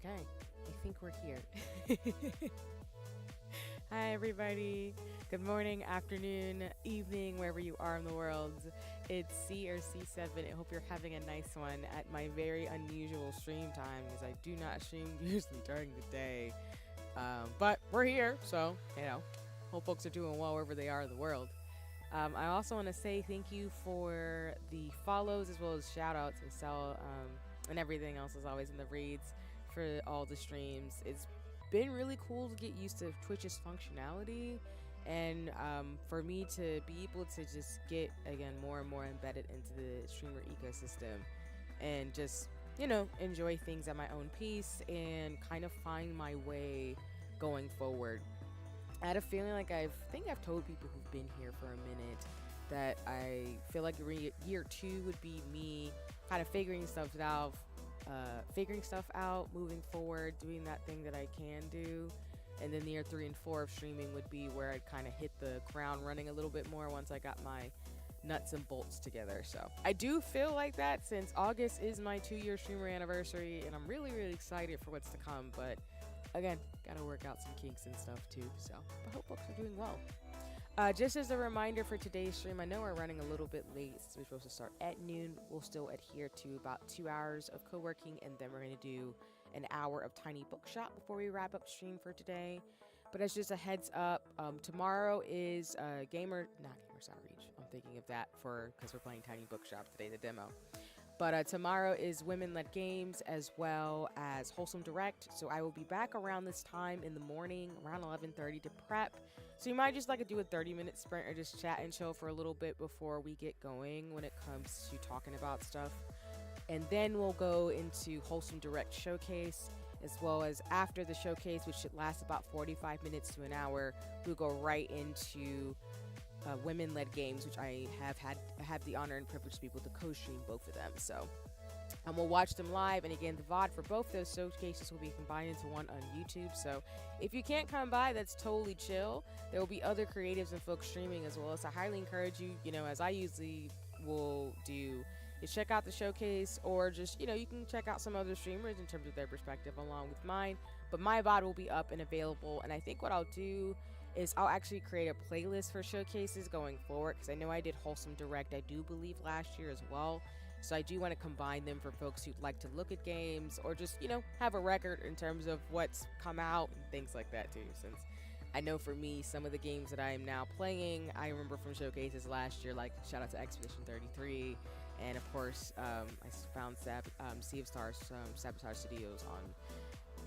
Okay, I think we're here. Hi, everybody. Good morning, afternoon, evening, wherever you are in the world. It's C or C7. I hope you're having a nice one at my very unusual stream time because I do not stream usually during the day. But we're here, so, hope folks are doing well wherever they are in the world. I also want to say thank you for the follows as well as shout outs and everything else as always in the reads for all the streams. It's been really cool to get used to Twitch's functionality and for me to be able to just get, again, more and more embedded into the streamer ecosystem and just, enjoy things at my own pace and kind of find my way going forward. I had a feeling like I've told people who've been here for a minute that I feel like year two would be me kind of figuring stuff out, moving forward, doing that thing that I can do. And then year 3 and 4 of streaming would be where I'd kind of hit the ground running a little bit more once I got my nuts and bolts together. So I do feel like that since August is my 2-year streamer anniversary, and I'm really, really excited for what's to come. But again, gotta work out some kinks and stuff too. So I hope folks are doing well. Just as a reminder for today's stream, I know we're running a little bit late since we're supposed to start at noon. We'll still adhere to about 2 hours of co-working, and then we're going to do an hour of Tiny Bookshop before we wrap up stream for today. But as just a heads up, tomorrow is not Gamers Outreach. I'm thinking of that because we're playing Tiny Bookshop today, the demo. But tomorrow is Women-Led Games as well as Wholesome Direct. So I will be back around this time in the morning, around 11:30 to prep. So you might just like to do a 30-minute sprint or just chat and chill for a little bit before we get going when it comes to talking about stuff. And then we'll go into Wholesome Direct Showcase, as well as after the showcase, which should last about 45 minutes to an hour, we'll go right into Women-Led Games, which I have the honor and privilege to be able to co-stream both of them. So we'll watch them live, and again, the VOD for both those showcases will be combined into one on YouTube. So if you can't come by, that's totally chill. There will be other creatives and folks streaming as well. So I highly encourage you, as I usually will do, is check out the showcase, or just, you can check out some other streamers in terms of their perspective along with mine. But my VOD will be up and available, and I think what I'll do is I'll actually create a playlist for showcases going forward, because I know I did Wholesome Direct, I do believe, last year as well. So I do want to combine them for folks who'd like to look at games or just, have a record in terms of what's come out and things like that too. Since I know for me, some of the games that I am now playing, I remember from showcases last year, like shout out to Expedition 33. And of course, I found Sea of Stars, Sabotage Studios on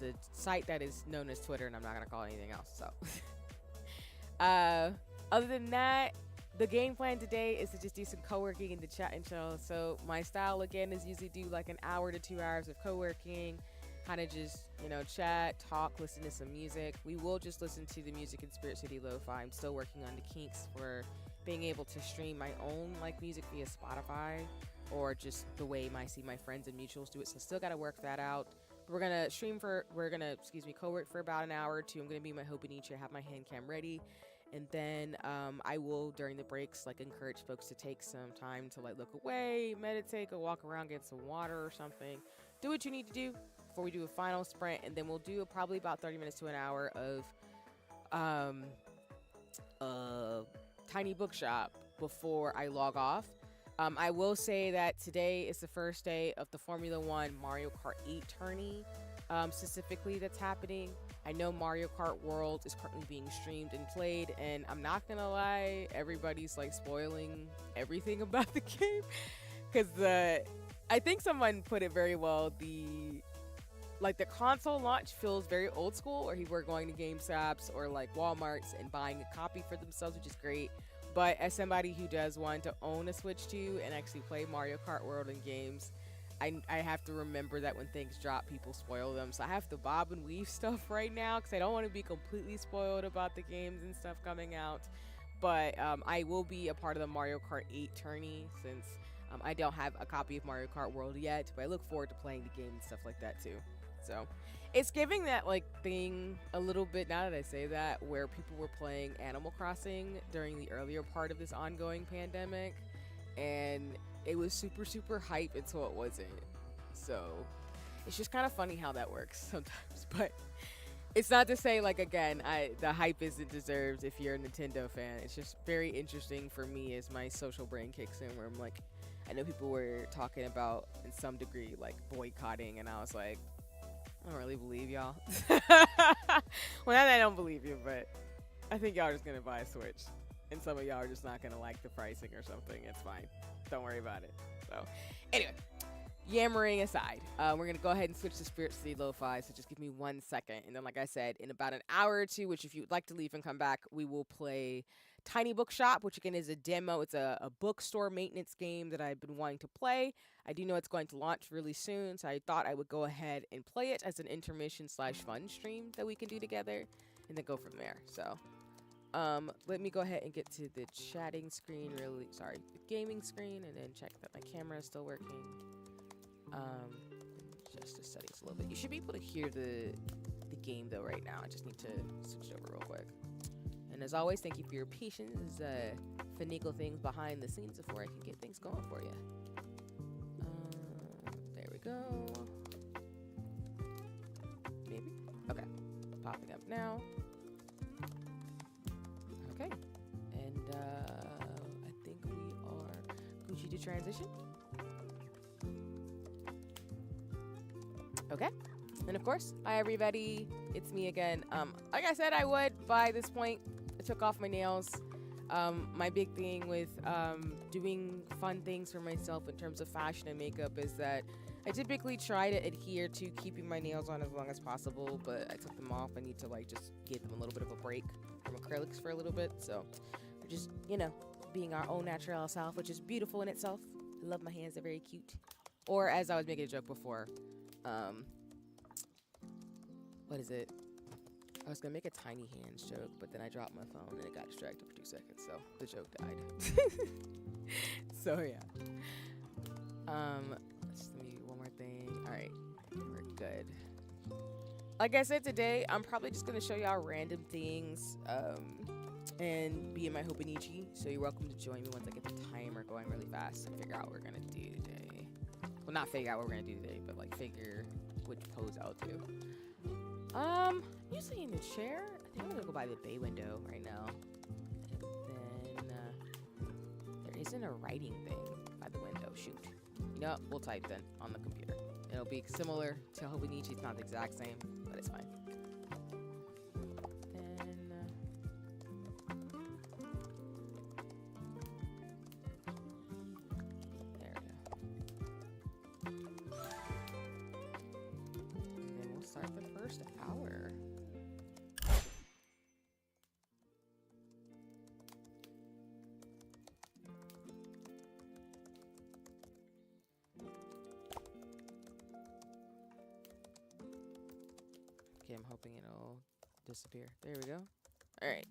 the site that is known as Twitter, and I'm not going to call it anything else. So other than that, the game plan today is to just do some co-working and to chat and chill. So my style, again, is usually do like an hour to 2 hours of co-working, kind of just, chat, talk, listen to some music. We will just listen to the music in Spirit City Lo-Fi. I'm still working on the kinks for being able to stream my own music via Spotify, or just the way my friends and mutuals do it. So still got to work that out. We're gonna co-work for about an hour or two. I'm gonna be my Hobonichi, have my hand cam ready. And then I will, during the breaks, encourage folks to take some time to look away, meditate, go walk around, get some water or something. Do what you need to do before we do a final sprint, and then we'll do probably about 30 minutes to an hour of Tiny Bookshop before I log off. I will say that today is the first day of the Formula 1 Mario Kart 8 tourney, specifically that's happening. I know Mario Kart World is currently being streamed and played, and I'm not gonna lie, everybody's spoiling everything about the game, because I think someone put it very well. The console launch feels very old school, where people are going to GameStops or Walmarts and buying a copy for themselves, which is great. But as somebody who does want to own a Switch 2 and actually play Mario Kart World and games, I have to remember that when things drop, people spoil them. So I have to bob and weave stuff right now because I don't want to be completely spoiled about the games and stuff coming out. But I will be a part of the Mario Kart 8 tourney, since I don't have a copy of Mario Kart World yet. But I look forward to playing the game and stuff like that too. So it's giving that thing a little bit, now that I say that, where people were playing Animal Crossing during the earlier part of this ongoing pandemic, and it was super, super hype until it wasn't. So It's just kind of funny how that works sometimes. But it's not to say like again, the hype isn't deserved if you're a Nintendo fan. It's just very interesting for me as my social brain kicks in, where I'm like, I know people were talking about in some degree like boycotting, and I was like, I don't really believe y'all. Well, not that I don't believe you, but I think y'all are just gonna buy a Switch, and some of y'all are just not gonna like the pricing or something. It's fine. Don't worry about it. So, anyway, yammering aside, we're gonna go ahead and switch to Spirit City Lo-Fi. So just give me 1 second, and then, like I said, in about an hour or two, which if you'd like to leave and come back, we will play Tiny Bookshop, which again is a demo. It's a bookstore maintenance game that I've been wanting to play. I do know it's going to launch really soon, so I thought I would go ahead and play it as an intermission/fun stream that we can do together, and then go from there. So. Let me go ahead and get to the chatting screen, the gaming screen, and then check that my camera is still working. Just the settings a little bit. You should be able to hear the game though right now. I just need to switch it over real quick. And as always, thank you for your patience. Finagle things behind the scenes before I can get things going for you. There we go. Maybe? Okay. Popping up now. Okay, and I think we are Gucci to transition. Okay, and of course, hi everybody, it's me again. Like I said I would, by this point, I took off my nails. My big thing with doing fun things for myself in terms of fashion and makeup is that I typically try to adhere to keeping my nails on as long as possible, but I took them off. I need to like just give them a little bit of a break from acrylics for a little bit. So we're just, being our own natural self, which is beautiful in itself. I love my hands, they're very cute. Or as I was making a joke before, what is it? I was gonna make a tiny hands joke, but then I dropped my phone and it got distracted for 2 seconds, so the joke died. So yeah. Just let me do one more thing. Alright, we're good. Like I said today, I'm probably just gonna show y'all random things, and be in my Hobonichi, so you're welcome to join me once I get the timer going really fast and figure out what we're gonna do today. Well, not figure out what we're gonna do today, but like figure which pose I'll do. Usually in the chair. I think I'm gonna go by the bay window right now. And then there isn't a writing thing by the window. Shoot. You know what? We'll type then on the computer. It'll be similar to Hobonichi. It's not the exact same, but it's fine. Start the first hour. Okay, I'm hoping it'll disappear. There we go. All right.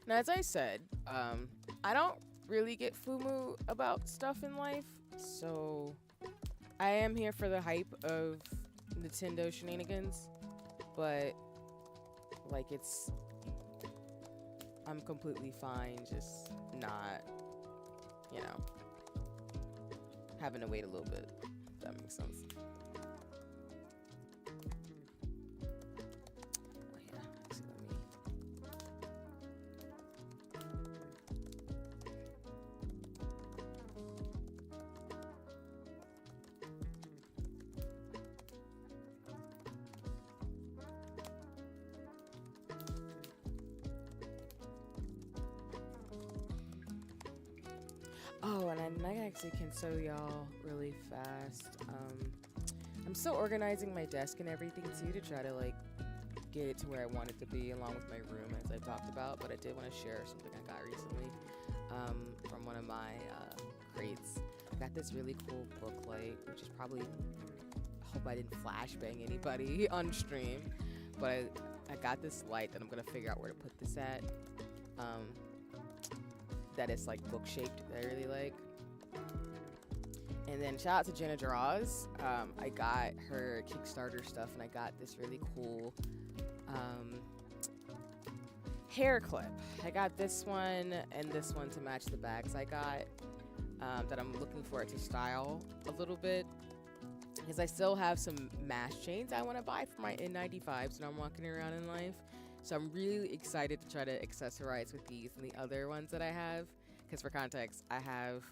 Now, as I said, I don't really get FOMO about stuff in life. So, I am here for the hype of Nintendo shenanigans, but, like, I'm completely fine just not, having to wait a little bit, if that makes sense. Oh, and I actually can show y'all really fast. I'm still organizing my desk and everything too to try to like get it to where I want it to be, along with my room as I talked about. But I did want to share something I got recently from one of my crates. I got this really cool book light, which is probably, I hope I didn't flashbang anybody on stream, but I got this light that I'm gonna figure out where to put this at. That is like book shaped that I really like. And then shout out to Jenna Draws. I got her Kickstarter stuff, and I got this really cool hair clip. I got this one and this one to match the bags I got. that I'm looking for it to style a little bit. Because I still have some mask chains I want to buy for my N95s when I'm walking around in life. So I'm really excited to try to accessorize with these and the other ones that I have. Because for context, I have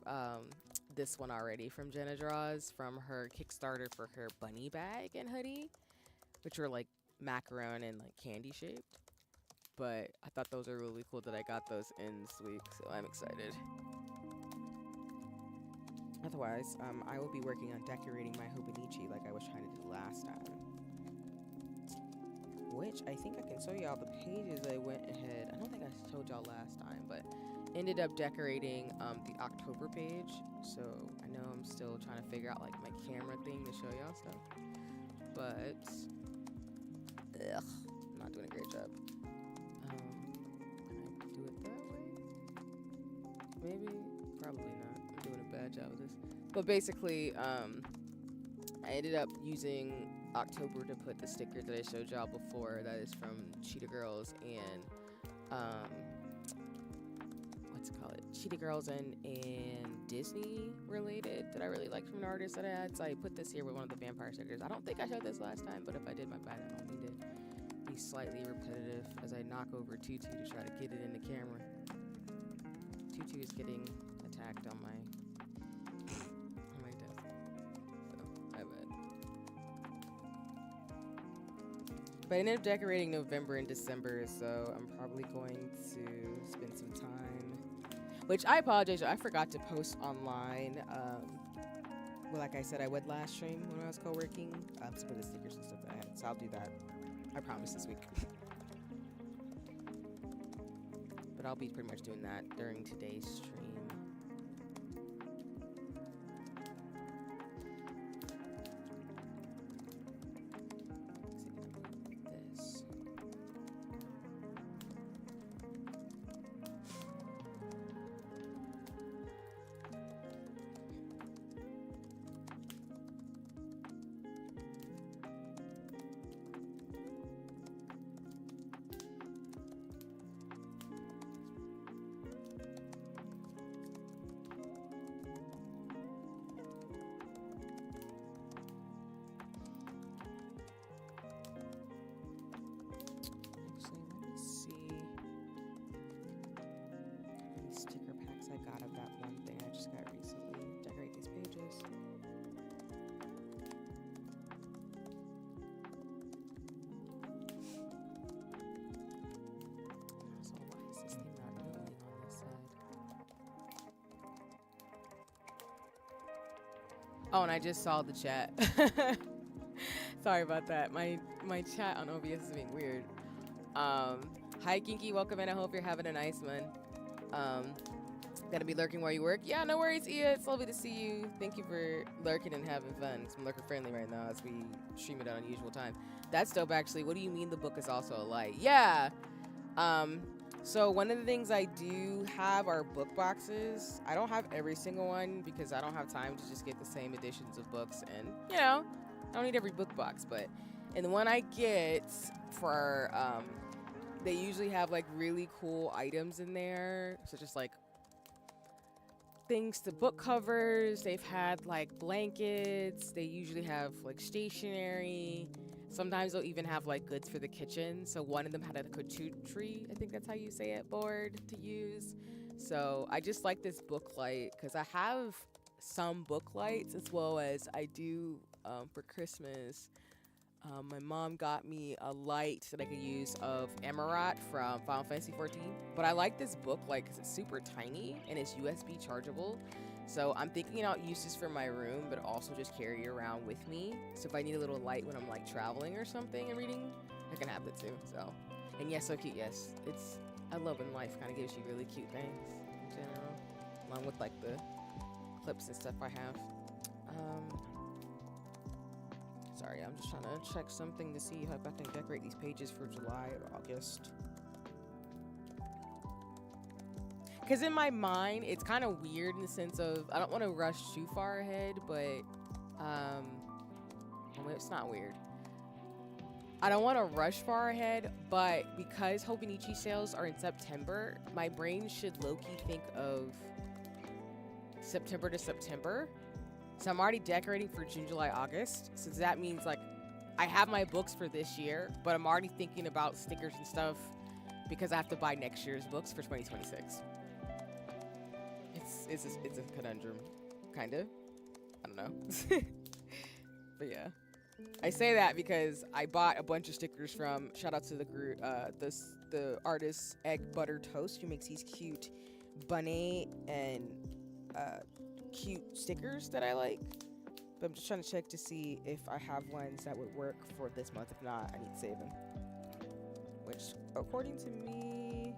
this one already from Jenna Draws from her Kickstarter for her bunny bag and hoodie, which are like macaron and like candy shaped. But I thought those are really cool that I got those in this week, so I'm excited. Otherwise, I will be working on decorating my Hobonichi like I was trying to do last time. Which I think I can show y'all the pages I went ahead. I don't think I told y'all last time, but ended up decorating the October page. So I know I'm still trying to figure out like my camera thing to show y'all stuff. But ugh, I'm not doing a great job. Can I do it that way? Maybe, probably not. I'm doing a bad job of this. But basically, I ended up using October to put the sticker that I showed y'all before. That is from Cheetah Girls and what's it called? Cheetah Girls and Disney related that I really liked from an artist that I had. So I put this here with one of the vampire stickers. I don't think I showed this last time, but if I did, my bad. I don't mean to be slightly repetitive as I knock over Tutu to try to get it in the camera. Tutu is getting attacked on my desk. So, my bad. But I ended up decorating November and December, so I'm probably going to spend some time. Which I apologize, I forgot to post online. Well, like I said, I would last stream when I was co-working. Some of the stickers and stuff that I had, so I'll do that. I promise this week. But I'll be pretty much doing that during today's stream. This. Oh, and I just saw the chat. Sorry about that. My chat on OBS is being weird. Hi, Kinky. Welcome in. I hope you're having a nice one. Gonna be lurking while you work? Yeah, no worries, Ia. It's lovely to see you. Thank you for lurking and having fun. I'm lurker friendly right now as we stream it at unusual time. That's dope, actually. What do you mean the book is also a light? Yeah. So one of the things I do have are book boxes. I don't have every single one because I don't have time to just get the same editions of books, and you know, I don't need every book box. But in the one I get for they usually have like really cool items in there, such as like things to book covers. They've had like blankets. They usually have like stationery. Sometimes they'll even have like goods for the kitchen. So one of them had a charcuterie, I think that's how you say it, board to use. So I just like this book light because I have some book lights as well as I do for Christmas. My mom got me a light that I could use of Emerald from Final Fantasy 14. But I like this book light because it's super tiny and it's USB chargeable. So I'm thinking out uses for my room, but also just carry it around with me. So if I need a little light when I'm like traveling or something and reading, I can have it too. So, and yes, so cute. Yes, I love when life kind of gives you really cute things in general, along with like the clips and stuff I have. Sorry, I'm just trying to check something to see if I can decorate these pages for July or August. Because in my mind, it's kind of weird in the sense of I don't want to rush too far ahead, but it's not weird. I don't want to rush far ahead, but because Hobonichi sales are in September, my brain should low-key think of September to September. So I'm already decorating for June, July, August. So that means like I have my books for this year, but I'm already thinking about stickers and stuff because I have to buy next year's books for 2026. It's a conundrum, kind of. I don't know. But yeah. I say that because I bought a bunch of stickers from, shout out to the group, the artist Egg Butter Toast, who makes these cute bunny and cute stickers that I like. But I'm just trying to check to see if I have ones that would work for this month. If not, I need to save them. Which, according to me,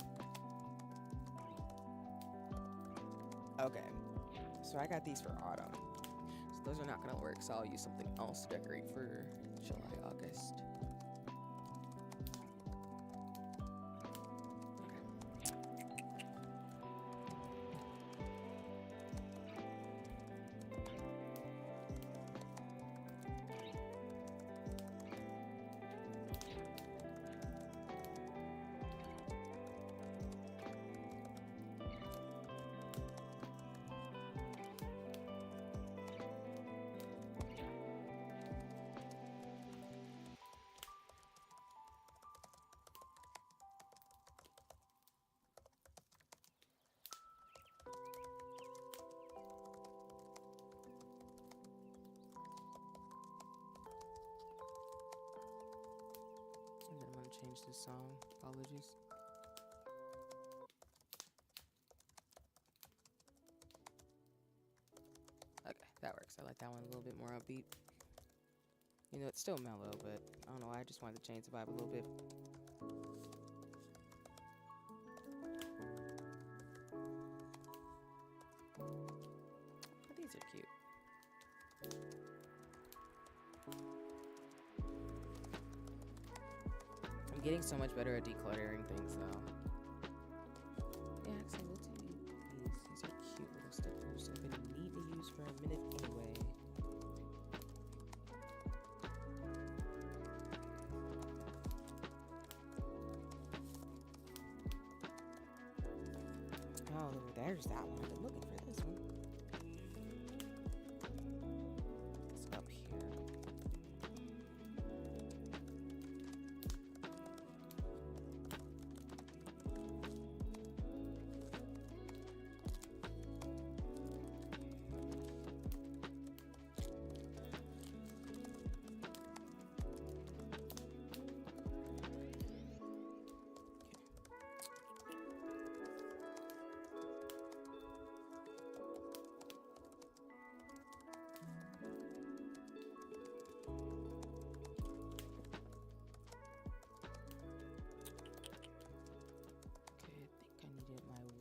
okay. So I got these for autumn. So those are not gonna work. So I'll use something else to decorate for July, August. And then I'm gonna change this song. Apologies. Okay, that works. I like that one a little bit more upbeat. You know, it's still mellow, but I don't know why. I just wanted to change the vibe a little bit. But these are cute. I'm getting so much better at decluttering things now. Yeah, actually, we'll do these. These are cute little stickers. I've been neat to use for a minute anyway. Oh, there's that one. I've been looking for this one. It's up here.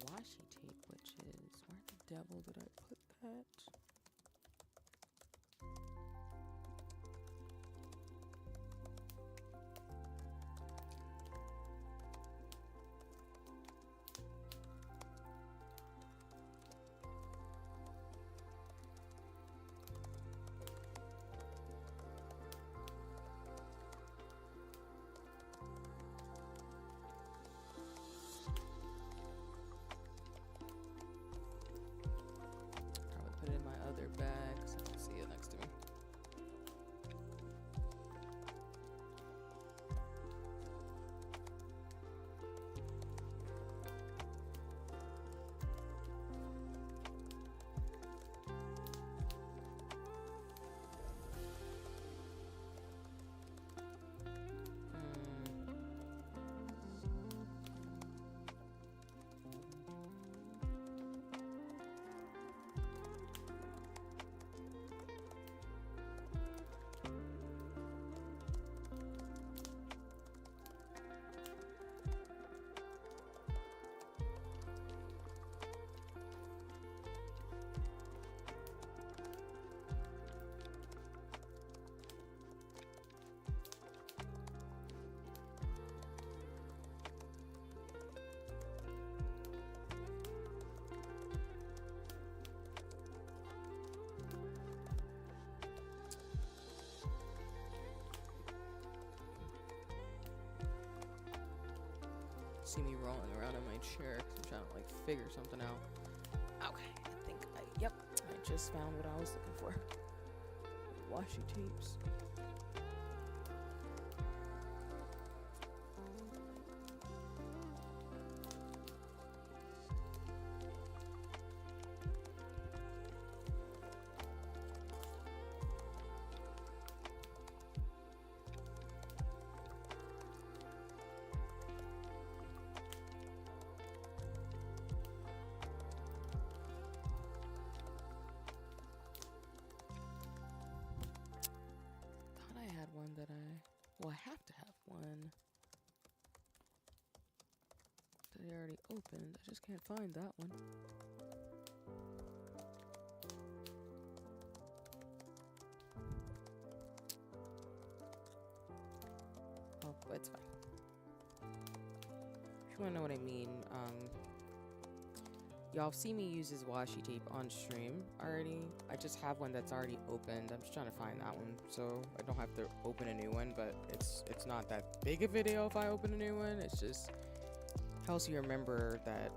Washi tape, which is, where the devil did I put that? Put it in my other bag so I can see it next to me. See me rolling around in my chair because I'm trying to like figure something out. Okay, I think yep. just found what I was looking for. Washi tapes. One that I have to have one that I already opened. I just can't find that one. Oh, but it's fine. If you want to know what I mean, y'all see me use this washi tape on stream already. I just have one that's already opened. I'm just trying to find that one so I don't have to open a new one, but it's not that big a video if I open a new one. It's just helps you remember that,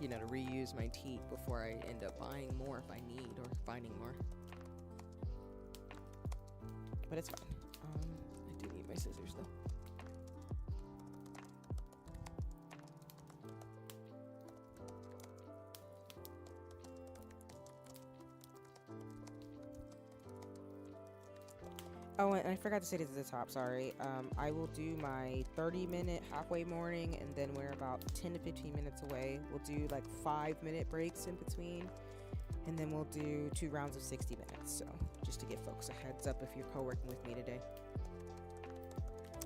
you know, to reuse my tape before I end up buying more if I need or finding more. But it's fine. I do need my scissors though. Oh, and I forgot to say this at the top, sorry. I will do my 30-minute halfway morning, and then we're about 10 to 15 minutes away. We'll do like 5-minute breaks in between, and then we'll do 2 rounds of 60 minutes. So just to give folks a heads up if you're co-working with me today.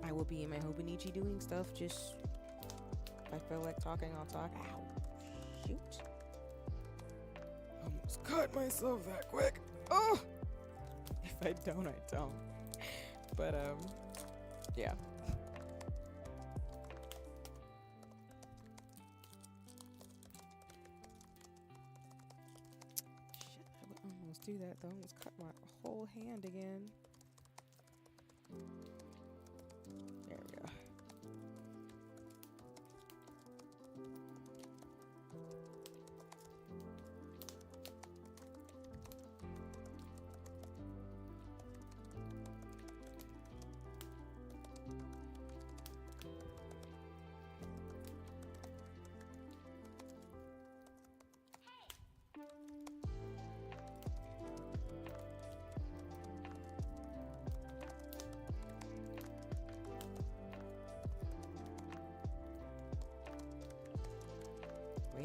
I will be in my Hobonichi doing stuff, just if I feel like talking, I'll talk. Ow, shoot. Almost cut myself that quick. Oh! If I don't, I don't. But, yeah. Shit, I would almost do that, though. I almost cut my whole hand again. There we go.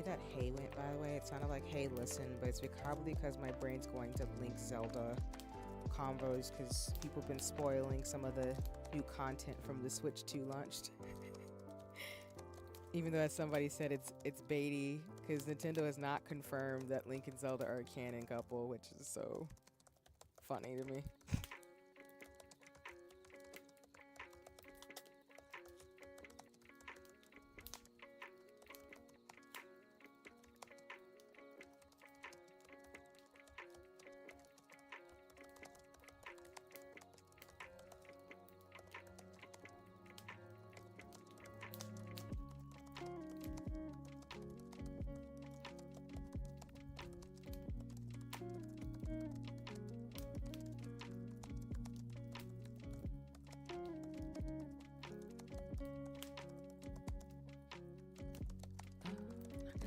That hey went, by the way, it sounded like hey listen, but it's probably because my brain's going to Link Zelda combos because people have been spoiling some of the new content from the Switch 2 launched. Even though, as somebody said, it's baity because Nintendo has not confirmed that Link and Zelda are a canon couple, which is so funny to me.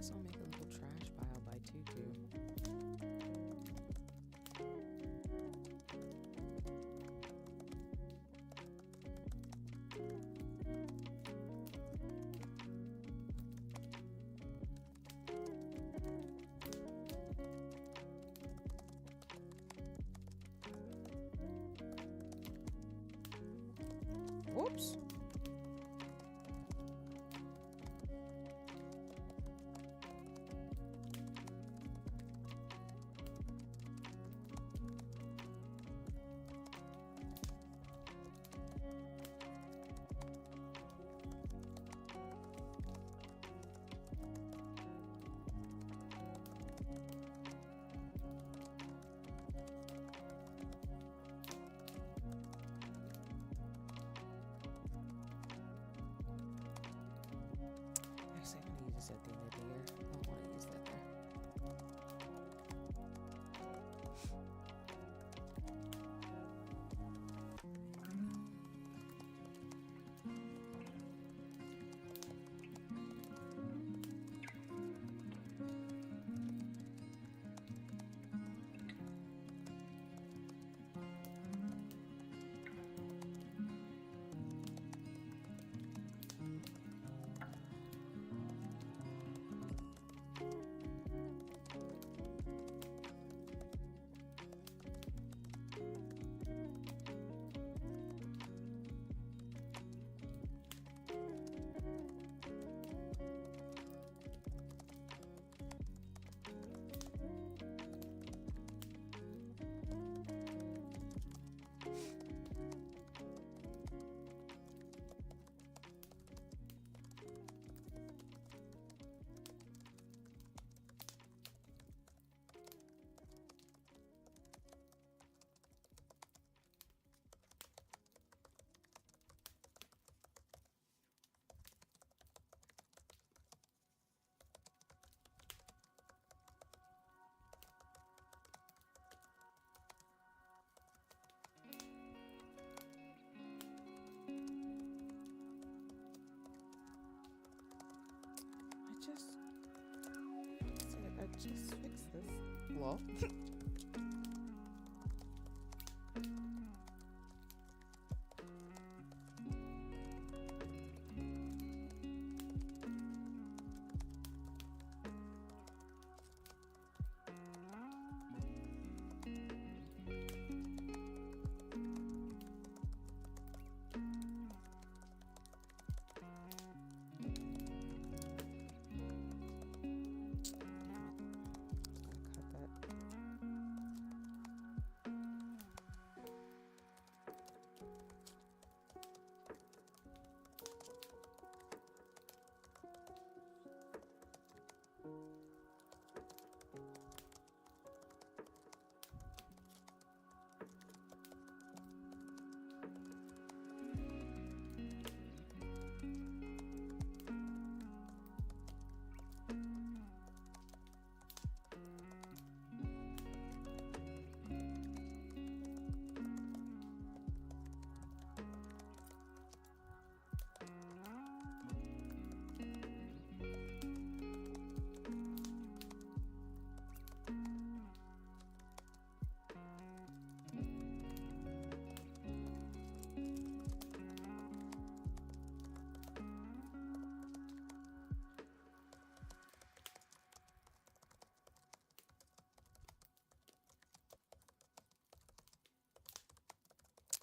I'll make a little trash pile by Tutu. Whoops. Just fix this. Well.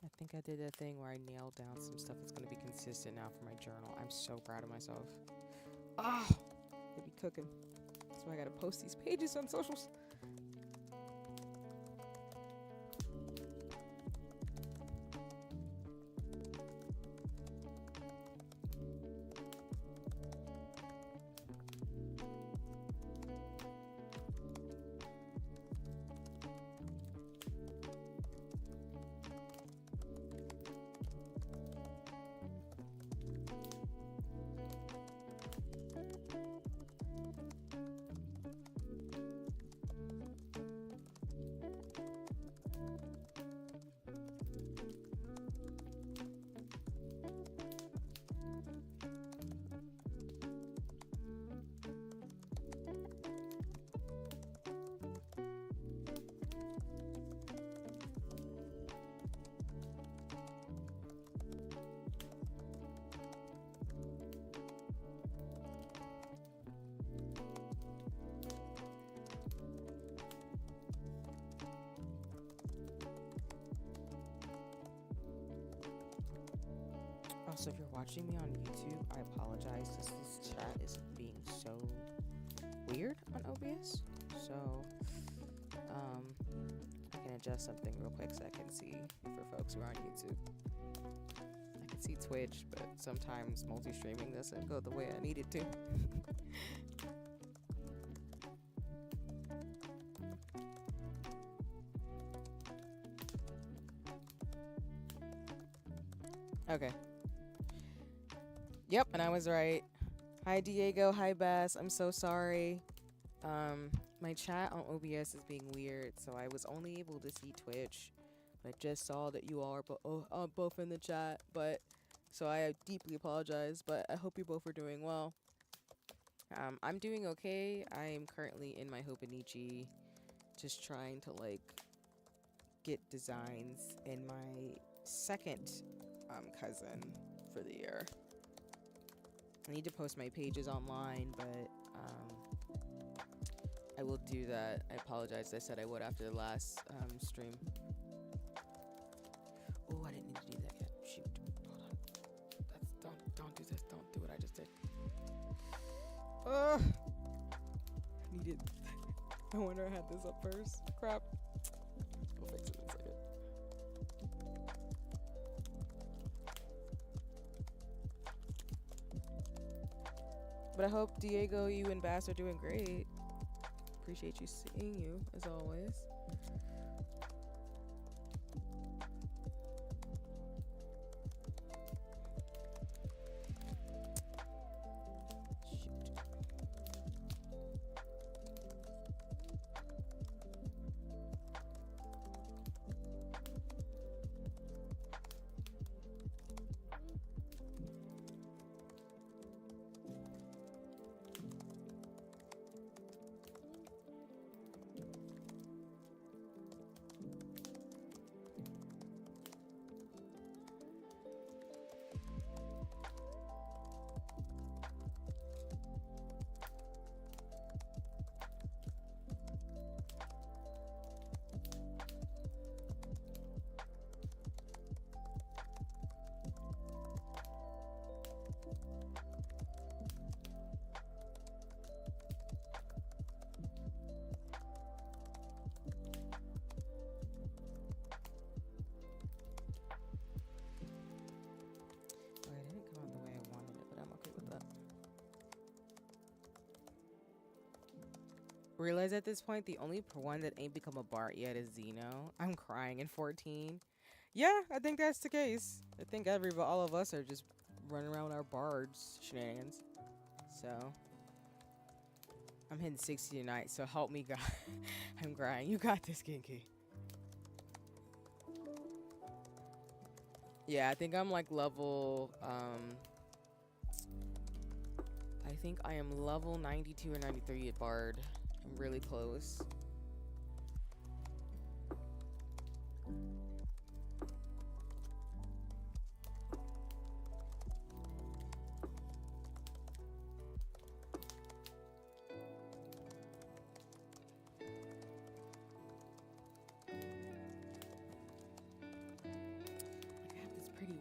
I think I did a thing where I nailed down some stuff that's going to be consistent now for my journal. I'm so proud of myself. Ah, they be cooking. That's why I got to post these pages on socials. Also, if you're watching me on YouTube, I apologize. This chat is being so weird on OBS. So, I can adjust something real quick so I can see for folks who are on YouTube. I can see Twitch, but sometimes multi-streaming doesn't go the way I need it to. Okay. Yep, and I was right. Hi, Diego. Hi, Bass. I'm so sorry. My chat on OBS is being weird, so I was only able to see Twitch. I just saw that you all are both in the chat, but so I deeply apologize, but I hope you both are doing well. I'm doing okay. I am currently in my Hobonichi, just trying to, like, get designs in my second cousin for the year. I need to post my pages online, but I will do that. I apologize. I said I would after the last stream. Oh, I didn't need to do that yet. Shoot. Hold on. Don't do this. Don't do what I just did. I needed. No wonder I had this up first. Crap. We'll fix it in a second. But I hope, Diego, you and Bass are doing great. Appreciate you seeing you, as always. realize at this point the only one that ain't become a Bart yet is Zeno. I'm crying in 14. Yeah, I think that's the case. I think all of us are just running around with our bards shenanigans. So I'm hitting 60 tonight, so help me, God. I'm crying. You got this, Kinky. Yeah, I think I'm like level, I think I am level 92 or 93 at Bard. I'm really close.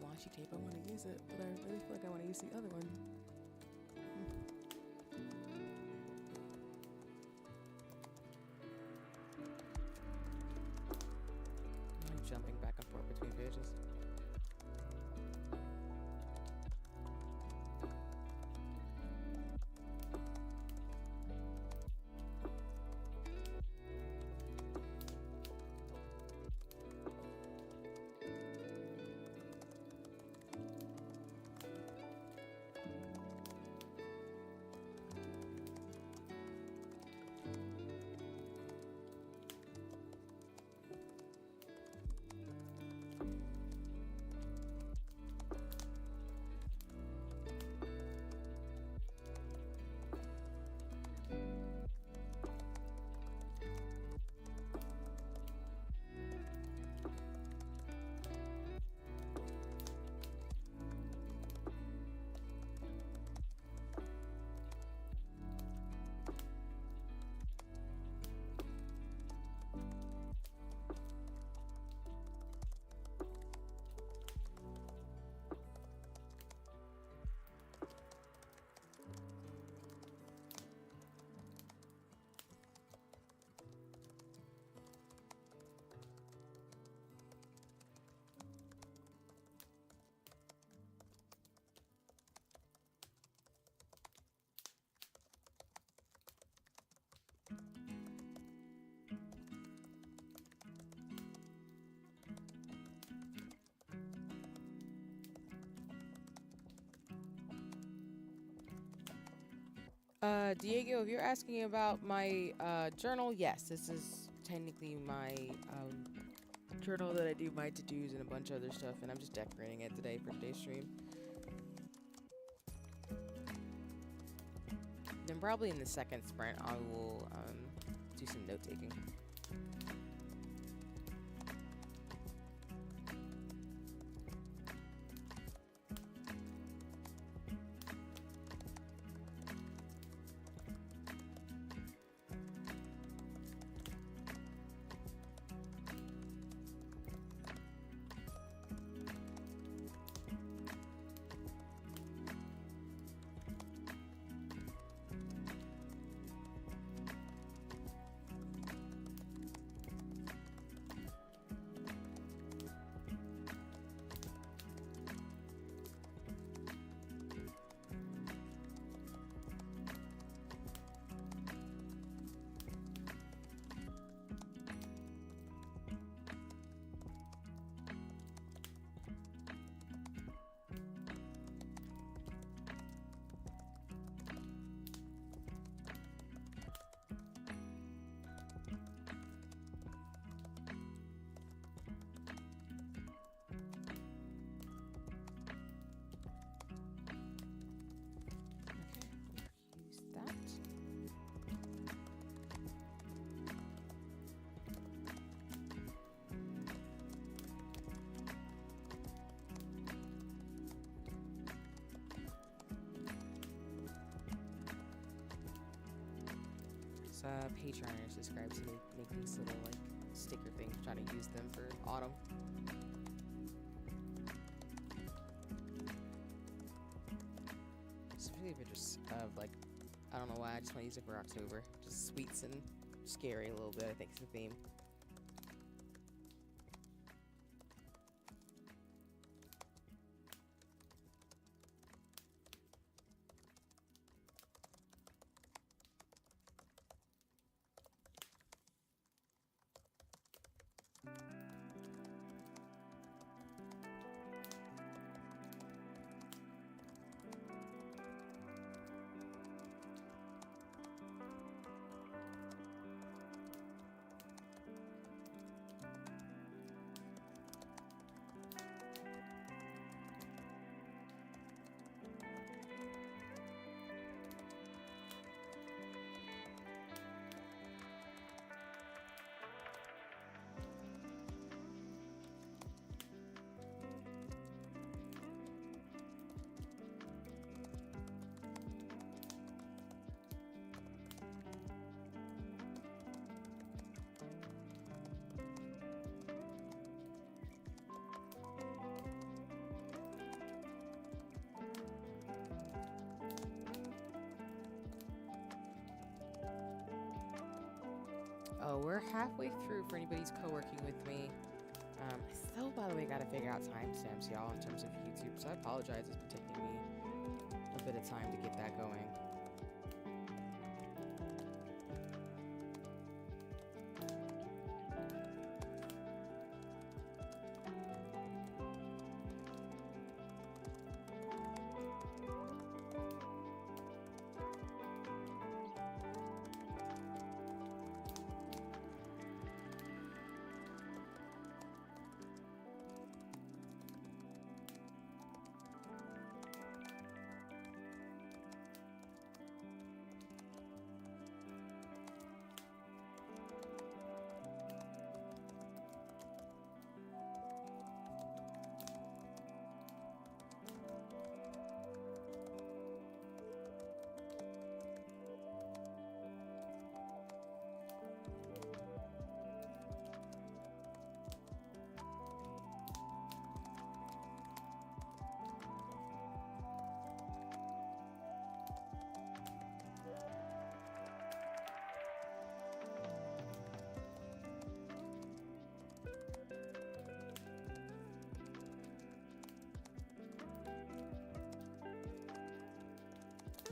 Washi tape. I want to use it, but I really feel like I want to use the other one. I'm jumping back and forth between pages. Diego, if you're asking about my journal, yes, this is technically my journal that I do my to-dos and a bunch of other stuff, and I'm just decorating it today for today's stream. Then probably in the second sprint, I will do some note-taking. Patreon subscribe to make these little like sticker things, trying to use them for autumn. Especially if it's just like, I don't know why, I just want to use it for October. Just sweets and scary a little bit, I think is the theme. Oh, we're halfway through for anybody who's co-working with me. I still, by the way, got to figure out timestamps, y'all, in terms of YouTube. So I apologize. It's been taking me a bit of time to get that going.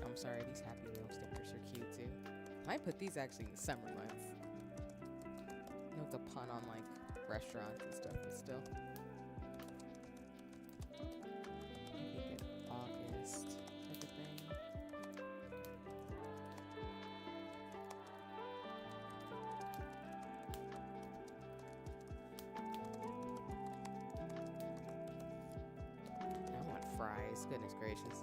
I'm sorry, these Happy Meal stickers are cute too. Might put these actually in the summer months. I know it's a pun on like restaurants and stuff, but still. Maybe a good August type of thing. I want fries, goodness gracious.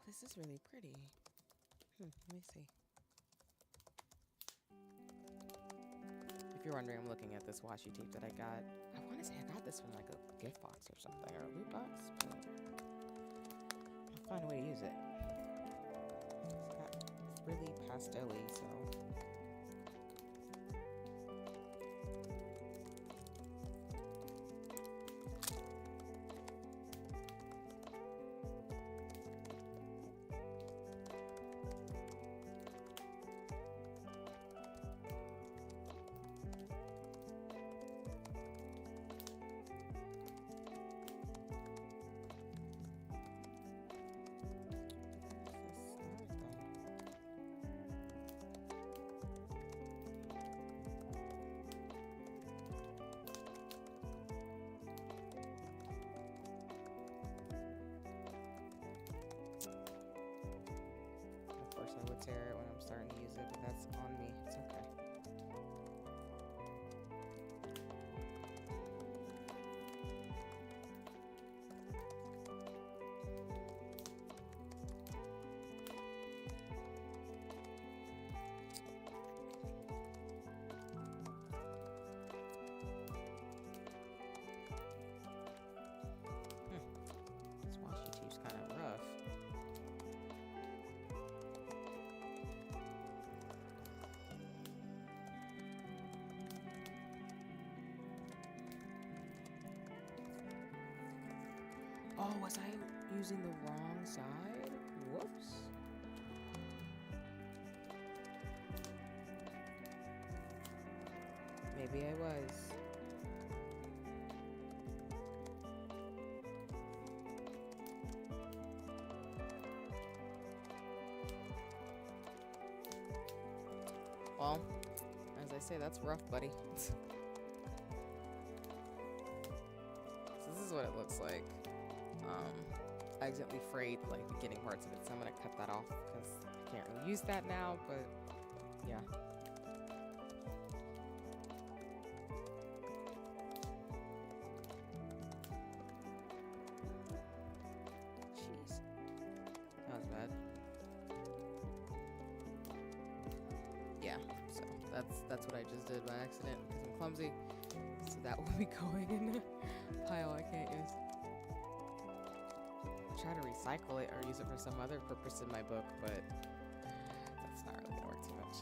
This is really pretty. Let me see. If you're wondering, I'm looking at this washi tape that I got. I want to say I got this from like a gift box or something, or a loot box, but I'll find a way to use it. It's really pastel-y, so... Oh, was I using the wrong side? Whoops. Maybe I was. Well, as I say, that's rough, buddy. So this is what it looks like. I accidentally frayed like beginning parts of it, so I'm gonna cut that off because I can't really use that now, but yeah. Jeez. That was bad. Yeah, so that's what I just did by accident because I'm clumsy. So that will be going in a pile I can't use. Try to recycle it or use it for some other purpose in my book, but that's not really gonna work too much.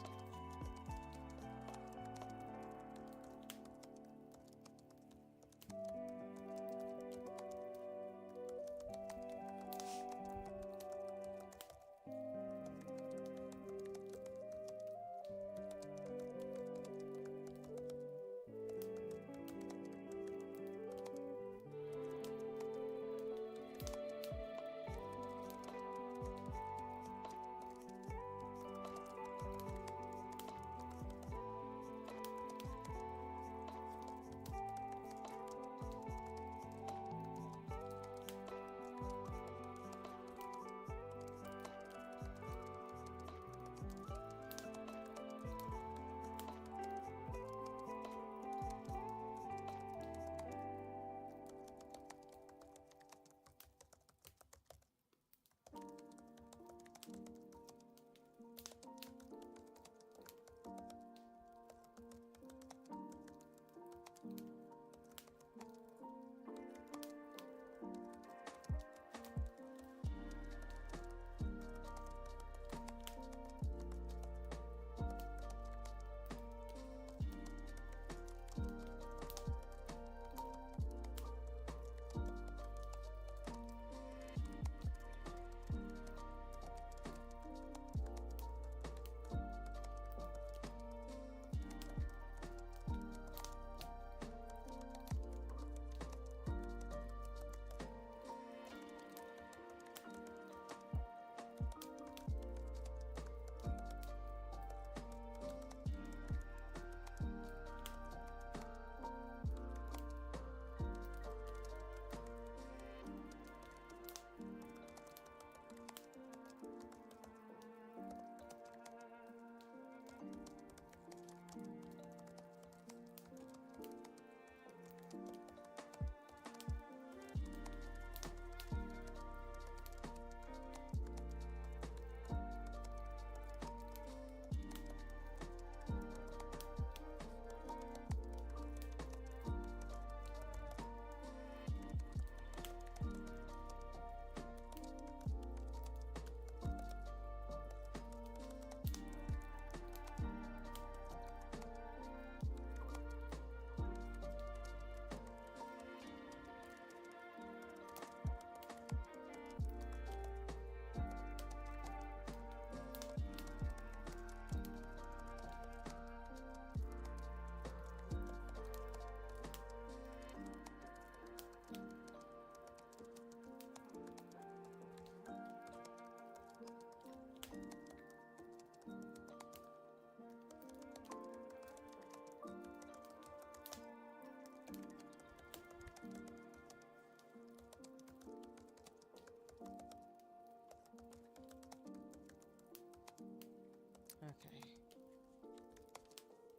Okay. I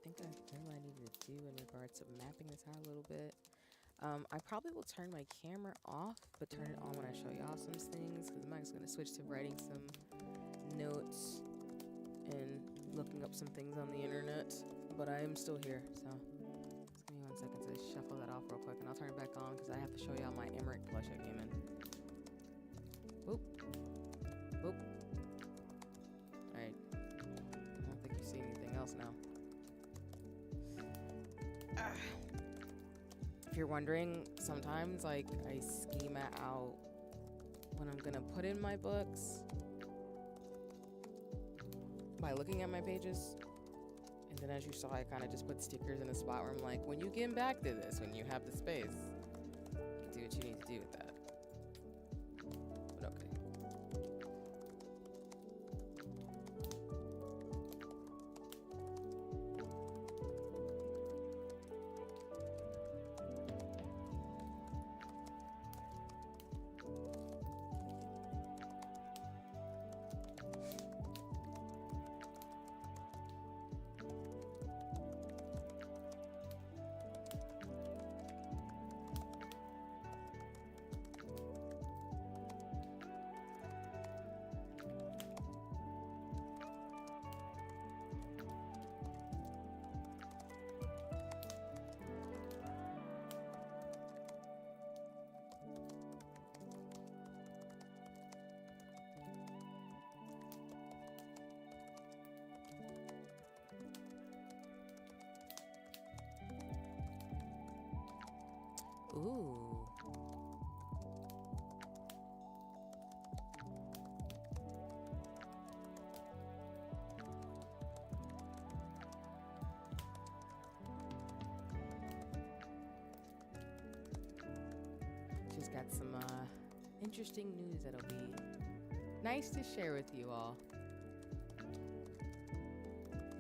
think I've done what I needed to do in regards to mapping this out a little bit. I probably will turn my camera off, but turn it on when I show y'all some things, because I'm just going to switch to writing some notes and looking up some things on the internet, but I am still here, so just give me 1 second to shuffle that off real quick, and I'll turn it back on, because I have to show y'all my Emmerich plush I came in. Boop. Boop. Alright. I don't think you see anything else now. If you're wondering, sometimes like I schema out when I'm gonna put in my books by looking at my pages. And then as you saw, I kind of just put stickers in a spot where I'm like, when you get back to this, when you have the space, do what you need to do with that. But okay. Ooh. Just got some interesting news that'll be nice to share with you all.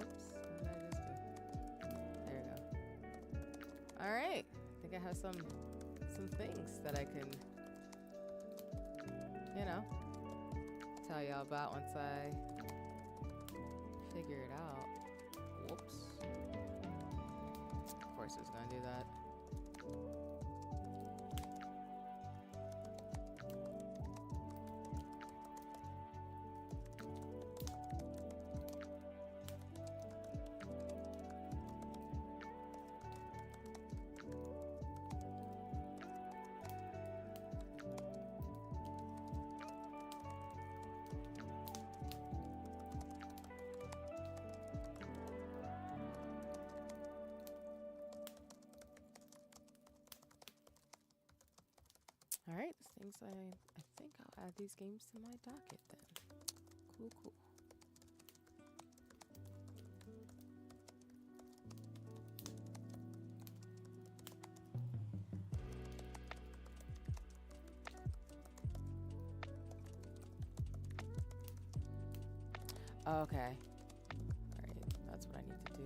Oops, what did I just do? There we go. All right, I think I have some things that I can, tell y'all about once I figure it out. Whoops. Of course it's gonna do that. All right, things I think I'll add these games to my docket then. Cool. Okay. All right, that's what I need to do.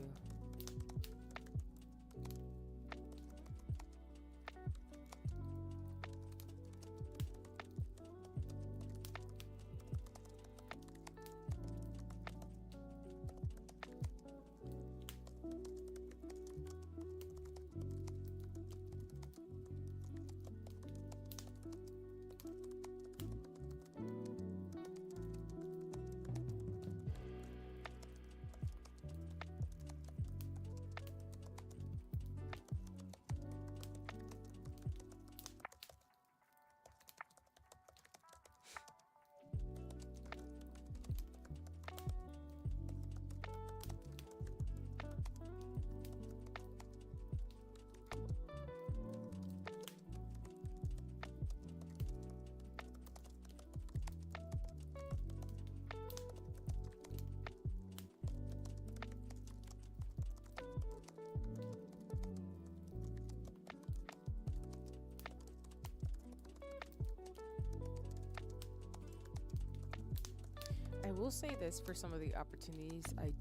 I will say this for some of the opportunities I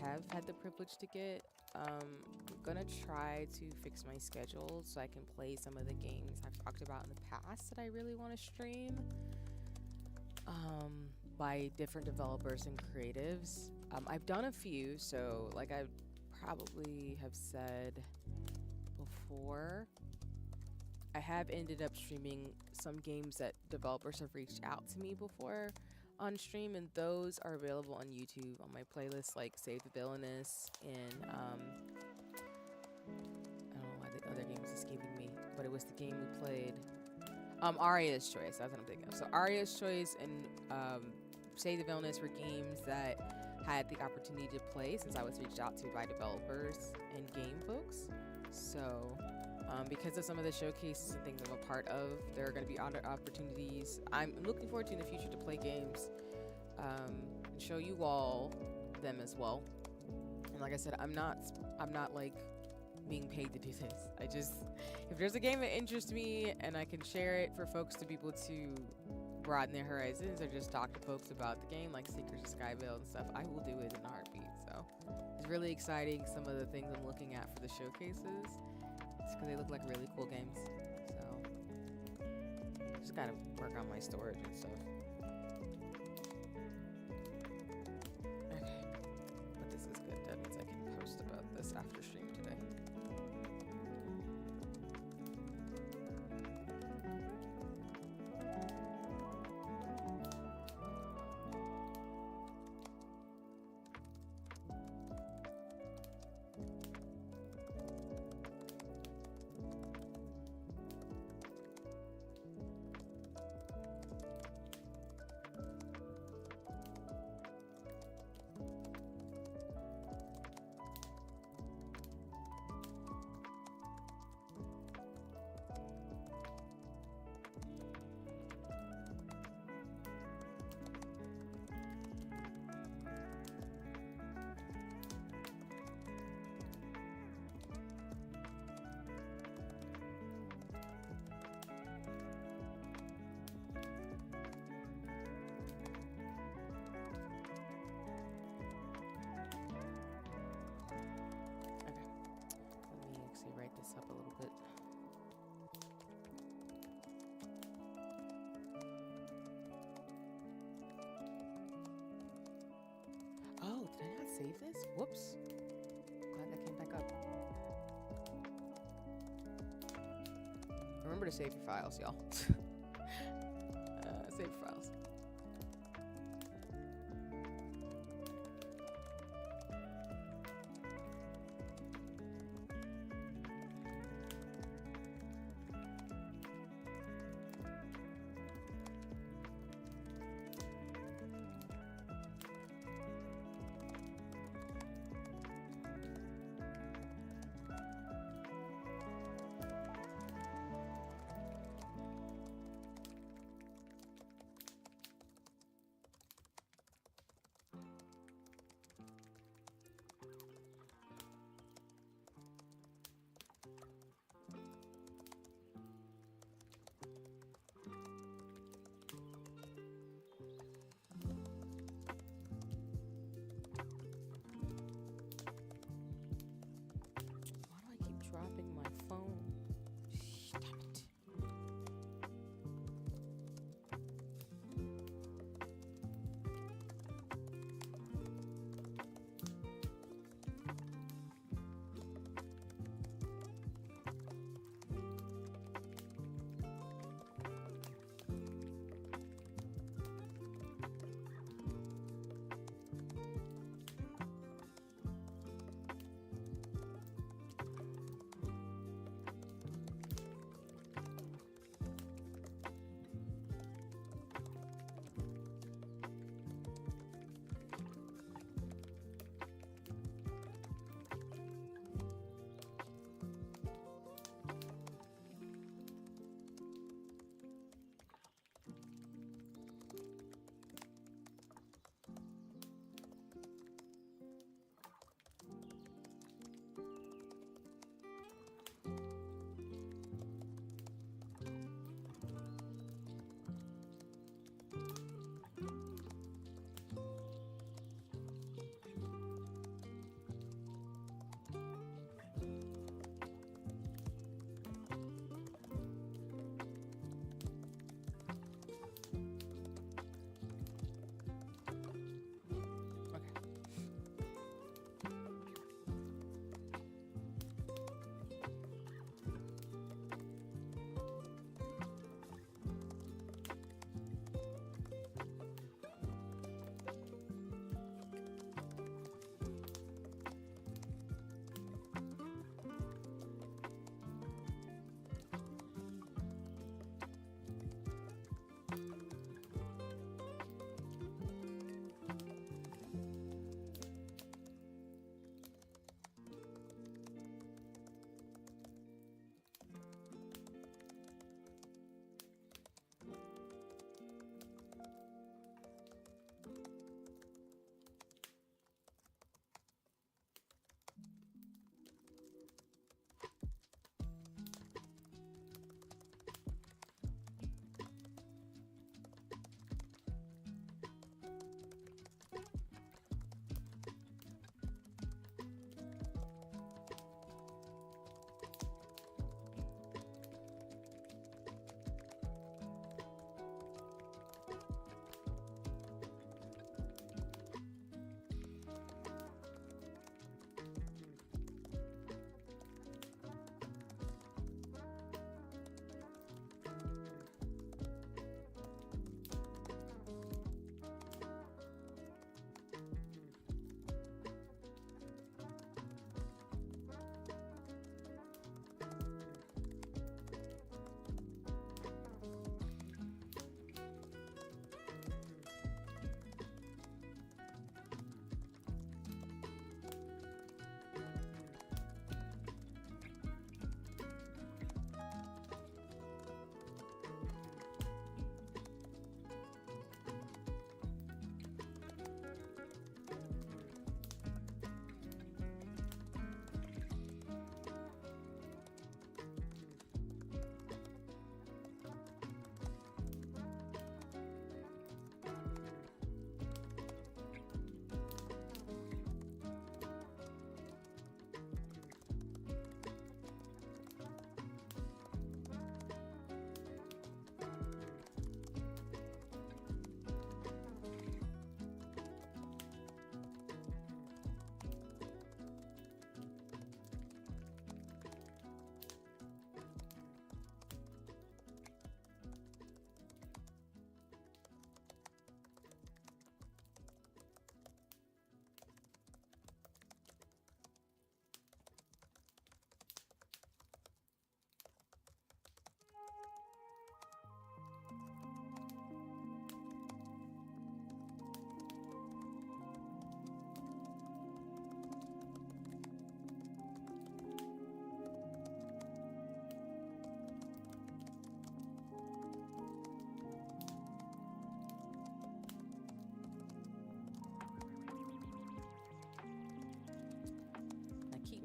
have had the privilege to get. I'm gonna try to fix my schedule so I can play some of the games I've talked about in the past that I really want to stream by different developers and creatives. I've done a few, so like I probably have said before, I have ended up streaming some games that developers have reached out to me before on stream, and those are available on YouTube on my playlist, like Save the Villainous and I don't know why the other game is escaping me, but it was the game we played. Aria's Choice, that's what I'm thinking of. So Aria's Choice and Save the Villainous were games that had the opportunity to play since I was reached out to by developers and game folks. So Because of some of the showcases and things I'm a part of, there are going to be other opportunities. I'm looking forward to in the future to play games and show you all them as well. And like I said, I'm not like being paid to do this. I just, if there's a game that interests me and I can share it for folks to be able to broaden their horizons or just talk to folks about the game, like Secrets of Skyvale and stuff, I will do it in a heartbeat. So it's really exciting, some of the things I'm looking at for the showcases, because they look like really cool games. So just gotta work on my storage and stuff. Okay, but this is good. That means I can post about this after stream today. Write this up a little bit. Oh, did I not save this? Whoops. Glad that came back up. Remember to save your files, y'all. Save your files. Dropping my phone. Damn it.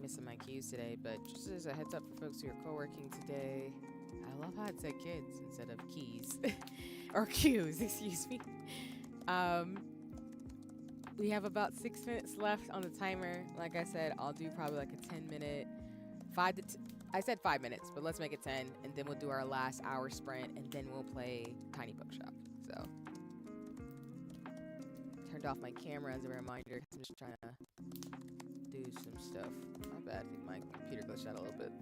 missing my cues today, but just as a heads up for folks who are co-working today, I love how it said kids instead of keys. Or cues, excuse me. We have about 6 minutes left on the timer. Like I said, I'll do probably like a 10-minute, I said 5 minutes, but let's make it 10, and then we'll do our last hour sprint, and then we'll play Tiny Bookshop. So, turned off my camera as a reminder. I'm just trying to do some stuff. My bad, I think my computer glitched out a little bit.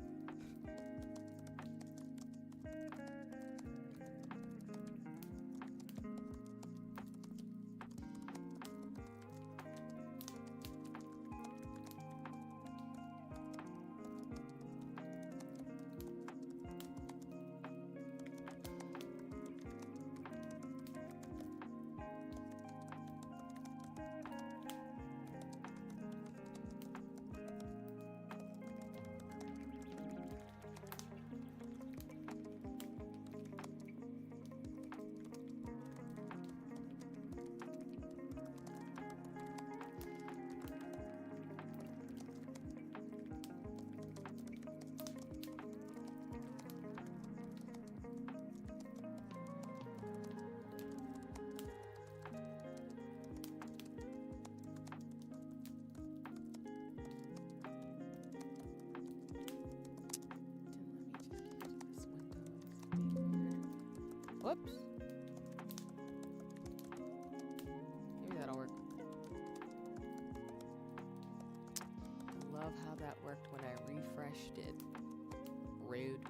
Whoops. Maybe that'll work. I love how that worked when I refreshed it. Rude.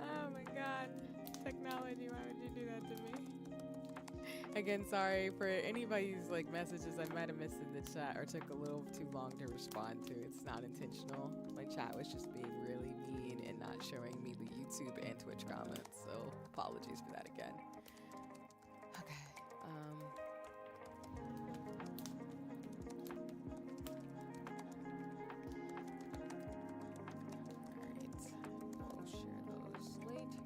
Oh my god. Technology, why would you do that to me? Again, sorry for anybody's like messages I might have missed in the chat or took a little too long to respond to. It's not intentional. My chat was just being really mean and not showing me the YouTube and Twitch comments, so apologies for that again. Okay. Alright. We'll share those later.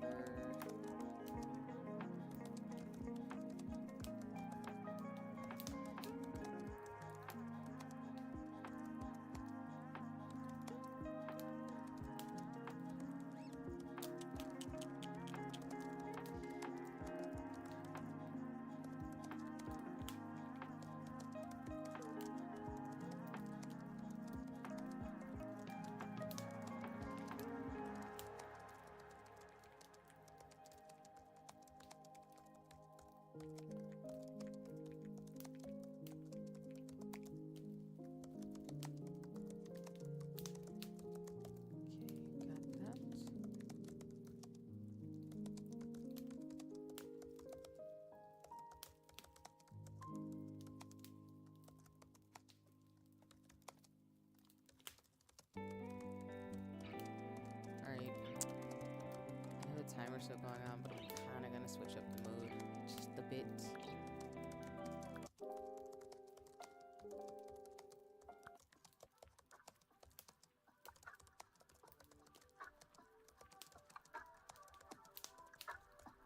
Timer's still going on, but I'm kind of gonna switch up the mode just a bit.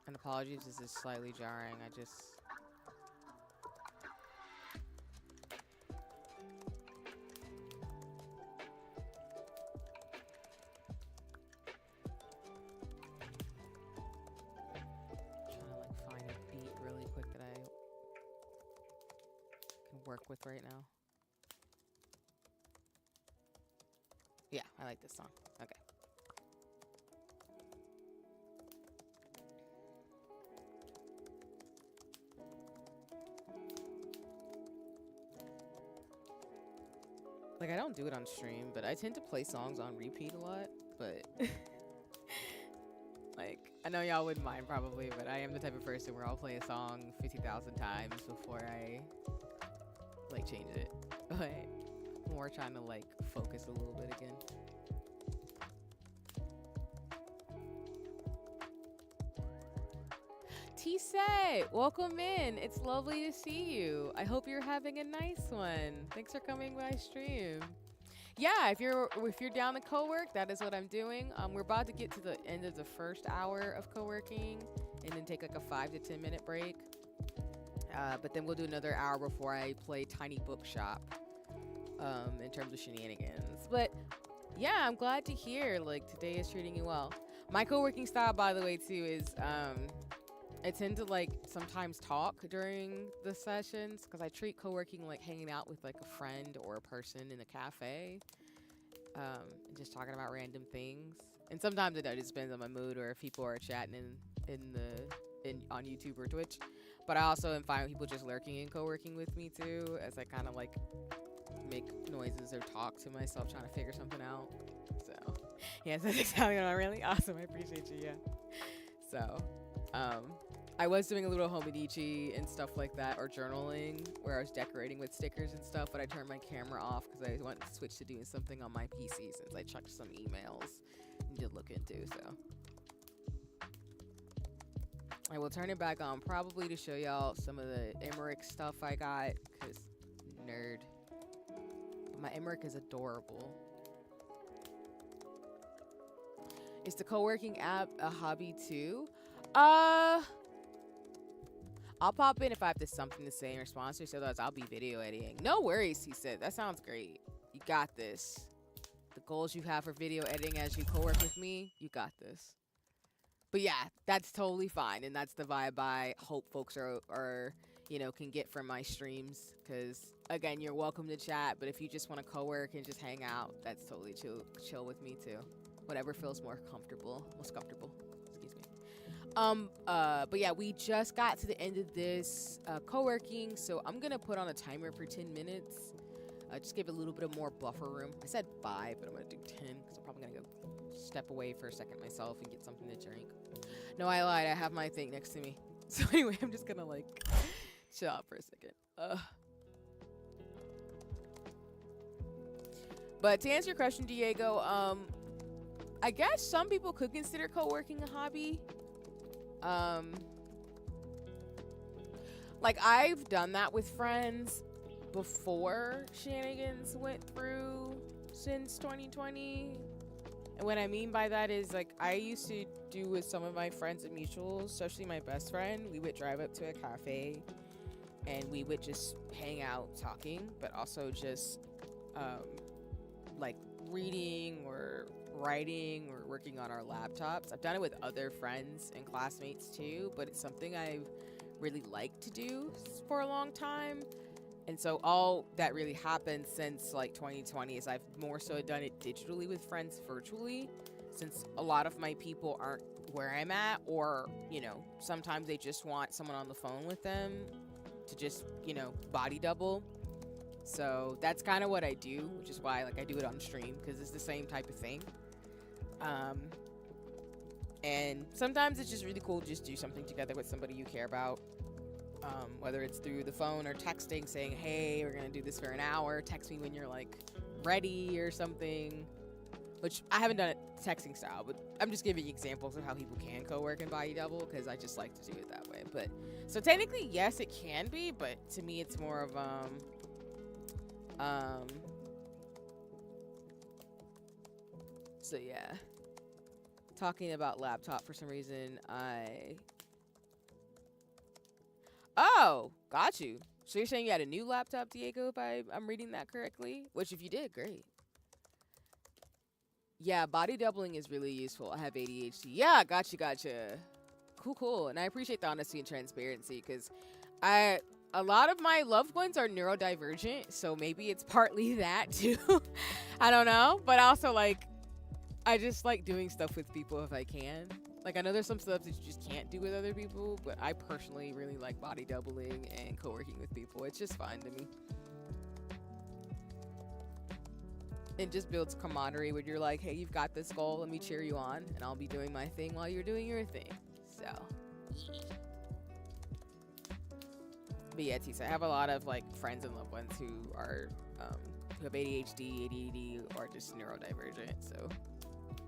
And apologies, this is slightly jarring. I just work with right now. Yeah, I like this song. Okay. Like, I don't do it on stream, but I tend to play songs on repeat a lot, but like, I know y'all wouldn't mind probably, but I am the type of person where I'll play a song 50,000 times before I like change it. But more trying to like focus a little bit again. T-Set, welcome in. It's lovely to see you. I hope you're having a nice one. Thanks for coming by stream. Yeah, if you're down to co-work, that is what I'm doing. We're about to get to the end of the first hour of co-working and then take like a 5 to 10 minute break. But then we'll do another hour before I play Tiny Bookshop. in terms of shenanigans. But yeah, I'm glad to hear like today is treating you well. My co-working style, by the way, too, is I tend to like sometimes talk during the sessions because I treat co-working like hanging out with like a friend or a person in a cafe, and just talking about random things. And sometimes it just depends on my mood or if people are chatting in on YouTube or Twitch. But I also am fine with people just lurking and co-working with me too, as I kind of like make noises or talk to myself trying to figure something out. So yeah, so that's sounding really awesome. I appreciate you. Yeah. So I was doing a little hominichi and stuff like that, or journaling, where I was decorating with stickers and stuff, but I turned my camera off because I wanted to switch to doing something on my PC since I checked some emails and did look into. So I will turn it back on probably to show y'all some of the Emmerich stuff I got, because nerd. But my Emmerich is adorable. Is the co-working app a hobby too? I'll pop in if I have something to say in response to, so otherwise I'll be video editing. No worries, he said. That sounds great. You got this. The goals you have for video editing as you co-work with me, you got this. But yeah, that's totally fine, and that's the vibe I hope folks are can get from my streams. Because again, you're welcome to chat, but if you just want to co-work and just hang out, that's totally chill with me too. Whatever feels most comfortable. Excuse me. But yeah, we just got to the end of this co-working, so I'm gonna put on a timer for 10 minutes. Just give it a little bit of more buffer room. I said 5, but I'm gonna do 10 because I'm probably gonna go step away for a second myself and get something to drink. No, I lied. I have my thing next to me. So anyway, I'm just gonna like chill out for a second. But to answer your question, Diego, I guess some people could consider co-working a hobby. Like I've done that with friends before shenanigans went through since 2020. And what I mean by that is like I used to do with some of my friends and mutuals, especially my best friend, we would drive up to a cafe and we would just hang out talking, but also just like reading or writing or working on our laptops. I've done it with other friends and classmates too, but it's something I've really liked to do for a long time. And so all that really happened since like 2020 is I've more so done it digitally with friends virtually, since a lot of my people aren't where I'm at, or sometimes they just want someone on the phone with them to just body double. So that's kind of what I do, which is why like I do it on stream, because it's the same type of thing. And sometimes it's just really cool to just do something together with somebody you care about, whether it's through the phone or texting saying, hey, we're gonna do this for an hour, text me when you're like ready or something, which I haven't done it texting style, but I'm just giving you examples of how people can co-work and body double, because I just like to do it that way. But so technically yes, it can be, but to me it's more of so yeah, talking about laptop for some reason. Oh, got you. So you're saying you had a new laptop, Diego, if I'm reading that correctly? Which if you did, great. Yeah, body doubling is really useful. I have ADHD. Yeah, gotcha. Cool. And I appreciate the honesty and transparency, because a lot of my loved ones are neurodivergent, so maybe it's partly that too. I don't know. But also like I just like doing stuff with people if I can. Like, I know there's some stuff that you just can't do with other people, but I personally really like body doubling and co-working with people. It's just fun to me. It just builds camaraderie when you're like, hey, you've got this goal, let me cheer you on, and I'll be doing my thing while you're doing your thing. So, but yeah, Tisa, I have a lot of like friends and loved ones who are who have ADHD, ADD, or just neurodivergent. So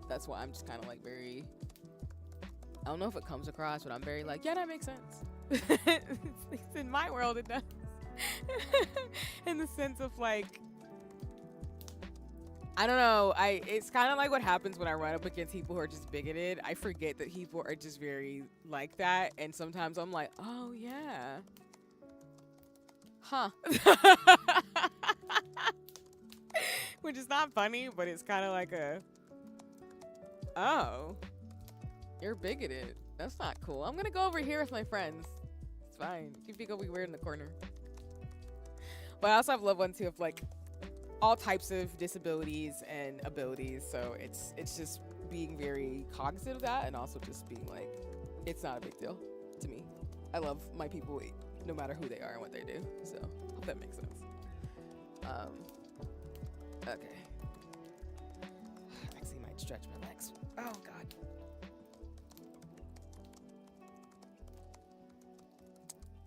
that's why I'm just kind of like very, I don't know if it comes across, but I'm very like, yeah, that makes sense. It's in my world, it does. In the sense of like, I don't know. It's kind of like what happens when I run up against people who are just bigoted. I forget that people are just very like that, and sometimes I'm like, oh yeah, huh. which is not funny, but it's kind of like a, oh, you're bigoted. That's not cool. I'm gonna go over here with my friends. It's fine. You think I'll be weird in the corner. But I also have loved ones who have like all types of disabilities and abilities, so it's just being very cognizant of that, and also just being like, it's not a big deal to me. I love my people no matter who they are and what they do. So hope that makes sense. Okay. Actually, might stretch my legs. Oh God.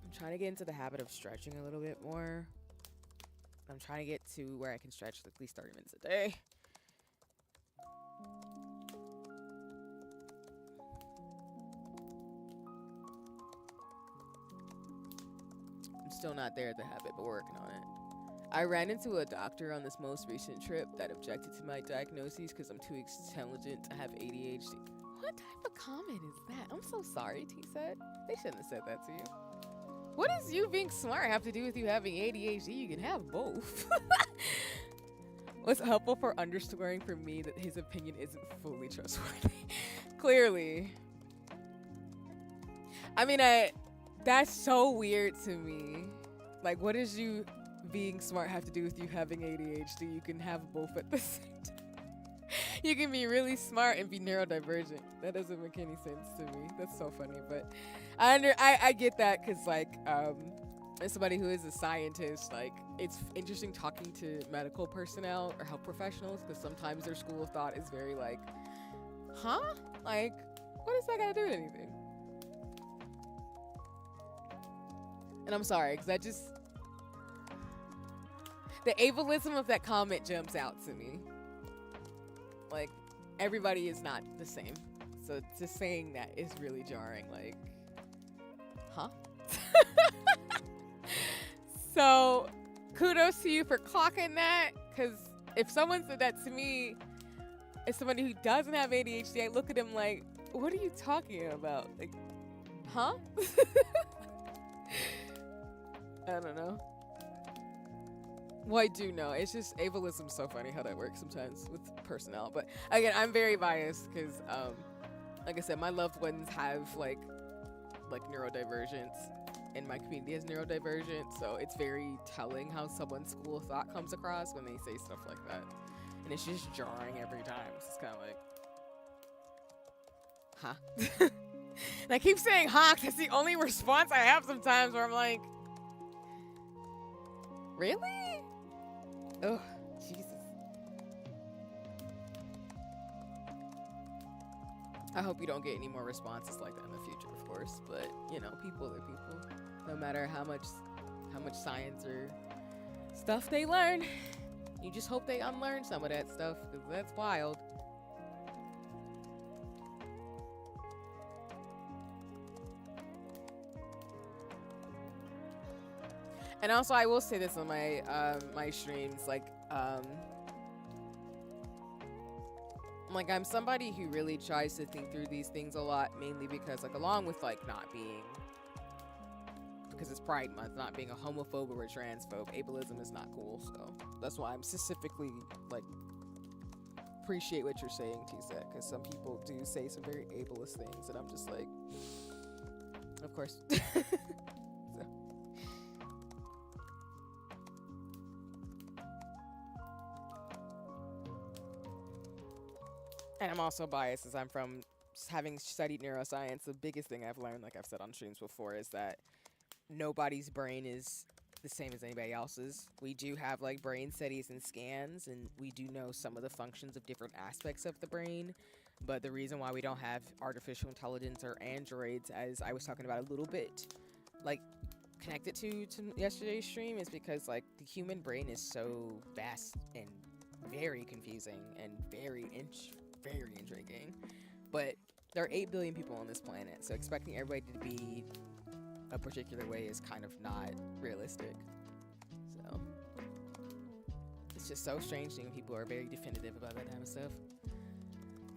I'm trying to get into the habit of stretching a little bit more. I'm trying to get to where I can stretch at least 30 minutes a day. I'm still not there at the habit, but working on it. I ran into a doctor on this most recent trip that objected to my diagnoses because I'm too intelligent to have ADHD. What type of comment is that? I'm so sorry, T said. They shouldn't have said that to you. What does you being smart have to do with you having ADHD? You can have both. What's helpful for underscoring for me that his opinion isn't fully trustworthy. Clearly. I mean, that's so weird to me. Like, what does you being smart have to do with you having ADHD? You can have both at the same time. You can be really smart and be neurodivergent. That doesn't make any sense to me. That's so funny, but I get that because like as somebody who is a scientist, like it's interesting talking to medical personnel or health professionals because sometimes their school of thought is very like, huh? Like, what does that got to do with anything? And I'm sorry because that just, the ableism of that comment jumps out to me. Like, everybody is not the same. So just saying that is really jarring. Like, huh? So, kudos to you for clocking that. Because if someone said that to me, as somebody who doesn't have ADHD, I look at them like, what are you talking about? Like, huh? I don't know. Well, I do know. It's just ableism's so funny how that works sometimes with personnel. But again, I'm very biased because, like I said, my loved ones have like neurodivergence, and my community has neurodivergent. So it's very telling how someone's school of thought comes across when they say stuff like that, and it's just jarring every time. So it's kind of like, huh? And I keep saying huh because that's the only response I have sometimes where I'm like, really? Oh, Jesus. I hope you don't get any more responses like that in the future, of course. But, you know, people are people. No matter how much science or stuff they learn, you just hope they unlearn some of that stuff, because that's wild. And also, I will say this on my my streams, like I'm somebody who really tries to think through these things a lot, mainly because, like, along with like not being, because it's Pride Month, not being a homophobe or a transphobe, ableism is not cool. So that's why I'm specifically like appreciate what you're saying, T-Set, because some people do say some very ableist things, and I'm just like, of course. And I'm also biased as I'm from having studied neuroscience. The biggest thing I've learned, like I've said on streams before, is that nobody's brain is the same as anybody else's. We do have like brain studies and scans, and we do know some of the functions of different aspects of the brain. But the reason why we don't have artificial intelligence or androids, as I was talking about a little bit, like connected to yesterday's stream, is because like the human brain is so vast and very confusing and very intriguing. But there are 8 billion people on this planet, so expecting everybody to be a particular way is kind of not realistic. So it's just so strange when people are very definitive about that kind of stuff.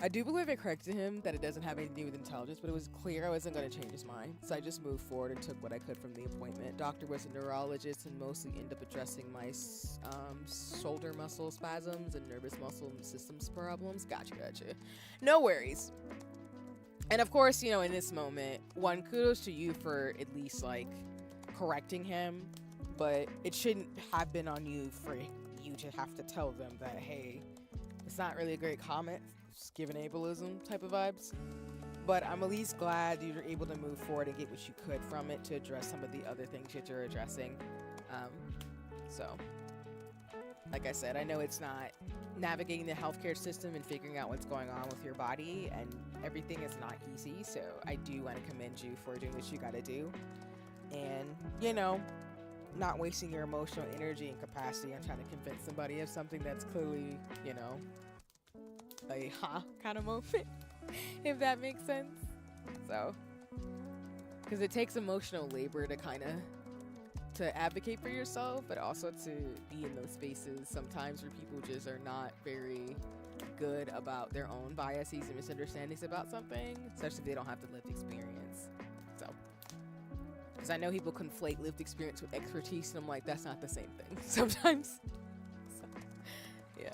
I do believe I corrected him that it doesn't have anything to do with intelligence, but it was clear I wasn't going to change his mind. So I just moved forward and took what I could from the appointment. Doctor was a neurologist and mostly ended up addressing my shoulder muscle spasms and nervous muscle systems problems. Gotcha. No worries. And of course, you know, in this moment, one, kudos to you for at least like correcting him, but it shouldn't have been on you for you to have to tell them that, hey, it's not really a great comment. Just giving ableism type of vibes. But I'm at least glad you were able to move forward and get what you could from it to address some of the other things that you're addressing. So, like I said, I know it's not navigating the healthcare system and figuring out what's going on with your body, and everything is not easy. So I do want to commend you for doing what you got to do. And, you know, not wasting your emotional energy and capacity on trying to convince somebody of something that's clearly, you know, a kind of moment, if that makes sense. So, because it takes emotional labor to kind of to advocate for yourself, but also to be in those spaces sometimes where people just are not very good about their own biases and misunderstandings about something, especially if they don't have the lived experience. So, because I know people conflate lived experience with expertise, and I'm like, that's not the same thing sometimes. So, yeah.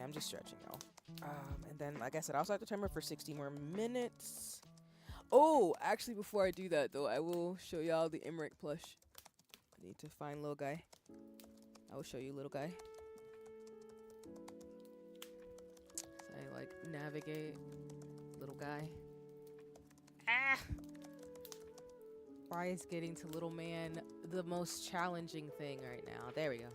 I'm just stretching, y'all. And then, like I said, I also have the timer for 60 more minutes. Oh, actually, before I do that, though, I will show y'all the Emmerich plush. I need to find little guy. I will show you little guy. So I, like, navigate little guy. Ah! Why is getting to little man the most challenging thing right now? There we go.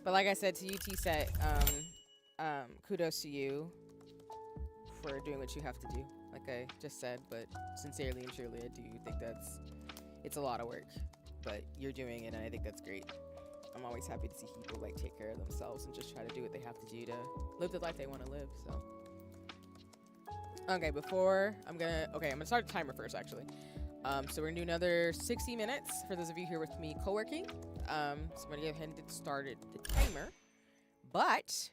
But like I said to you, T-Set, kudos to you for doing what you have to do, like I just said. But sincerely and truly, I do think it's a lot of work, but you're doing it, and I think that's great. I'm always happy to see people like take care of themselves and just try to do what they have to do to live the life they want to live. So, okay, I'm gonna start the timer first, actually. So we're gonna do another 60 minutes for those of you here with me co-working. So I'm gonna go ahead and get started the timer, but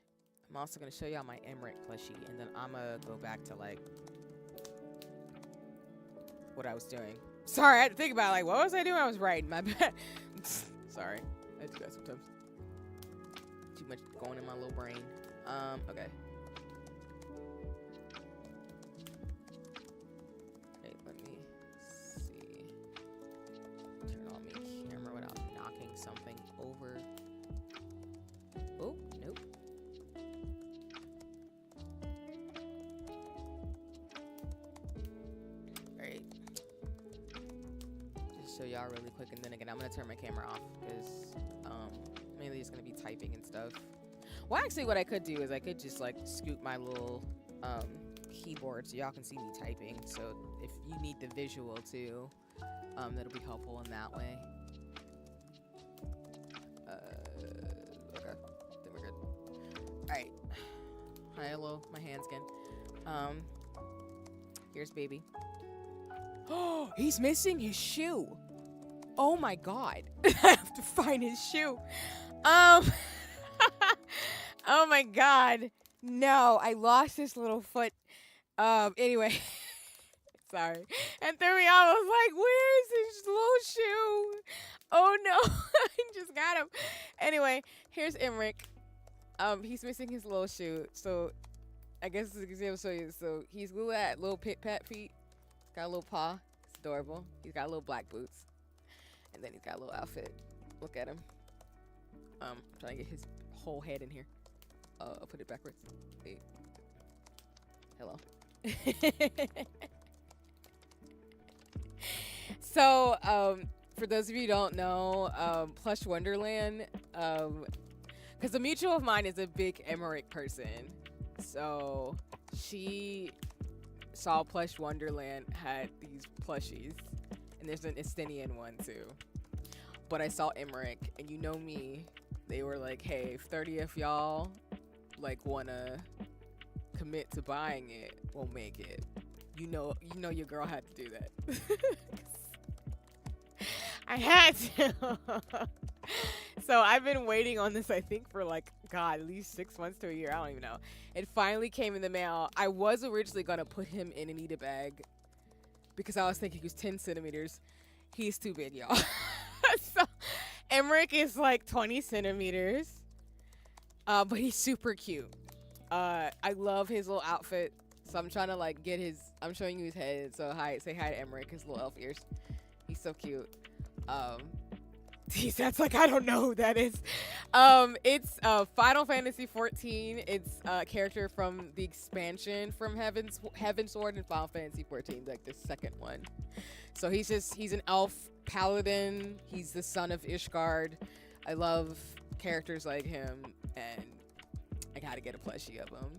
I'm also gonna show y'all my Emmerich plushie, and then I'm gonna go back to like what I was doing. Sorry, I had to think about like what was I doing? I was writing. My bad. Sorry, I do that sometimes. Too much going in my little brain. Okay. Something over. Oh, nope. Alright. Just show y'all really quick, and then again, I'm gonna turn my camera off because mainly it's gonna be typing and stuff. Well, actually, what I could do is I could just like scoot my little keyboard so y'all can see me typing. So if you need the visual too, that'll be helpful in that way. Alright. Hi, hello, my hands again. Here's baby. Oh, he's missing his shoe. Oh my god. I have to find his shoe. Oh my god. No, I lost his little foot. Anyway. Sorry. And threw me off. I was like, where is his little shoe? Oh no. I just got him. Anyway, here's Emmerich. He's missing his little shoe, so I guess this example show you. So he's little pit pat feet. He's got a little paw. It's adorable. He's got little black boots, and then he's got a little outfit. Look at him. I'm trying to get his whole head in here. I'll put it backwards. Wait. Hello. So, for those of you who don't know, Plush Wonderland, because a mutual of mine is a big Emmerich person. So she saw Plush Wonderland had these plushies. And there's an Estinian one too. But I saw Emmerich, and you know me. They were like, hey, if 30 of y'all like wanna commit to buying it, we'll make it. you know your girl had to do that. I had to. So I've been waiting on this, I think, for like, God, at least 6 months to a year. I don't even know. It finally came in the mail. I was originally going to put him in an Eat a bag because I was thinking he was 10 centimeters. He's too big, y'all. So Emmerich is like 20 centimeters, but he's super cute. I love his little outfit. So I'm trying to like get his, I'm showing you his head. So say hi to Emmerich, his little elf ears. He's so cute. That's like, I don't know who that is. It's Final Fantasy 14. It's a character from the expansion from Heaven's Sword and Final Fantasy 14, like the second one. So he's an elf paladin. He's the son of Ishgard. I love characters like him, and I gotta get a plushie of him.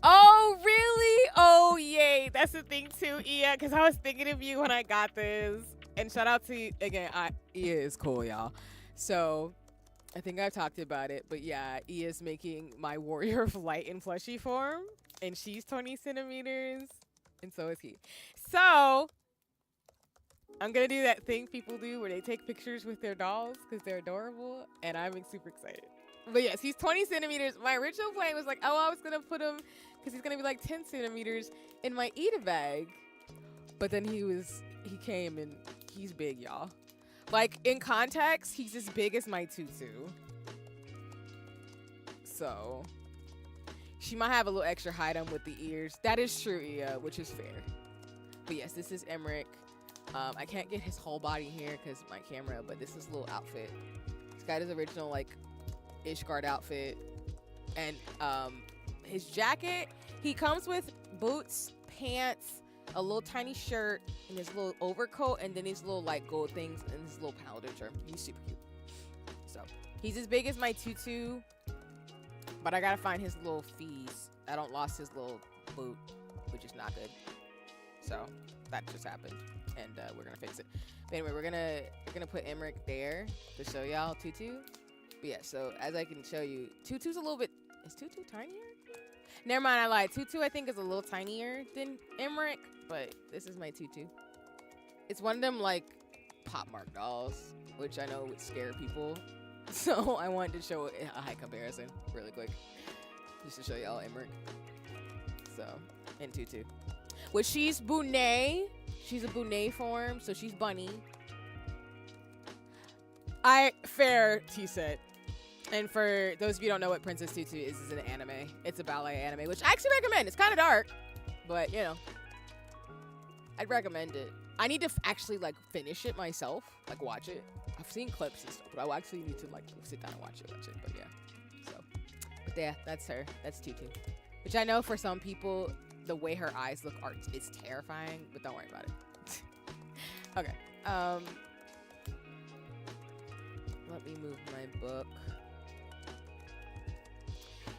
Oh, really? Oh, yay. That's the thing, too, Ia, because I was thinking of you when I got this. And shout out to, again, Ia is cool, y'all. So, I think I've talked about it. But, yeah, Ia's making my Warrior of Light in plushie form. And she's 20 centimeters. And so is he. So, I'm going to do that thing people do where they take pictures with their dolls because they're adorable. And I'm super excited. But, yes, he's 20 centimeters. My original plan was like, oh, I was going to put him, because he's going to be like 10 centimeters, in my Eat a bag. But then he came and he's big, y'all. Like, in context, he's as big as my tutu. So, she might have a little extra height on with the ears. That is true, Ia, which is fair. But yes, this is Emmerich. I can't get his whole body here because of my camera, but this is a little outfit. He's got his original, like, Ishgard outfit. And his jacket, he comes with boots, pants, a little tiny shirt, and his little overcoat, and then these little like gold things, and his little paladin. He's super cute. So he's as big as my tutu, but I gotta find his little fees. I don't lost his little boot, which is not good. So that just happened, and we're gonna fix it. But anyway, we're gonna put Emmerich there to show y'all tutu. But yeah, so as I can show you, tutu's a little bit. Is tutu tinier? Never mind, I lied. Tutu, I think, is a little tinier than Emmerich, but this is my tutu. It's one of them, like, Pop Mart dolls, which I know would scare people. So I wanted to show a high comparison really quick, just to show y'all Emmerich. So, and tutu. Which she's Bunay. She's a Bunay form, so she's bunny. Fair, T-set. And for those of you who don't know what Princess Tutu is an anime. It's a ballet anime, which I actually recommend. It's kind of dark, but, you know, I'd recommend it. I need to actually, like, finish it myself, like, watch it. I've seen clips and stuff, but I actually need to, like, sit down and watch it, but yeah. So, but yeah, that's her. That's Tutu. Which I know for some people, the way her eyes look is terrifying, but don't worry about it. Okay. Let me move my book.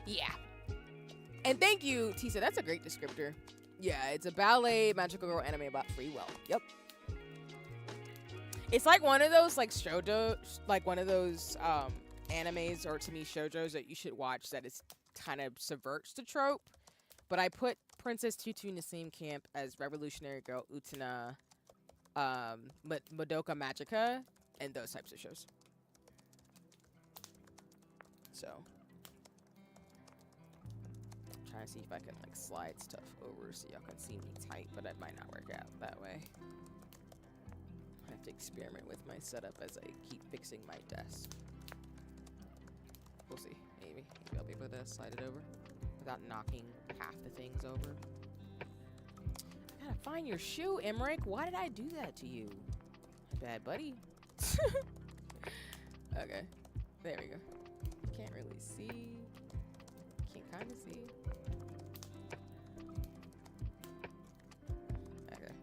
Yeah. And thank you, Tisa. That's a great descriptor. Yeah, it's a ballet magical girl anime about free will. Yep. It's like one of those like shoujo, like one of those animes, or to me shoujos, that you should watch that is kind of subverts the trope. But I put Princess Tutu in the same camp as Revolutionary Girl Utena, Madoka Magica, and those types of shows. So, I'm trying to see if I can like slide stuff over so y'all can see me tight, but it might not work out that way. I have to experiment with my setup as I keep fixing my desk. We'll see. Maybe I'll be able to slide it over without knocking half the things over. I gotta find your shoe, Emmerich. Why did I do that to you? Bad buddy. Okay, there we go. Can't really see. Can kind of see. Okay.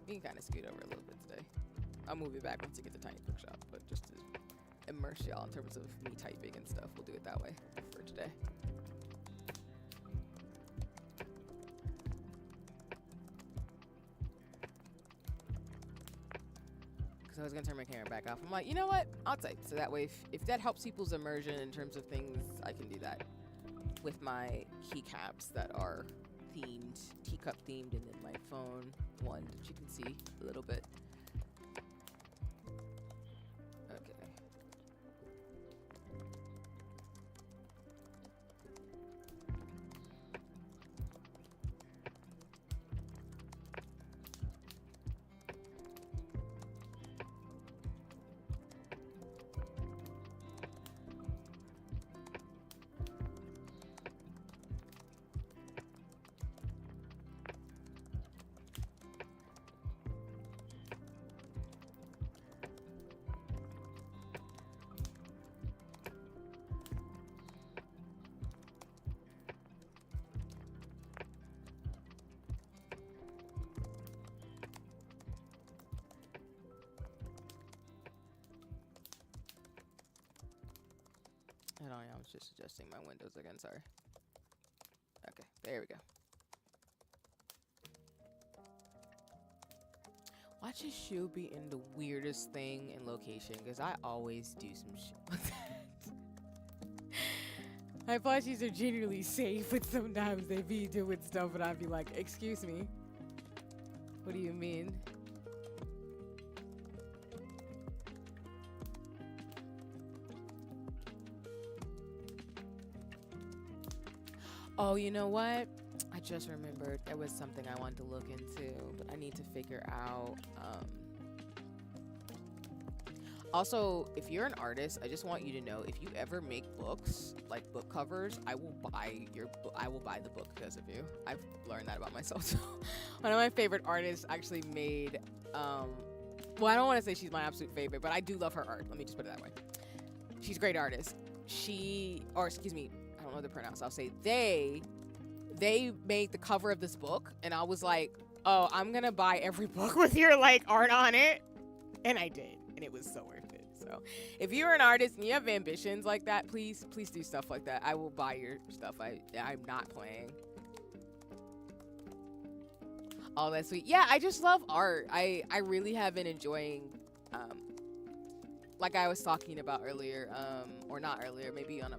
You can kind of scoot over a little bit today. I'll move it back once you get to Tiny Bookshop, but just to immerse y'all in terms of me typing and stuff, we'll do it that way for today. I was gonna turn my camera back off. I'm like, you know what? I'll type. So that way, if that helps people's immersion in terms of things, I can do that with my keycaps that are themed, teacup themed, and then my phone one that you can see a little bit. Okay. I don't know, I was just adjusting my windows again, sorry. Okay, there we go. Watch his shoe be in the weirdest thing in location, because I always do some shit like that. My plushies are generally safe, but sometimes they be doing stuff and I'd be like, excuse me, what do you mean? Oh, you know what? I just remembered there was something I wanted to look into, but I need to figure out. Also, if you're an artist, I just want you to know, if you ever make books, like book covers, I will buy the book because of you. I've learned that about myself. So, one of my favorite artists actually made. Well, I don't want to say she's my absolute favorite, but I do love her art. Let me just put it that way. She's a great artist. Excuse me, I don't know the pronounce. I'll say they made the cover of this book, and I was like, oh, I'm gonna buy every book with your like art on it, and I did, and it was so worth it. So if you're an artist and you have ambitions like that, please do stuff like that. I will buy your stuff. I'm not playing. Oh, that's sweet. Yeah, I just love art. I really have been enjoying, like I was talking about earlier, or not earlier, maybe on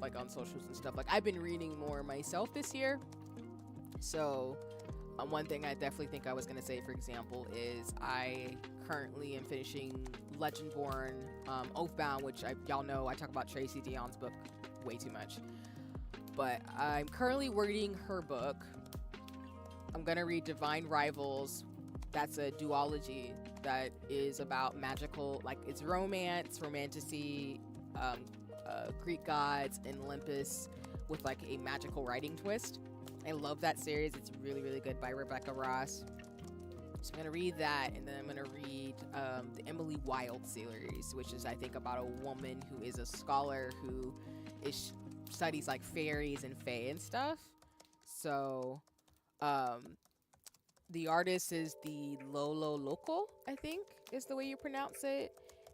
like on socials and stuff. Like, I've been reading more myself this year. So one thing I definitely think I was going to say, for example, is I currently am finishing Legendborn, Oathbound, which y'all know I talk about Tracy Dion's book way too much. But I'm currently reading her book. I'm going to read Divine Rivals. That's a duology that is about magical, like it's romance, romantasy, Greek gods, and Olympus with like a magical writing twist. I love that series. It's really, really good, by Rebecca Ross. So I'm going to read that, and then I'm going to read the Emily Wilde series, which is, I think, about a woman who is a scholar who studies like fairies and fae and stuff. So the artist is the Lolo Loco, I think is the way you pronounce it.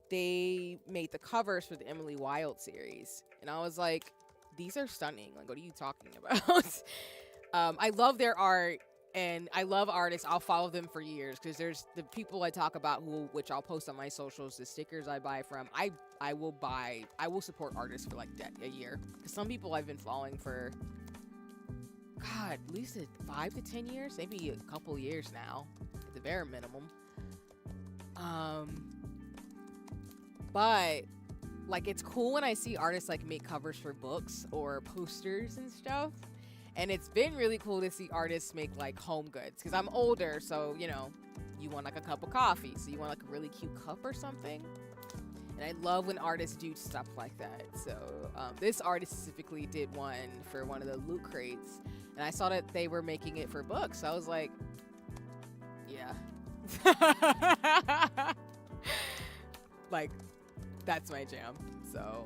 They made the covers for the Emily Wilde series, and I was like, these are stunning. Like, what are you talking about? I love their art, and I love artists. I'll follow them for years, because there's the people I talk about which I'll post on my socials, the stickers I buy from. I will support artists for like a year, because some people I've been following for, God, at least 5 to 10 years, maybe a couple years now, at the bare minimum. But like, it's cool when I see artists like make covers for books or posters and stuff. And it's been really cool to see artists make like home goods, because I'm older, so you know, you want like a cup of coffee, so you want like a really cute cup or something. And I love when artists do stuff like that. So this artist specifically did one for one of the loot crates, and I saw that they were making it for books. So I was like, yeah. Like, that's my jam. So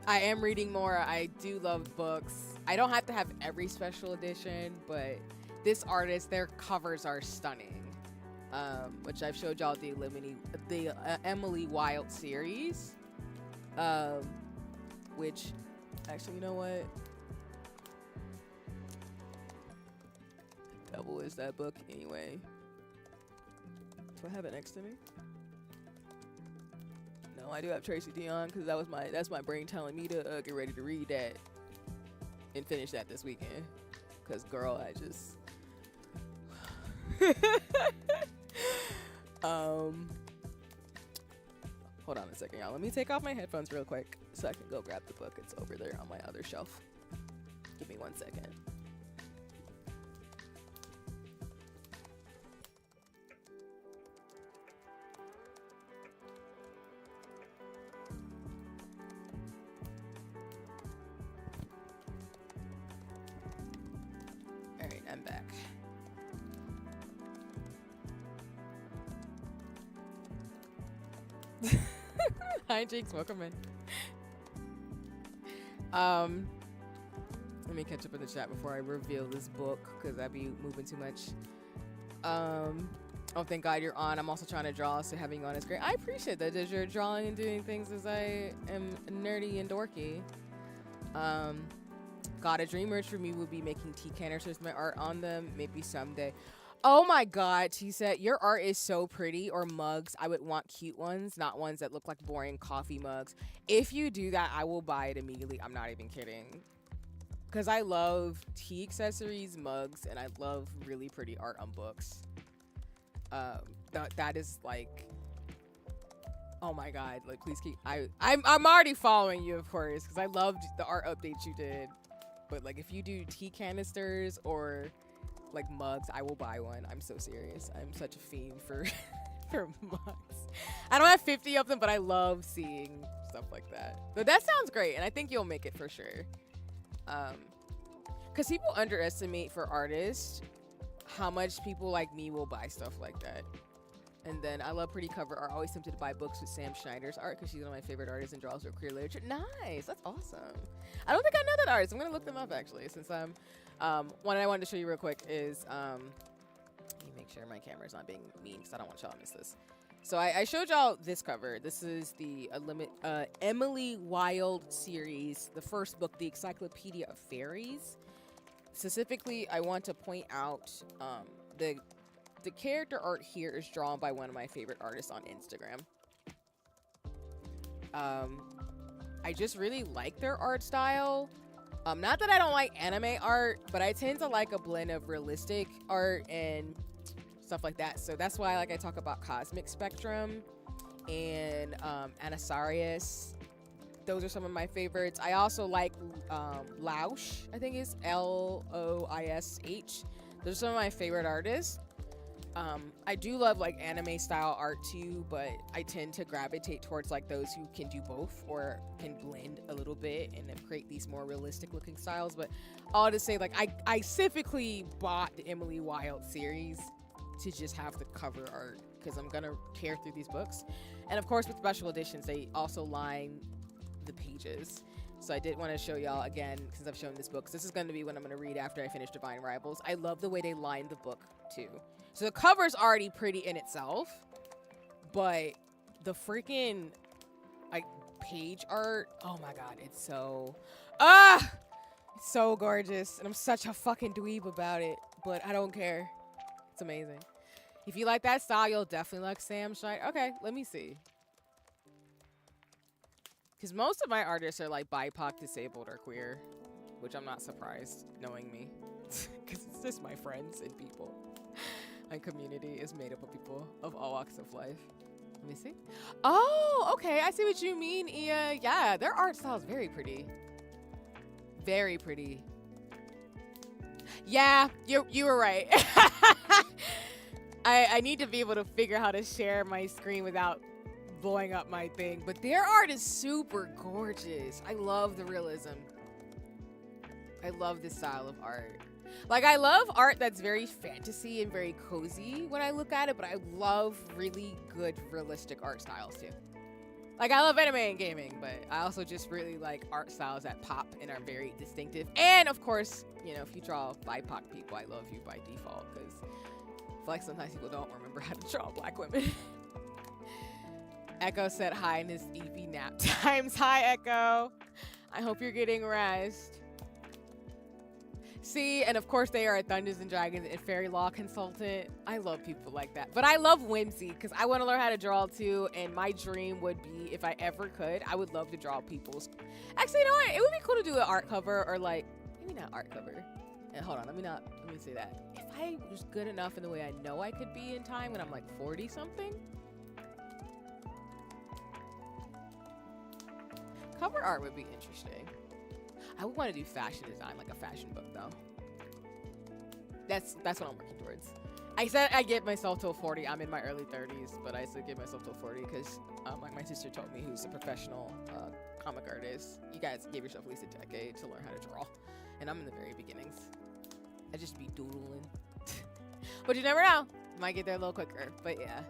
I am reading more. I do love books. I don't have to have every special edition, but this artist, their covers are stunning. Which I've showed y'all the Emily Wilde series. Which, actually, you know what? The devil is that book anyway. Do I have it next to me? No, I do have Tracy Dion, because that's my brain telling me to get ready to read that and finish that this weekend. because girl, I just hold on a second, y'all. Let me take off my headphones real quick so I can go grab the book. It's over there on my other shelf. Give me 1 second. All right, I'm back. Hi, Jinx. Welcome in. Let me catch up in the chat before I reveal this book because I'd be moving too much. Oh, thank God you're on. I'm also trying to draw, so having you on is great. I appreciate that you're drawing and doing things as I am nerdy and dorky. God, a dream merch for me would be making tea canisters with my art on them. Maybe someday. Oh my God, she said, your art is so pretty. Or mugs. I would want cute ones, not ones that look like boring coffee mugs. If you do that, I will buy it immediately. I'm not even kidding. Because I love tea accessories, mugs, and I love really pretty art on books. That is like, oh my God, like please keep, I'm already following you, of course, because I loved the art updates you did. But like if you do tea canisters or like mugs, I will buy one. I'm so serious. I'm such a fiend for for mugs. I don't have 50 of them, but I love seeing stuff like that. But that sounds great, and I think you'll make it for sure. Because people underestimate for artists how much people like me will buy stuff like that. And then I love pretty cover art. Always tempted to buy books with Sam Schneider's art because she's one of my favorite artists and draws her queer literature. Nice, that's awesome. I don't think I know that artist. I'm gonna look them up actually, since I'm. One I wanted to show you real quick is let me make sure my camera's not being mean because I don't want y'all to miss this. So I showed y'all this cover. This is the Emily Wilde series, the first book, the Encyclopedia of Fairies. Specifically, I want to point out the character art here is drawn by one of my favorite artists on Instagram. I just really like their art style. Not that I don't like anime art, but I tend to like a blend of realistic art and stuff like that. So that's why I talk about Cosmic Spectrum and Anasarius. Those are some of my favorites. I also like Lausch, I think it's Loish. Those are some of my favorite artists. I do love like anime style art too, but I tend to gravitate towards like those who can do both or can blend a little bit and then create these more realistic looking styles. But all to say, like I specifically bought the Emily Wilde series to just have the cover art because I'm gonna tear through these books. And of course with special editions, they also line the pages. So I did want to show y'all again, since I've shown this book. This is going to be what I'm going to read after I finish Divine Rivals. I love the way they line the book too. So the cover's already pretty in itself, but the freaking like page art, oh my God, it's so it's so gorgeous. And I'm such a fucking dweeb about it, but I don't care. It's amazing. If you like that style, you'll definitely like Sam Schneider. Okay, let me see. Because most of my artists are like BIPOC, disabled, or queer, which I'm not surprised knowing me. Because it's just my friends and people. My community is made up of people of all walks of life. Let me see. Oh, okay. I see what you mean, Ia. Yeah, their art style is very pretty. Very pretty. Yeah, you were right. I need to be able to figure how to share my screen without blowing up my thing, but their art is super gorgeous. I love the realism. I love this style of art. Like, I love art that's very fantasy and very cozy when I look at it, but I love really good realistic art styles too. Like, I love anime and gaming, but I also just really like art styles that pop and are very distinctive. And of course, you know, if you draw BIPOC people, I love you by default, because I feel like sometimes people don't remember how to draw black women. Echo said hi in his EP nap times. Hi, Echo. I hope you're getting rest. See, and of course they are a Dungeons and Dragons and Fairy Law consultant. I love people like that. But I love whimsy because I want to learn how to draw too. And my dream would be, if I ever could, I would love to draw people's. Actually, you know what? It would be cool to do an art cover, or like, maybe not art cover, And hold on, let me say that. If I was good enough in the way I know I could be in time when I'm like 40 something, cover art would be interesting. I would want to do fashion design, like a fashion book though. That's what I'm working towards. I said I get myself till 40. I'm in my early 30s, but I said give myself till 40 because, like my sister told me, who's a professional comic artist, you guys give yourself at least a decade to learn how to draw, and I'm in the very beginnings. I just be doodling, but you never know. Might get there a little quicker, but yeah.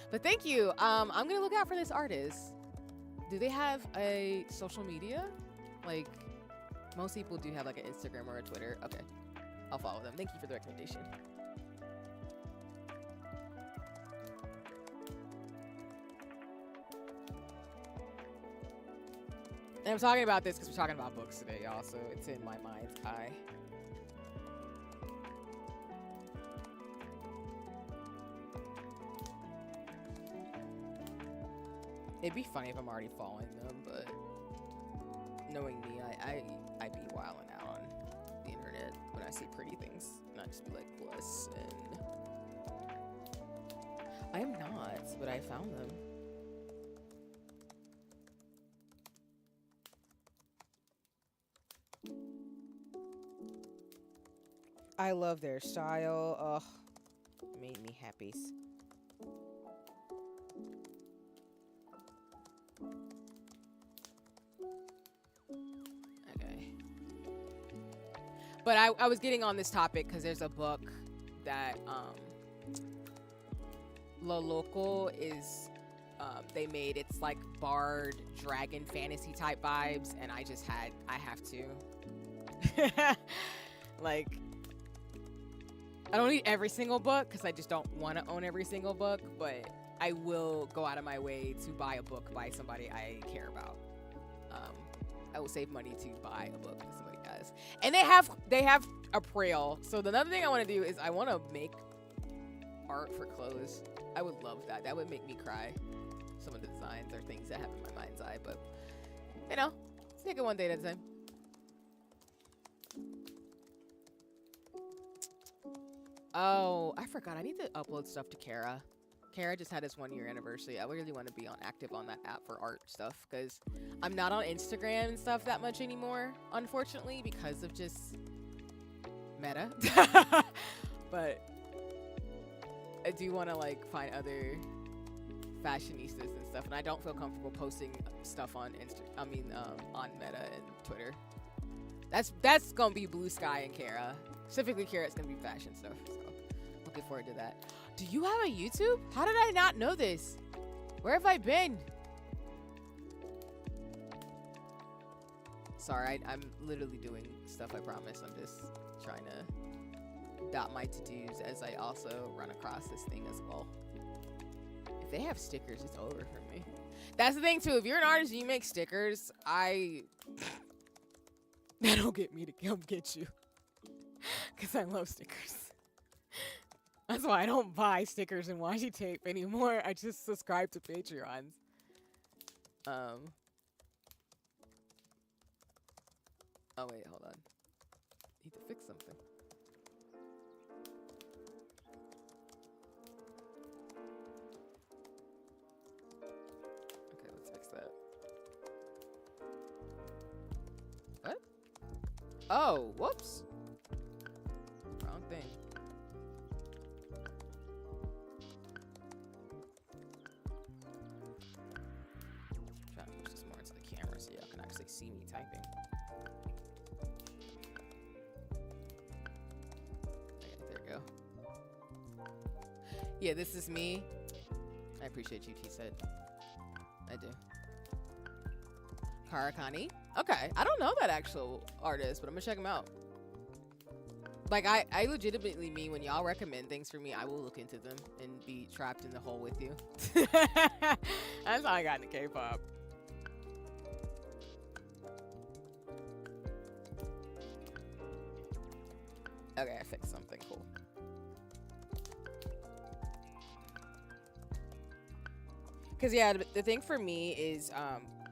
But thank you. I'm gonna look out for this artist. Do they have a social media? Like, most people do have like an Instagram or a Twitter. Okay, I'll follow them. Thank you for the recommendation. And I'm talking about this because we're talking about books today, y'all, so it's in my mind's eye. It'd be funny if I'm already following them, but knowing me, I be wilding out on the internet when I see pretty things, and I just be like, listen. I am not, but I found them. I love their style. Ugh, made me happy. Okay. But I was getting on this topic because there's a book that La Local is they made. It's like bard dragon fantasy type vibes, and I have to like, I don't need every single book because I just don't want to own every single book, but I will go out of my way to buy a book by somebody I care about. I will save money to buy a book that somebody does. And they have apparel. So another thing I want to do is I want to make art for clothes. I would love that. That would make me cry. Some of the designs are things that have in my mind's eye, but you know, let's take it one day at a time. Oh, I forgot. I need to upload stuff to Kara. Kara just had his 1-year anniversary. I really want to be active on that app for art stuff because I'm not on Instagram and stuff that much anymore, unfortunately, because of just meta. But I do want to like find other fashionistas and stuff, and I don't feel comfortable posting stuff on on Meta and Twitter. That's gonna be Blue Sky and Kara. Specifically, Kara, it's gonna be fashion stuff. So looking forward to that. Do you have a YouTube? How did I not know this? Where have I been? Sorry, I'm literally doing stuff, I promise. I'm just trying to dot my to-dos as I also run across this thing as well. If they have stickers, it's over for me. That's the thing, too. If you're an artist and you make stickers, that'll get me to come get you. Because I love stickers. That's why I don't buy stickers and washi tape anymore. I just subscribe to Patreons. Oh wait, hold on. Need to fix something. Okay, let's fix that. What? Oh, whoops. Wrong thing. So y'all can actually see me typing. Okay, there we go. Yeah, this is me. I appreciate you, T said. I do. Karakani. Okay, I don't know that actual artist, but I'm gonna check him out. Like, I legitimately mean when y'all recommend things for me, I will look into them and be trapped in the hole with you. That's how I got into K-pop. Okay, I fixed something cool. Because, yeah, the thing for me is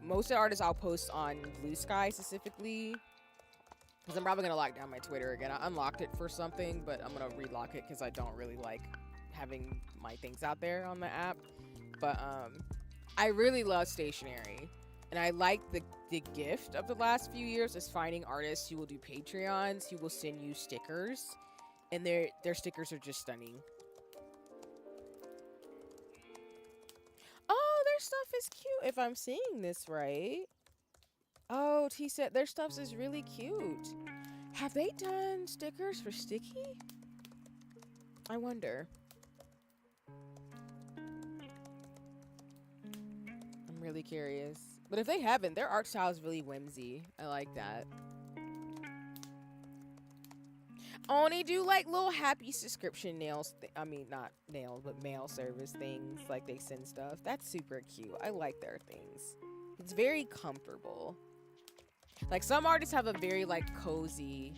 most of the artists I'll post on Blue Sky specifically, Because I'm probably going to lock down my Twitter again. I unlocked it for something, but I'm going to relock it because I don't really like having my things out there on the app. But I really love stationery. And I like the gift of the last few years is finding artists who will do Patreons, who will send you stickers. And their stickers are just stunning. Oh, their stuff is cute if I'm seeing this right. Oh, T said their stuff is really cute. Have they done stickers for Sticky? I wonder. I'm really curious. But if they haven't, their art style is really whimsy. I like that. Only do like little happy subscription nails. I mean, not nails, but mail service things. Like they send stuff. That's super cute. I like their things. It's very comfortable. Like some artists have a very like cozy.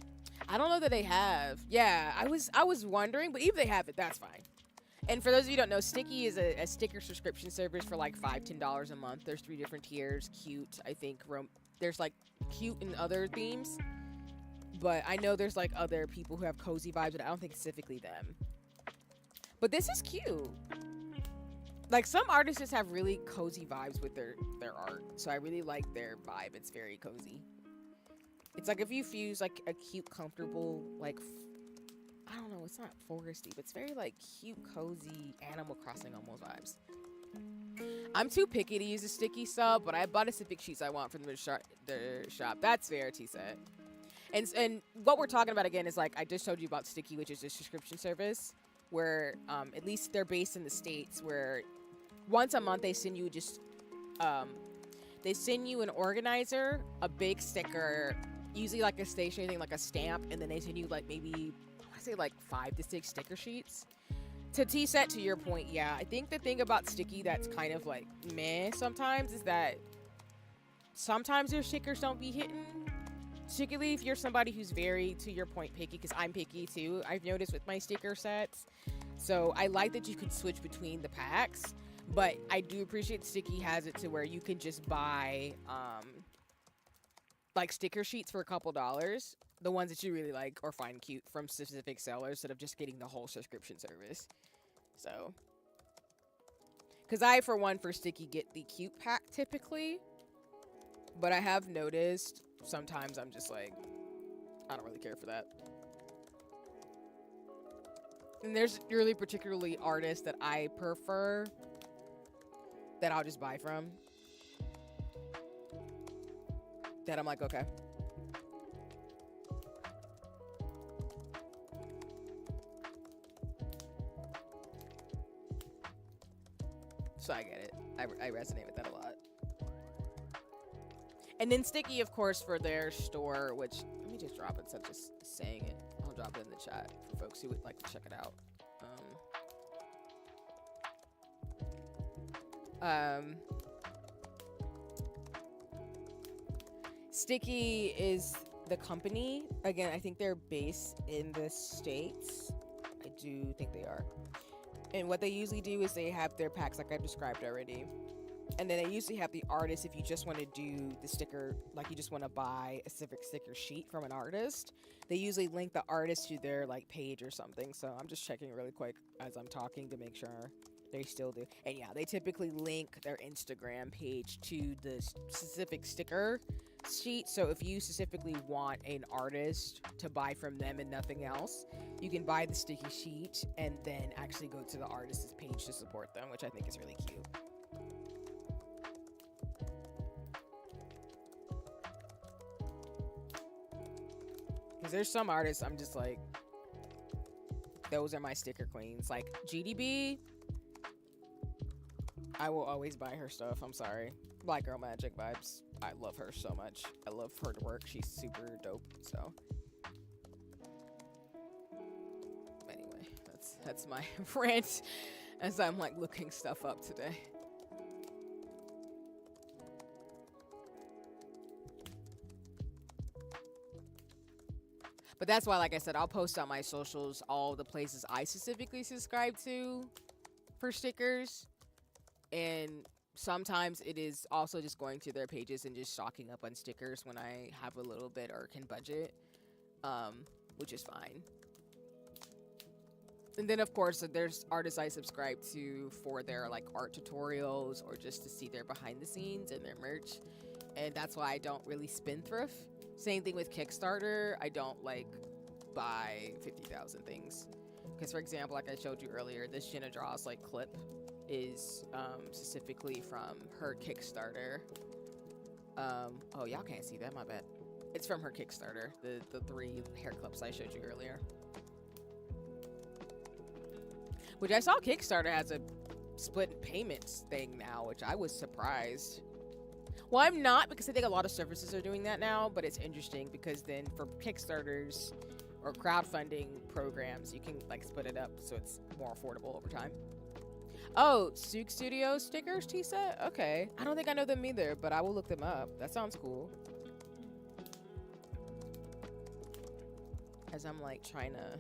I don't know that they have. Yeah, I was wondering, but even if they have it, that's fine. And for those of you who don't know, Sticky is a sticker subscription service for like $5-10 a month. There's 3 different tiers. Cute, I think. There's like cute and other themes. But I know there's like other people who have cozy vibes, but I don't think specifically them. But this is cute. Like some artists just have really cozy vibes with their art. So I really like their vibe. It's very cozy. It's like if you fuse like a cute, comfortable, like, I don't know, it's not foresty, but it's very like cute, cozy, Animal Crossing almost vibes. I'm too picky to use a Sticky sub, but I bought a specific sheets I want from the shop. That's fair, T said. And what we're talking about again is like I just told you about Sticky, which is a subscription service where at least they're based in the States, where once a month they send you they send you an organizer, a big sticker, usually like a stationery thing, like a stamp, and then they send you like maybe I want to say like 5 to 6 sticker sheets. To T-Set, to your point, yeah, I think the thing about Sticky that's kind of like meh sometimes is that sometimes their stickers don't be hitting. Particularly if you're somebody who's very, to your point, picky, because I'm picky too, I've noticed with my sticker sets. So I like that you can switch between the packs, but I do appreciate Sticky has it to where you can just buy like sticker sheets for a couple dollars, the ones that you really like or find cute from specific sellers, instead of just getting the whole subscription service. So, because I, for one, for Sticky, get the cute pack typically, but I have noticed sometimes I'm just like, I don't really care for that. And there's really particularly artists that I prefer that I'll just buy from. That I'm like, okay. So I get it. I resonate with that a lot. And then Sticky, of course, for their store, which, let me just drop it instead of just saying it. I'll drop it in the chat for folks who would like to check it out. Sticky is the company. Again, I think they're based in the States. I do think they are. And what they usually do is they have their packs like I've described already. And then they usually have the artist, if you just want to do the sticker, like you just want to buy a specific sticker sheet from an artist, they usually link the artist to their like page or something. So I'm just checking really quick as I'm talking to make sure they still do. And yeah, they typically link their Instagram page to the specific sticker sheet. So if you specifically want an artist to buy from them and nothing else, you can buy the sticky sheet and then actually go to the artist's page to support them, which I think is really cute. Because there's some artists I'm just like, those are my sticker queens. Like GDB, I will always buy her stuff. I'm sorry. Black Girl Magic vibes. I love her so much. I love her work. She's super dope. So anyway, that's my rant as I'm like looking stuff up today. But that's why, like I said, I'll post on my socials all the places I specifically subscribe to for stickers. And sometimes it is also just going to their pages and just stocking up on stickers when I have a little bit or can budget. which is fine. And then, of course, there's artists I subscribe to for their like art tutorials or just to see their behind the scenes and their merch. And that's why I don't really spendthrift. Same thing with Kickstarter. I don't like buy 50,000 things. Because, for example, like I showed you earlier, this Jenna Draws like clip is specifically from her Kickstarter. Oh, y'all can't see that, my bad. It's from her Kickstarter, the 3 hair clips I showed you earlier. Which I saw Kickstarter has a split payments thing now, which I was surprised. Well, I'm not, because I think a lot of services are doing that now, but it's interesting because then for Kickstarters or crowdfunding programs, you can like split it up so it's more affordable over time. Oh, Souk Studio stickers, Tisa? Okay. I don't think I know them either, but I will look them up. That sounds cool. As I'm like trying to...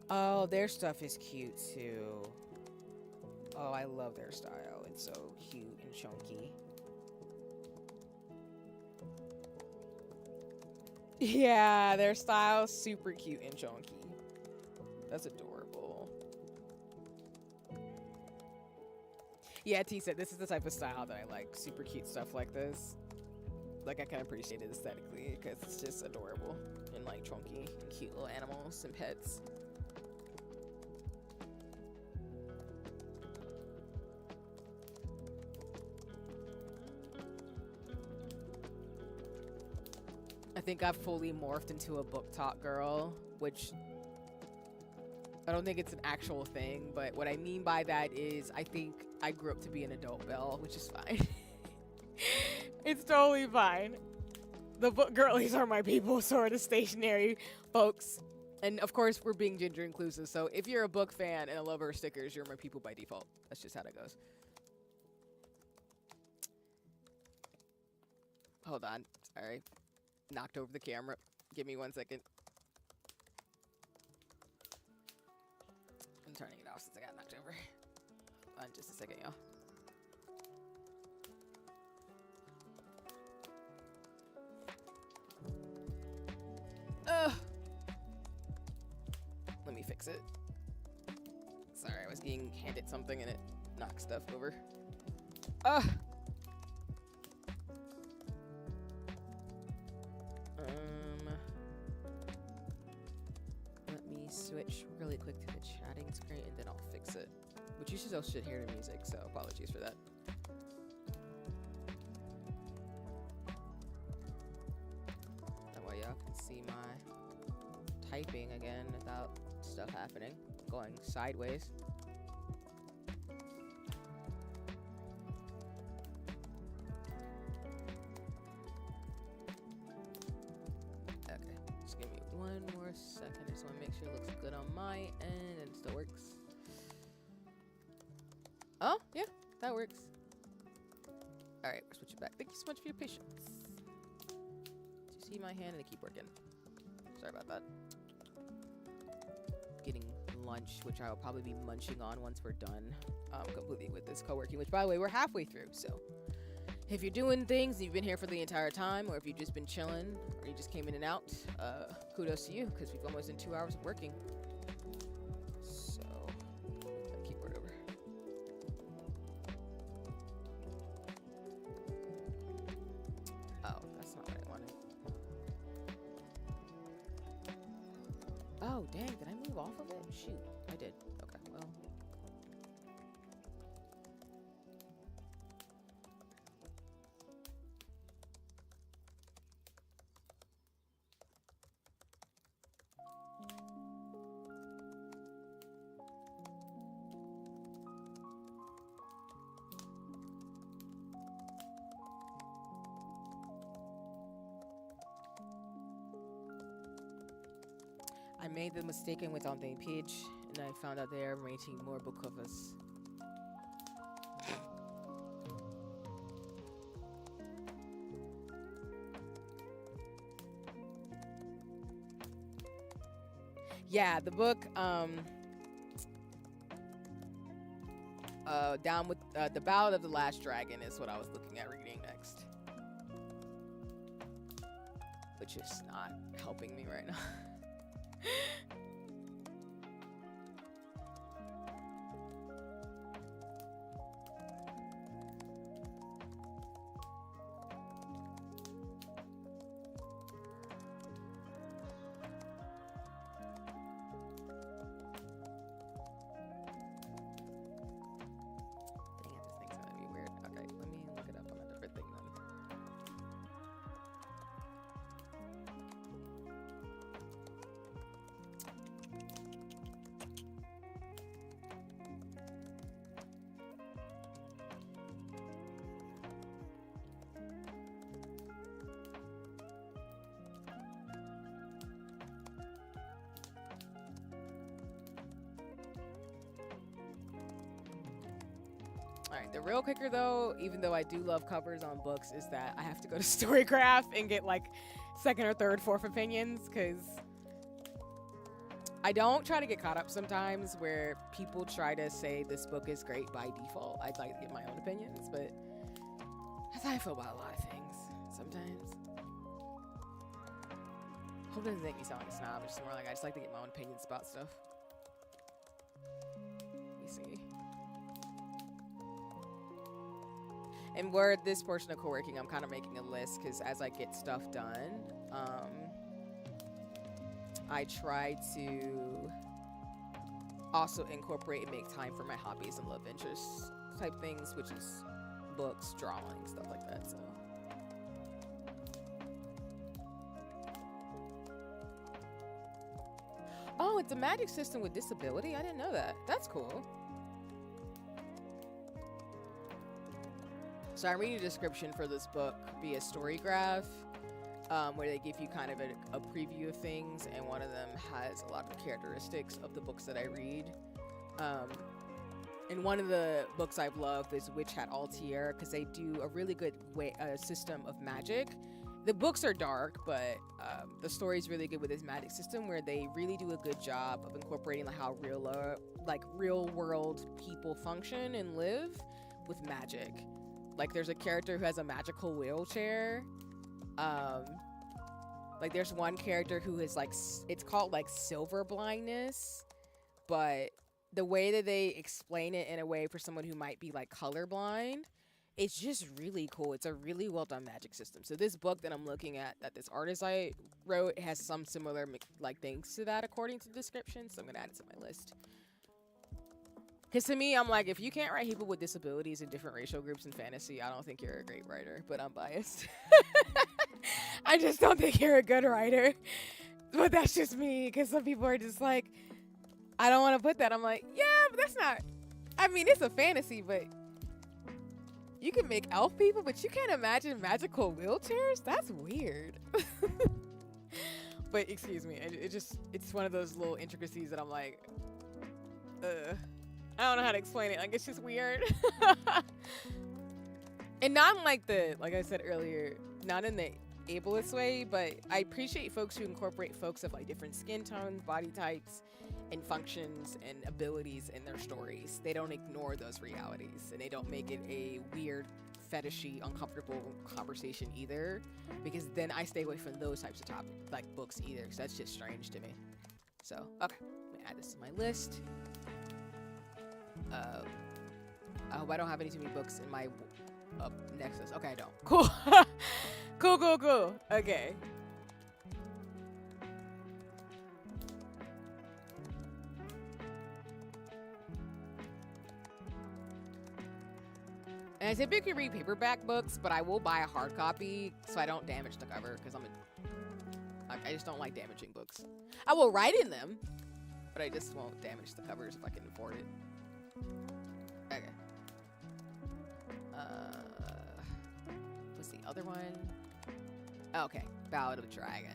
Oh, their stuff is cute too. Oh, I love their style. It's so cute and chunky. Yeah, their style's super cute and chunky. That's adorable. Yeah, T said this is the type of style that I like. Super cute stuff like this. Like, I can appreciate it aesthetically because it's just adorable and like chunky and cute little animals and pets. I think I've fully morphed into a book talk girl, which I don't think it's an actual thing, but what I mean by that is I think I grew up to be an adult Belle, which is fine. It's totally fine. The book girlies are my people, so are the stationary folks. And of course, we're being gender inclusive, so if you're a book fan and a lover of stickers, you're my people by default. That's just how that goes. Hold on. Sorry. Knocked over the camera. Give me 1 second. I'm turning it off since I got knocked over. Hold on just a second, y'all. Let me fix it. Sorry, I was being handed something and it knocked stuff over. Let me switch really quick to the chatting screen and then I'll fix it. But you still should hear the music, so apologies for that. That way y'all can see my typing again without stuff happening, going sideways. Okay, just give me 1 more second. Just want to make sure it looks good on my end and it still works. Oh, yeah, that works. All right, we're switching back. Thank you so much for your patience. You see my hand and it keep working. Sorry about that. Getting lunch, which I will probably be munching on once we're done completely with this co-working, which by the way, we're halfway through. So if you're doing things and you've been here for the entire time, or if you've just been chilling or you just came in and out, kudos to you because we've almost done 2 hours of working. So keyboard over. Oh, that's not what I wanted. Oh, dang, did I move off of it? Shoot, I did. Okay, well. I made the mistake and went on their page, and I found out they are making more book covers. Yeah, the book, Down with the Ballad of the Last Dragon is what I was looking at reading next. but just not helping me right now. Alright, the real kicker though, even though I do love covers on books, is that I have to go to Storygraph and get like second or third, fourth opinions, because I don't try to get caught up sometimes where people try to say this book is great by default. I'd like to get my own opinions, but that's how I feel about a lot of things sometimes. Hope it doesn't make me sound like a snob. It's just more like I just like to get my own opinions about stuff. Let me see. And where this portion of co-working, I'm kind of making a list because as I get stuff done, I try to also incorporate and make time for my hobbies and love interests type things, which is books, drawing, stuff like that. So. Oh, it's a magic system with disability? I didn't know that. That's cool. So I'm reading a description for this book via Storygraph, where they give you kind of a preview of things, and one of them has a lot of the characteristics of the books that I read. And one of the books I've loved is Witch Hat Altier, because they do a really good system of magic. The books are dark, but the story's really good with this magic system, where they really do a good job of incorporating like how real world people function and live with magic. Like there's a character who has a magical wheelchair. Like there's one character who is like, it's called like silver blindness, but the way that they explain it in a way for someone who might be like colorblind, it's just really cool. It's a really well done magic system. So this book that I'm looking at, that this artist I wrote, has some similar like things to that according to the description. So I'm gonna add it to my list. Because to me, I'm like, if you can't write people with disabilities in different racial groups in fantasy, I don't think you're a great writer. But I'm biased. I just don't think you're a good writer. But that's just me. Because some people are just like, I don't want to put that. I'm like, yeah, but that's not. I mean, it's a fantasy, but you can make elf people, but you can't imagine magical wheelchairs? That's weird. But excuse me. It's one of those little intricacies that I'm like, I don't know how to explain it. Like, it's just weird. And not in like I said earlier, not in the ableist way, but I appreciate folks who incorporate folks of like different skin tones, body types, and functions and abilities in their stories. They don't ignore those realities, and they don't make it a weird, fetishy, uncomfortable conversation either, because then I stay away from those types of books either, because that's just strange to me. So, okay, let me add this to my list. I hope I don't have any too many books in my next list. Okay, I don't. Cool. Cool. Okay. And I typically read paperback books, but I will buy a hard copy so I don't damage the cover, because I just don't like damaging books. I will write in them, but I just won't damage the covers if I can afford it. Okay. What's the other one? Okay, Ballad of a Dragon.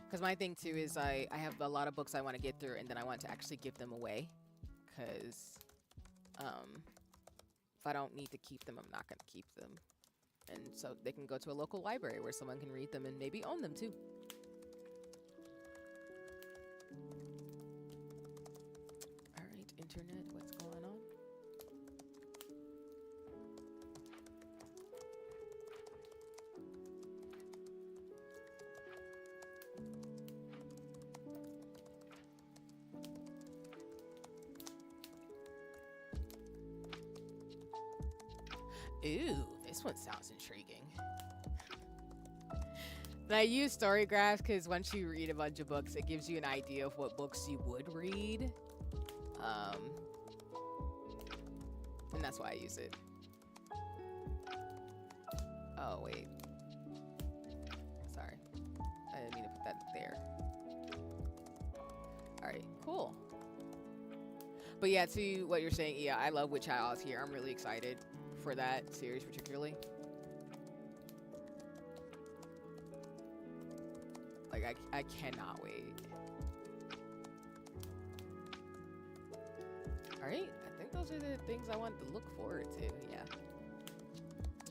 Because my thing too is I have a lot of books I want to get through, and then I want to actually give them away, because If I don't need to keep them, I'm not going to keep them. And so they can go to a local library where someone can read them and maybe own them too. All right, internet, what's going on? Ooh, this one sounds intriguing. And I use Storygraphs because once you read a bunch of books, it gives you an idea of what books you would read. And that's why I use it. Oh, wait. Sorry. I didn't mean to put that there. Alright, cool. But yeah, to what you're saying, yeah, I love Witch Hat here. I'm really excited for that series particularly. Like, I cannot wait. Alright, I think those are the things I wanted to look forward to, yeah.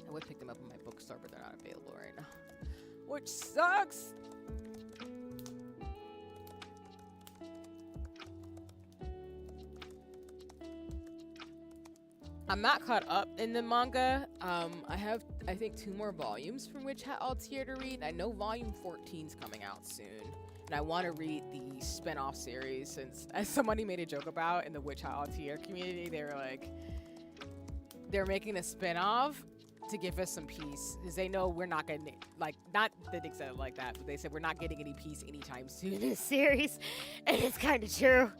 I would pick them up in my bookstore, but they're not available right now. Which sucks! I'm not caught up in the manga. I have, I think, 2 more volumes from Witch Hat Altier to read. I know volume 14's coming out soon. And I want to read the spin-off series since, as somebody made a joke about in the Witch Hat Altier community, they were like, they're making a spin-off to give us some peace. Because they know we're not going to, like, not that they said it like that, but they said we're not getting any peace anytime soon in this series. And it's kind of true.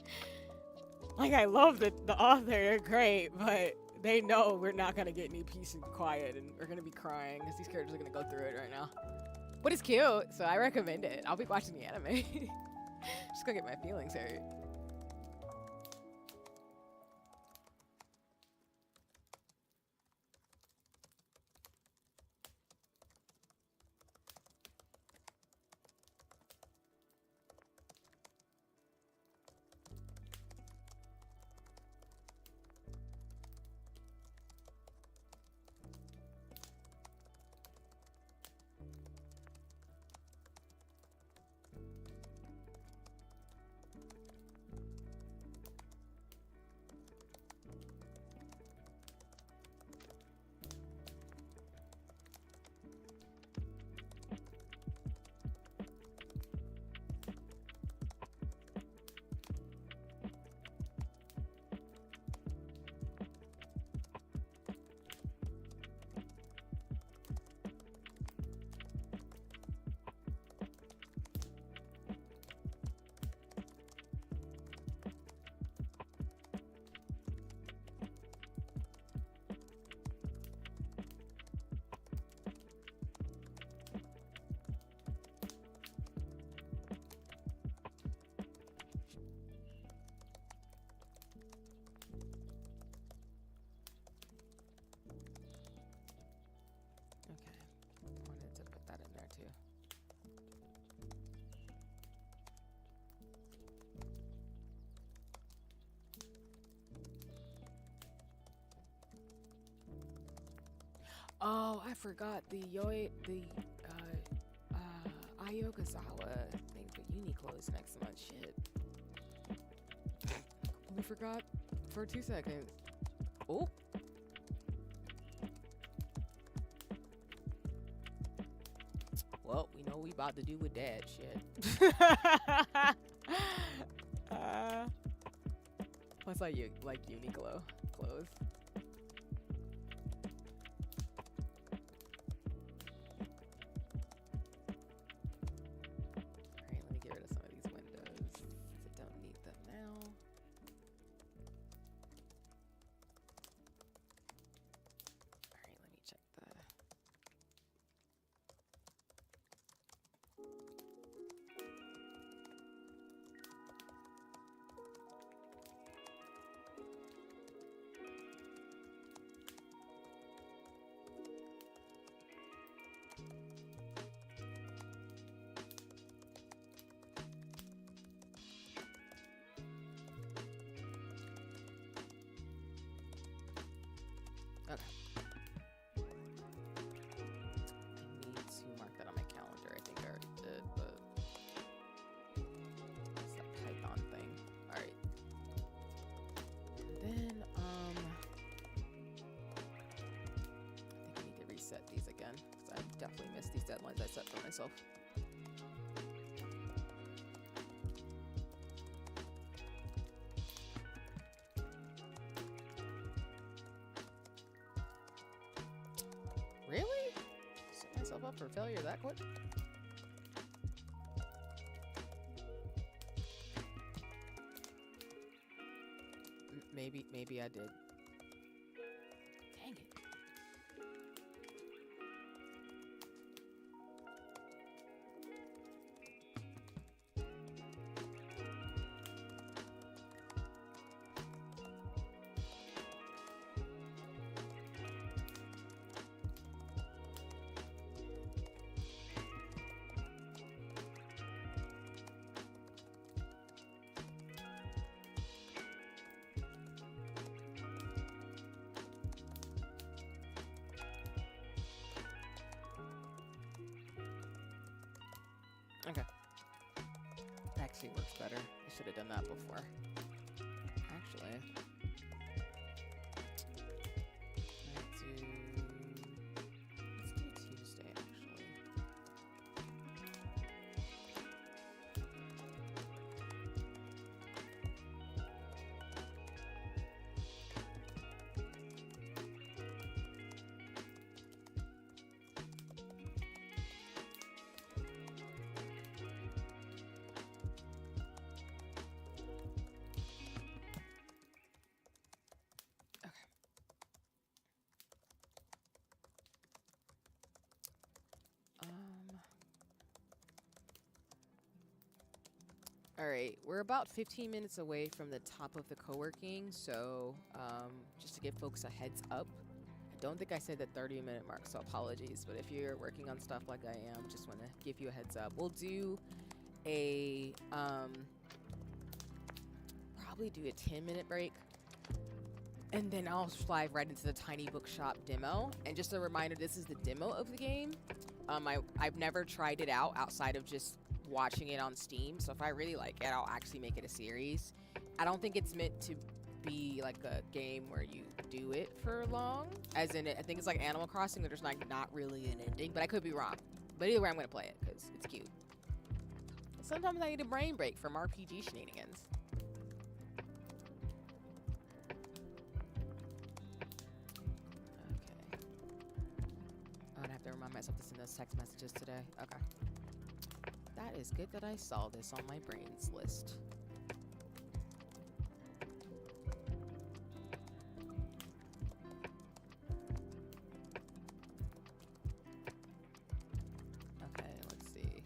Like, I love the author, they're great, but they know we're not going to get any peace and quiet, and we're going to be crying because these characters are going to go through it right now. But it's cute, so I recommend it. I'll be watching the anime. Just gonna get my feelings hurt. Oh, I forgot the Ayogazawa thing for Uniqlo is next month. Shit. We forgot for 2 seconds. Oh. Well, we know what we about to do with that shit. What's like Uniqlo clothes? Okay. I need to mark that on my calendar. I think I already did, but it's that Python thing. All right. And then I think I need to reset these again because I definitely missed these deadlines I set for myself. Really? Set myself up for failure that quick? Maybe I did. Dang it. Okay. Actually works better. I should have done that before. Actually. Let's do Tuesday, actually. All right, we're about 15 minutes away from the top of the co-working, so just to give folks a heads up, I don't think I said the 30-minute mark, so apologies, but if you're working on stuff like I am, just want to give you a heads up. We'll do a, probably do a 10-minute break, and then I'll fly right into the Tiny Bookshop demo. And just a reminder, this is the demo of the game. I've never tried it out outside of just watching it on Steam, so if I really like it, I'll actually make it a series. I don't think it's meant to be like a game where you do it for long, as in I think it's like Animal Crossing where there's like not really an ending, but I could be wrong. But either way, I'm gonna play it because it's cute. And sometimes I need a brain break from RPG shenanigans. Okay. I'm gonna have to remind myself to send those text messages today. Okay. That is good that I saw this on my brains list. Okay, let's see.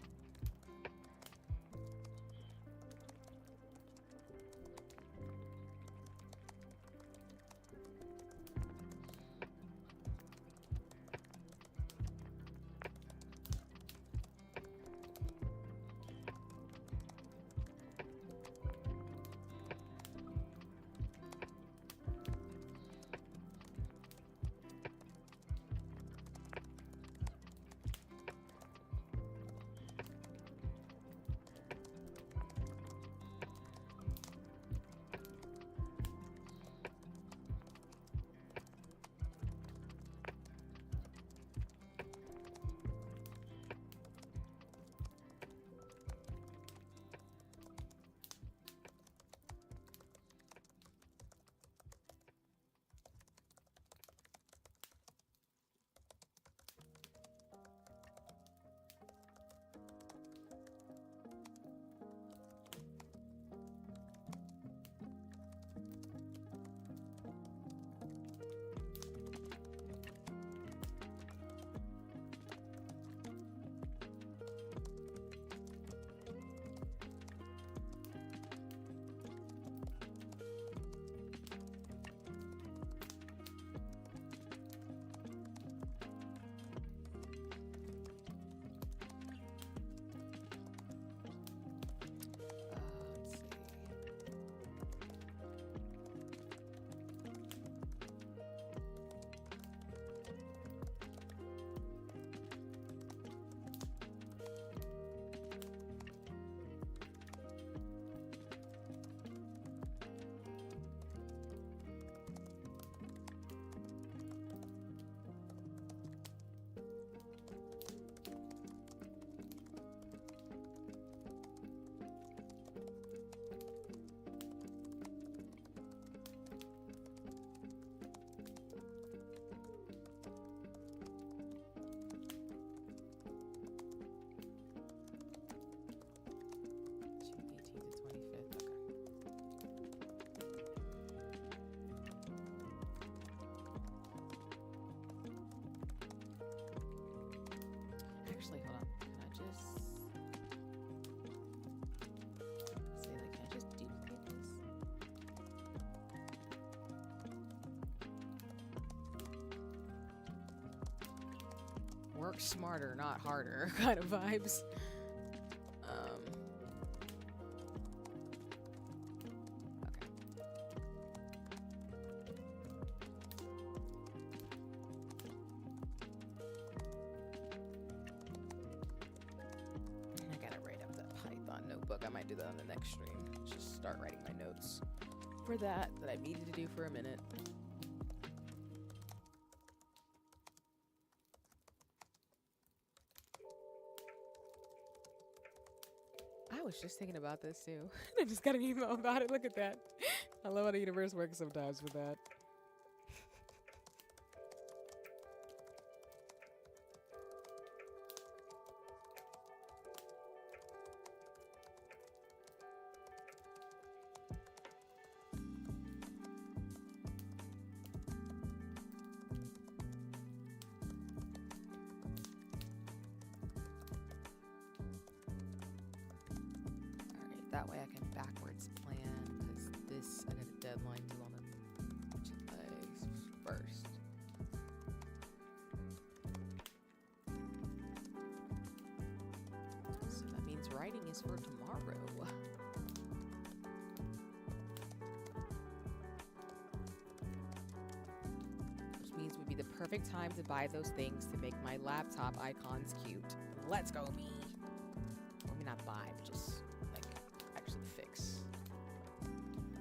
work smarter, not harder kind of vibes. I might do that on the next stream. Just start writing my notes for that I needed to do for a minute. I was just thinking about this too. I just got an email about it. Look at that. I love how the universe works sometimes with that. That way I can backwards plan, because this, I got a deadline due on July 1st. So that means writing is for tomorrow. Which means would be the perfect time to buy those things to make my laptop icons cute. Let's go, me. Or maybe not buy, but just fix.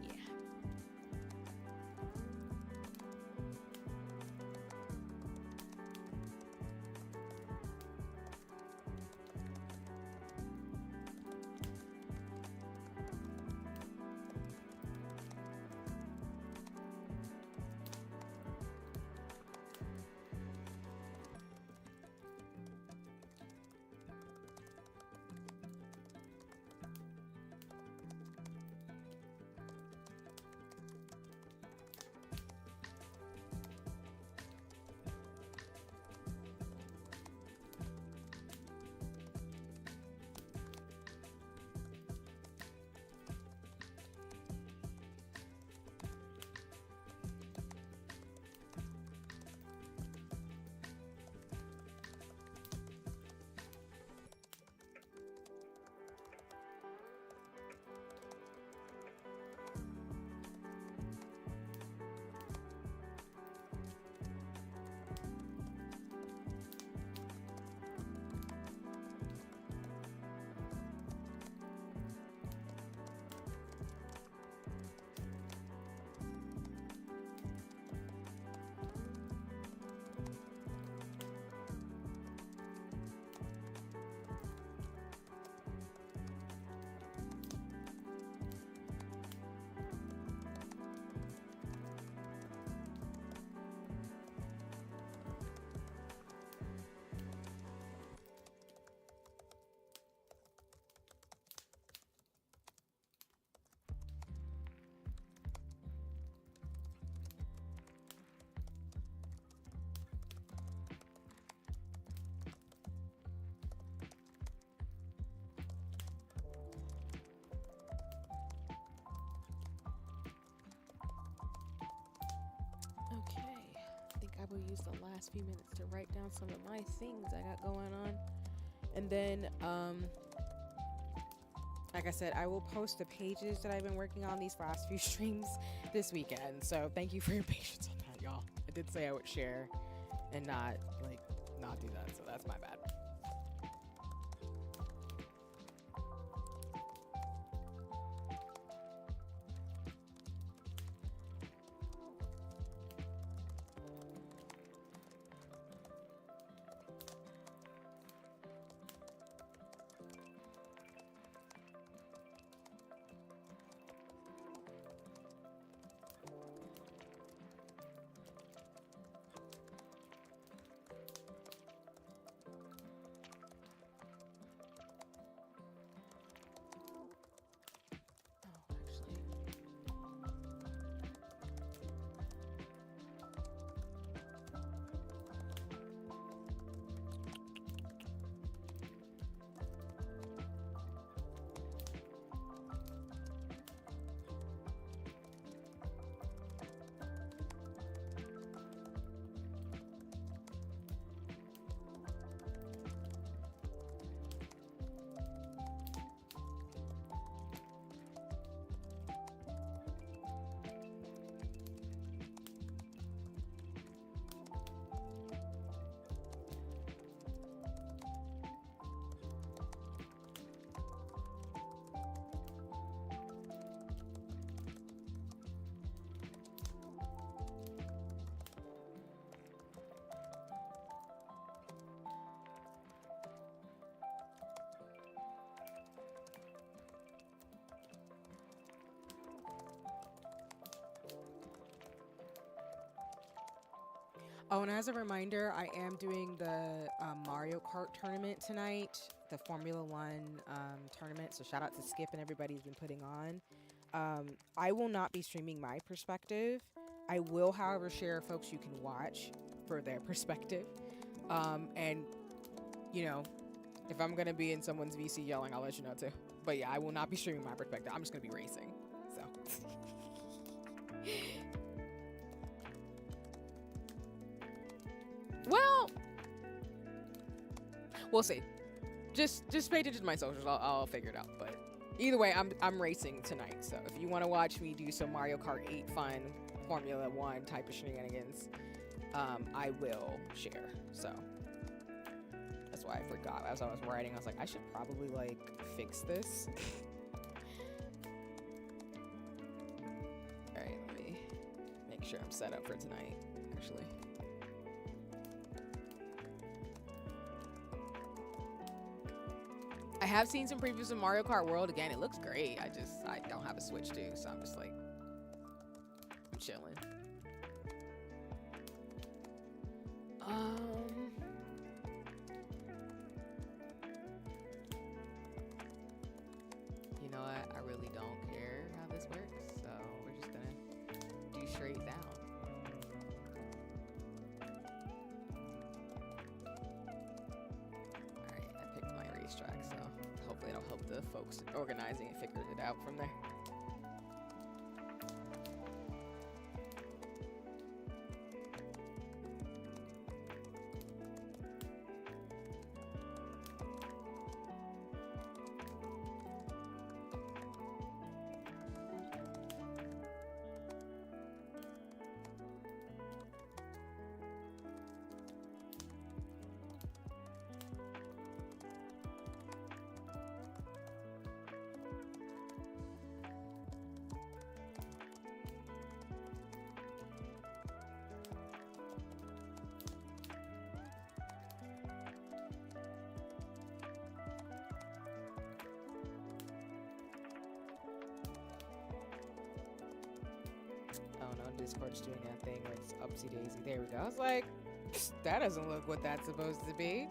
Yeah. will use the last few minutes to write down some of my things I got going on. And then, like I said, I will post the pages that I've been working on these last few streams this weekend. So thank you for your patience on that, y'all. I did say I would share and not do that. So that's my bad. Oh, and as a reminder, I am doing the Mario Kart tournament tonight, the Formula One tournament. So shout out to Skip and everybody who's been putting on. I will not be streaming my perspective. I will, however, share folks you can watch for their perspective. And you know, if I'm gonna be in someone's VC yelling, I'll let you know too. But yeah, I will not be streaming my perspective. I'm just gonna be racing. So. Well, we'll see. Just pay attention to my socials. I'll figure it out. But either way, I'm racing tonight. So if you want to watch me do some Mario Kart 8 fun Formula One type of shenanigans, I will share. So that's why I forgot. As I was writing, I was like, I should probably like fix this. All right, let me make sure I'm set up for tonight. Actually. I have seen some previews of Mario Kart World. Again, it looks great. I don't have a Switch too, so I'm just like, I'm chilling. You know what? I really don't care how this works, so we're just gonna do straight down. Racetrack, so hopefully it'll help the folks organizing and figure it out from there. Oh no, Discord's doing that thing where it's upsy daisy. There we go. I was like, that doesn't look what that's supposed to be.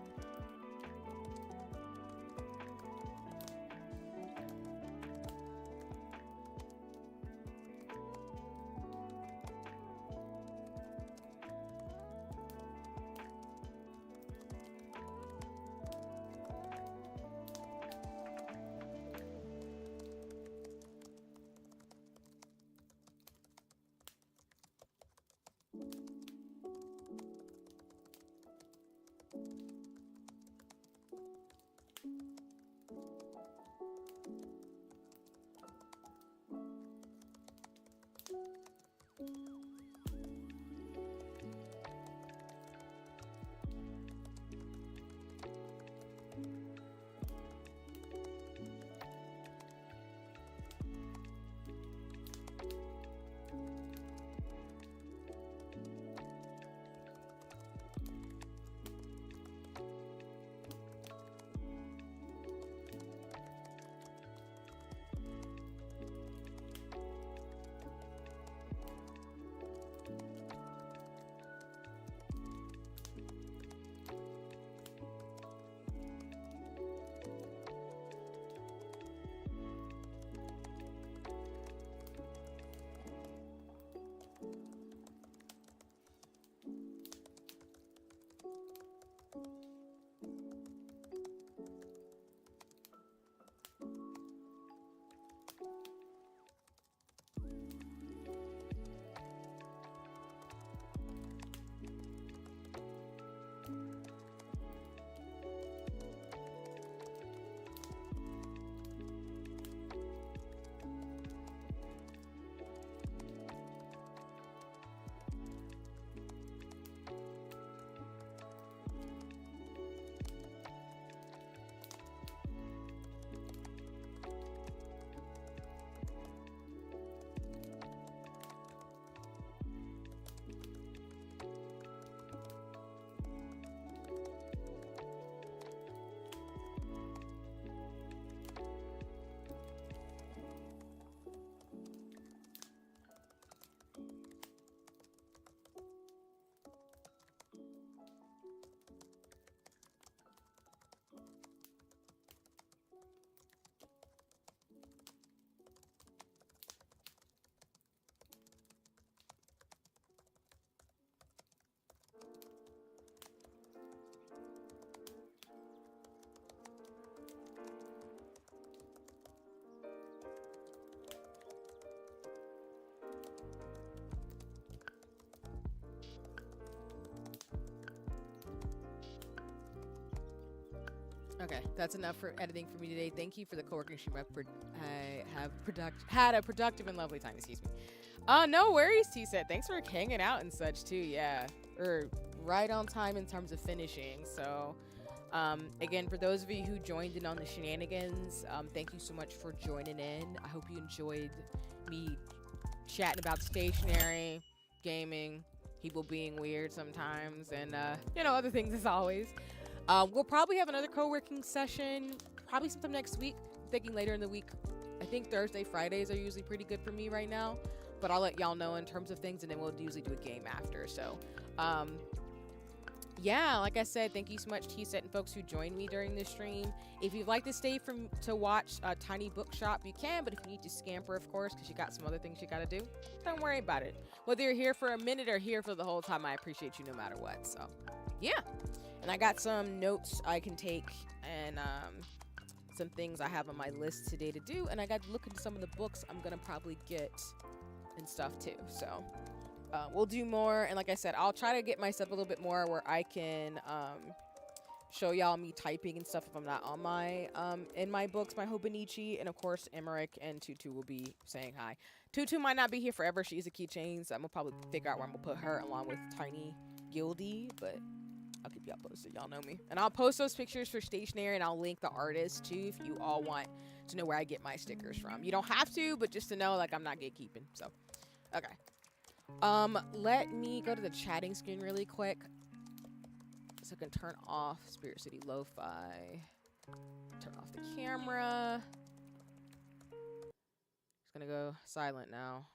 Okay, that's enough for editing for me today. Thank you for the co-working stream. I have had a productive and lovely time. Excuse me. No worries, T said. Thanks for hanging out and such too. Yeah, or right on time in terms of finishing. So, again, for those of you who joined in on the shenanigans, thank you so much for joining in. I hope you enjoyed me chatting about stationery, gaming, people being weird sometimes, and other things as always. We'll probably have another co-working session probably sometime next week. I'm thinking later in the week. I think Thursday, Fridays are usually pretty good for me right now, but I'll let y'all know in terms of things, and then we'll usually do a game after. So, yeah, like I said, thank you so much, T-Set and folks who joined me during this stream. If you'd like to stay to watch Tiny Bookshop, you can, but if you need to scamper, of course, because you got some other things you got to do, don't worry about it. Whether you're here for a minute or here for the whole time, I appreciate you no matter what. So, yeah. And I got some notes I can take and some things I have on my list today to do. And I got to look into some of the books I'm going to probably get and stuff too. So we'll do more. And like I said, I'll try to get myself a little bit more where I can show y'all me typing and stuff if I'm not on my in my books, my Hobonichi. And of course, Emmerich and Tutu will be saying hi. Tutu might not be here forever. She's a keychain. So I'm going to probably figure out where I'm going to put her along with Tiny Gildy. But I'll keep y'all posted. Y'all know me. And I'll post those pictures for stationery, and I'll link the artist too if you all want to know where I get my stickers from. You don't have to, but just to know, like, I'm not gatekeeping. So, okay. Let me go to the chatting screen really quick so I can turn off Spirit City Lo-Fi. Turn off the camera. Just gonna go silent now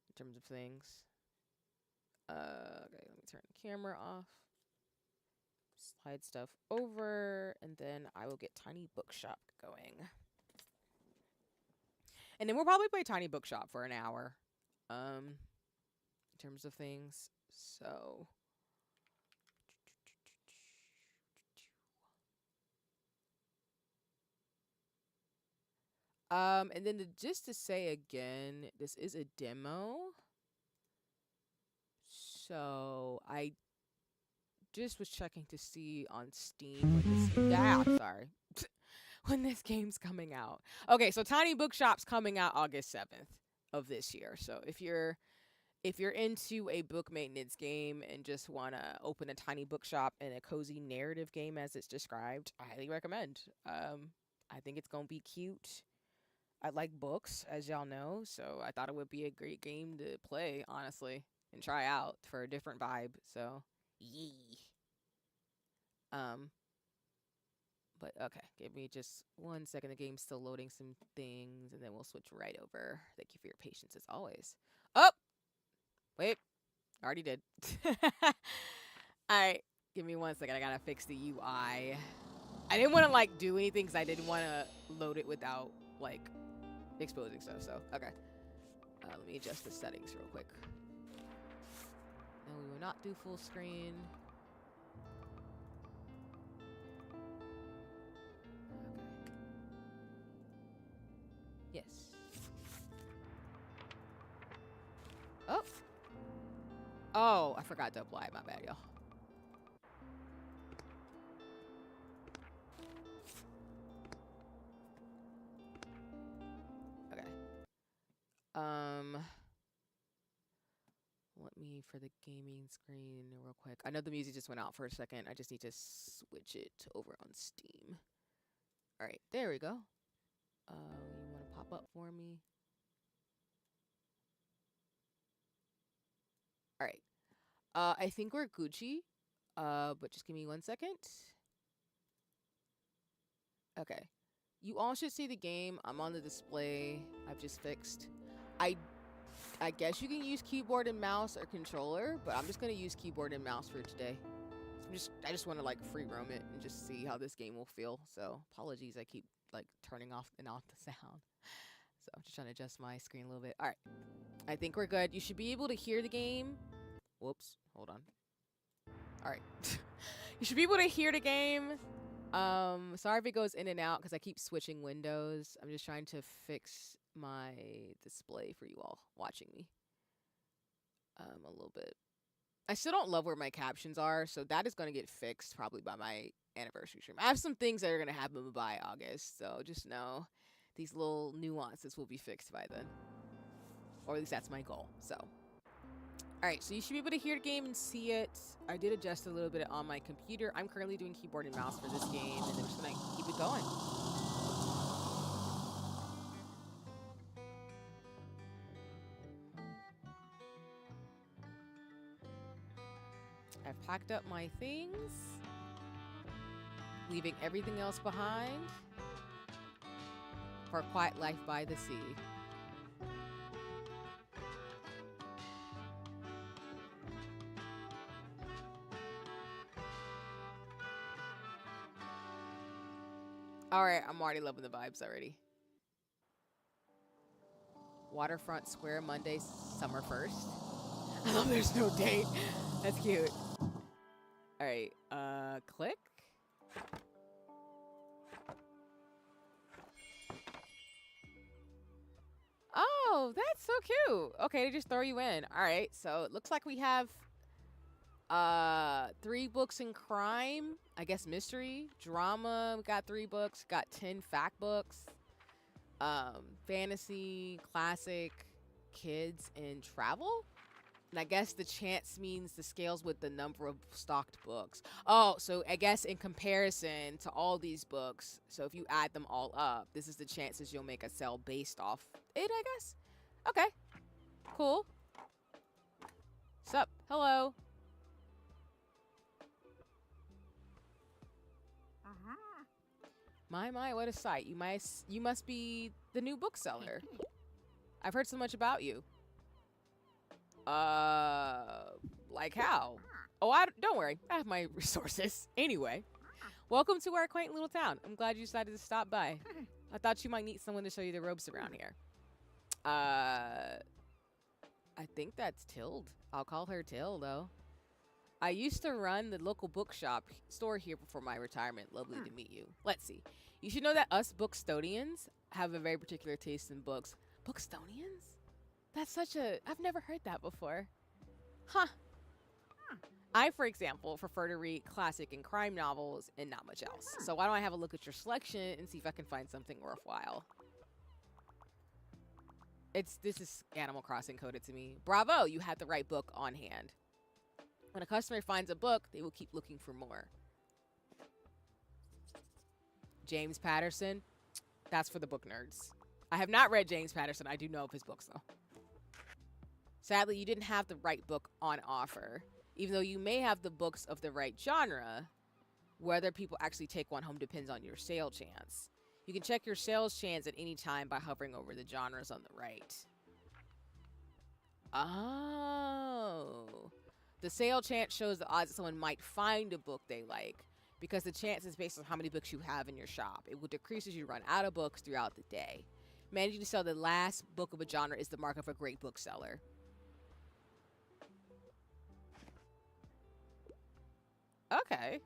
in terms of things. Okay, let me turn the camera off. Slide stuff over, and then I will get Tiny Bookshop going. And then we'll probably play Tiny Bookshop for an hour. In terms of things. So and then just to say again, this is a demo. So I just was checking to see on Steam when this when this game's coming out. Okay, so Tiny Bookshop's coming out August 7th of this year. So if you're into a book maintenance game and just want to open a tiny bookshop and a cozy narrative game as it's described, I highly recommend. I think it's going to be cute. I like books, as y'all know, so I thought it would be a great game to play, honestly, and try out for a different vibe. So, yee. But okay, give me just 1 second. The game's still loading some things, and then we'll switch right over. Thank you for your patience, as always. Oh! Wait. Already did. Alright, give me 1 second. I gotta fix the UI. I didn't want to, like, do anything because I didn't want to load it without, like, exposing stuff, so, okay. Let me adjust the settings real quick. No, we will not do full screen. Okay. Yes. Oh! Oh, I forgot to apply. My bad, y'all. Okay. Let me for the gaming screen real quick. I know the music just went out for a second. I just need to switch it over on Steam. All right, there we go. You want to pop up for me? All right. I think we're Gucci. But just give me 1 second. Okay. You all should see the game. I'm on the display. I've just fixed. I guess you can use keyboard and mouse or controller, but I'm just gonna use keyboard and mouse for today. So I just want to like free roam it and just see how this game will feel. So apologies, I keep like turning off and off the sound. So I'm just trying to adjust my screen a little bit. All right, I think we're good. You should be able to hear the game. Whoops, hold on. All right, you should be able to hear the game. Sorry if it goes in and out because I keep switching windows. I'm just trying to fix my display for you all watching me. A little bit. I still don't love where my captions are, so that is going to get fixed probably by my anniversary stream. I have some things that are going to happen by August, so just know these little nuances will be fixed by then. Or at least that's my goal. So, all right, so you should be able to hear the game and see it. I did adjust a little bit on my computer. I'm currently doing keyboard and mouse for this game, and I'm just going to keep it going. I've packed up my things, leaving everything else behind for a quiet life by the sea. All right, I'm already loving the vibes already. Waterfront Square, Monday, summer 1st. I love there's no date. That's cute. All right, click. Oh, that's so cute. Okay, they just throw you in. All right, so it looks like we have 3 books in crime, I guess mystery, drama, we got 3 books, got 10 fact books, fantasy, classic, kids, and travel. And I guess the chance means the scales with the number of stocked books. Oh, so I guess in comparison to all these books, so if you add them all up, this is the chances you'll make a sale based off it, I guess. Okay, cool. Sup, hello. My, what a sight. You must be the new bookseller. I've heard so much about you. Like how? Oh, don't worry. I have my resources. Anyway, welcome to our quaint little town. I'm glad you decided to stop by. I thought you might need someone to show you the ropes around here. I think that's Tilde. I'll call her Till, though. I used to run the local bookshop store here before my retirement. Lovely to meet you. Let's see. You should know that us bookstonians have a very particular taste in books. Bookstonians? That's such a... I've never heard that before. Huh. I, for example, prefer to read classic and crime novels and not much else. So why don't I have a look at your selection and see if I can find something worthwhile. This is Animal Crossing coded to me. Bravo, you had the right book on hand. When a customer finds a book, they will keep looking for more. James Patterson, that's for the book nerds. I have not read James Patterson. I do know of his books, though. Sadly, you didn't have the right book on offer. Even though you may have the books of the right genre, whether people actually take one home depends on your sale chance. You can check your sales chance at any time by hovering over the genres on the right. Oh. The sale chance shows the odds that someone might find a book they like, because the chance is based on how many books you have in your shop. It will decrease as you run out of books throughout the day. Managing to sell the last book of a genre is the mark of a great bookseller. Okay.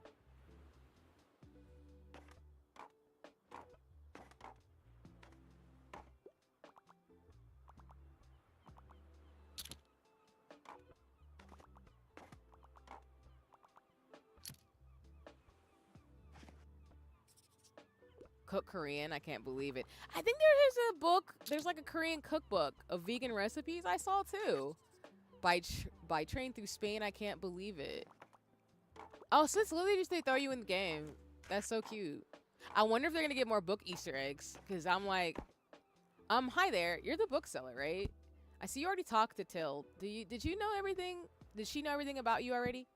Cook Korean. I can't believe it. I think there's a book. There's like a Korean cookbook of vegan recipes I saw too. By Train Through Spain. I can't believe it. Oh, so it's literally just they throw you in the game. That's so cute. I wonder if they're gonna get more book Easter eggs. Cause I'm like, hi there. You're the bookseller, right? I see you already talked to Till. Did you know everything? Did she know everything about you already?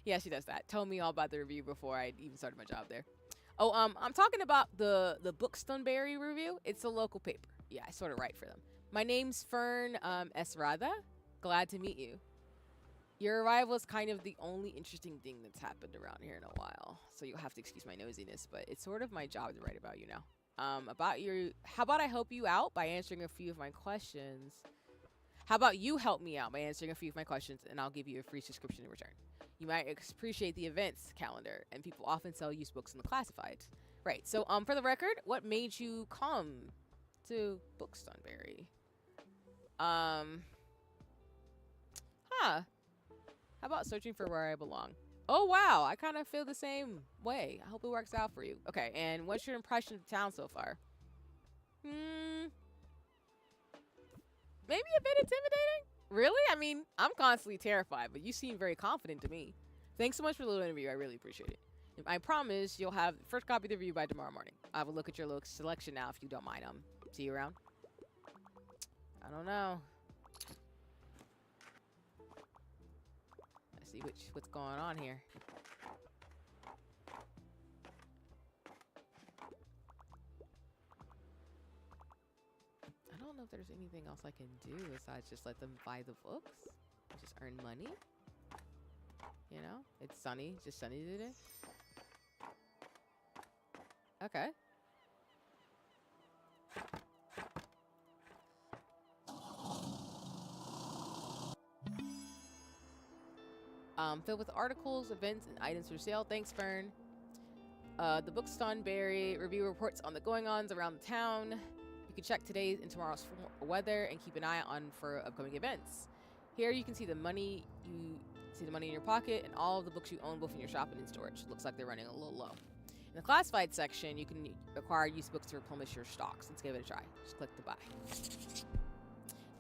Yeah, she does that. Told me all about the review before I even started my job there. Oh, I'm talking about the Bookstoneberry review. It's a local paper. Yeah, I sort of write for them. My name's Fern Esrada. Glad to meet you. Your arrival is kind of the only interesting thing that's happened around here in a while. So you'll have to excuse my nosiness, but it's sort of my job to write about you now. How about I help you out by answering a few of my questions? How about you help me out by answering a few of my questions, and I'll give you a free subscription in return. You might appreciate the events calendar, and people often sell used books in the classifieds. Right, so for the record, what made you come to Bookstoneberry? How about searching for where I belong? Oh, wow. I kind of feel the same way. I hope it works out for you. Okay, and what's your impression of the town so far? Maybe a bit intimidating? Really? I mean, I'm constantly terrified, but you seem very confident to me. Thanks so much for the little interview. I really appreciate it. I promise you'll have the first copy of the review by tomorrow morning. I'll have a look at your little selection now if you don't mind. See you around. I don't know. Let's see what's going on here. I don't know if there's anything else I can do besides just let them buy the books. Just earn money. You know, it's sunny. Just sunny today. Okay. Filled with articles, events, and items for sale. Thanks, Fern. The book's Stonberry. Review reports on the going-ons around the town. You can check today's and tomorrow's weather and keep an eye on for upcoming events. Here you can see the money in your pocket and all of the books you own both in your shop and in storage. Looks like they're running a little low. In the classified section, you can acquire used books to replenish your stocks. Let's give it a try. Just click to buy.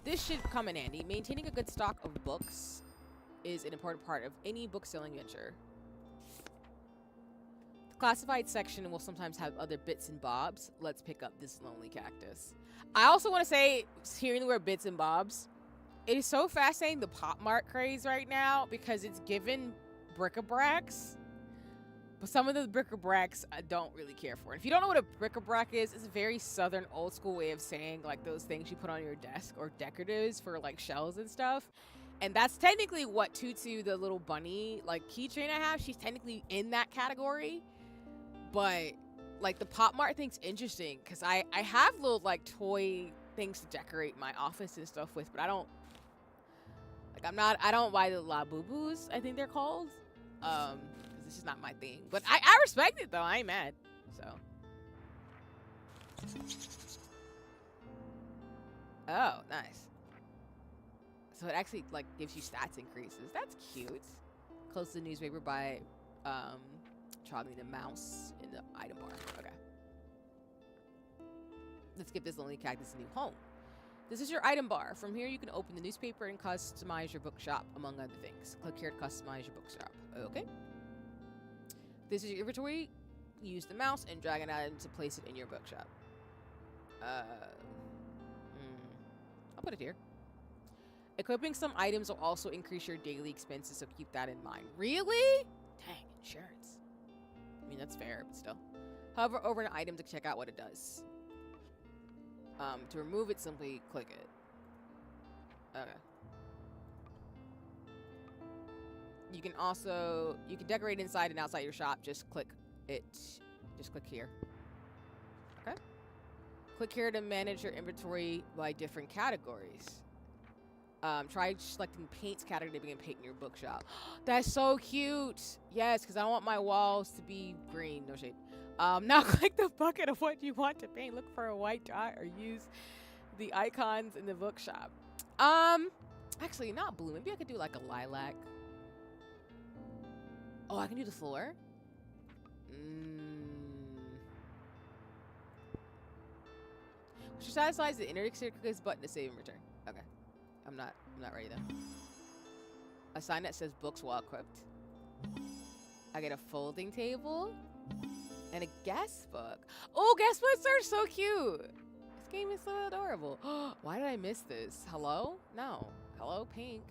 This should come in handy. Maintaining a good stock of books is an important part of any book selling venture. The classified section will sometimes have other bits and bobs. Let's pick up this lonely cactus. I also want to say, hearing the word bits and bobs, it is so fascinating, the Pop Mart craze right now, because it's given bric-a-bracs. But some of the bric-a-bracs I don't really care for. And if you don't know what a bric-a-brac is, it's a very southern old school way of saying like those things you put on your desk or decoratives for like shells and stuff. And that's technically what Tutu, the little bunny like keychain I have, she's technically in that category. But like the Pop Mart thing's interesting because I have little like toy things to decorate my office and stuff with, but I don't buy the La Boo Boos, I think they're called. This is not my thing. But I respect it, though. I ain't mad. So. Oh, nice. So it actually, like, gives you stats increases. That's cute. Close the newspaper by trogging the mouse in the item bar. Okay. Let's give this lonely cactus a new home. This is your item bar. From here, you can open the newspaper and customize your bookshop, among other things. Click here to customize your bookshop. Okay. This is your inventory. Use the mouse and drag an item to place it in your bookshop. I'll put it here. Equipping some items will also increase your daily expenses, so keep that in mind. Really? Dang, insurance. I mean, that's fair, but still. Hover over an item to check out what it does. To remove it, simply click it. Okay. You can decorate inside and outside your shop. Just click it. Just click here. Okay. Click here to manage your inventory by different categories. Try selecting paints category to begin painting your bookshop. That's so cute. Yes, because I want my walls to be green. No shade. Now click the bucket of what you want to paint. Look for a white dot or use the icons in the bookshop. Actually, not blue. Maybe I could do like a lilac. Oh, I can do the floor. Which satisfies the inner circuits button to save and return. Okay. I'm not ready though. A sign that says books while equipped. I get a folding table and a guest book. Oh, guest books are so cute. This game is so adorable. Why did I miss this? Hello? No. Hello, pink.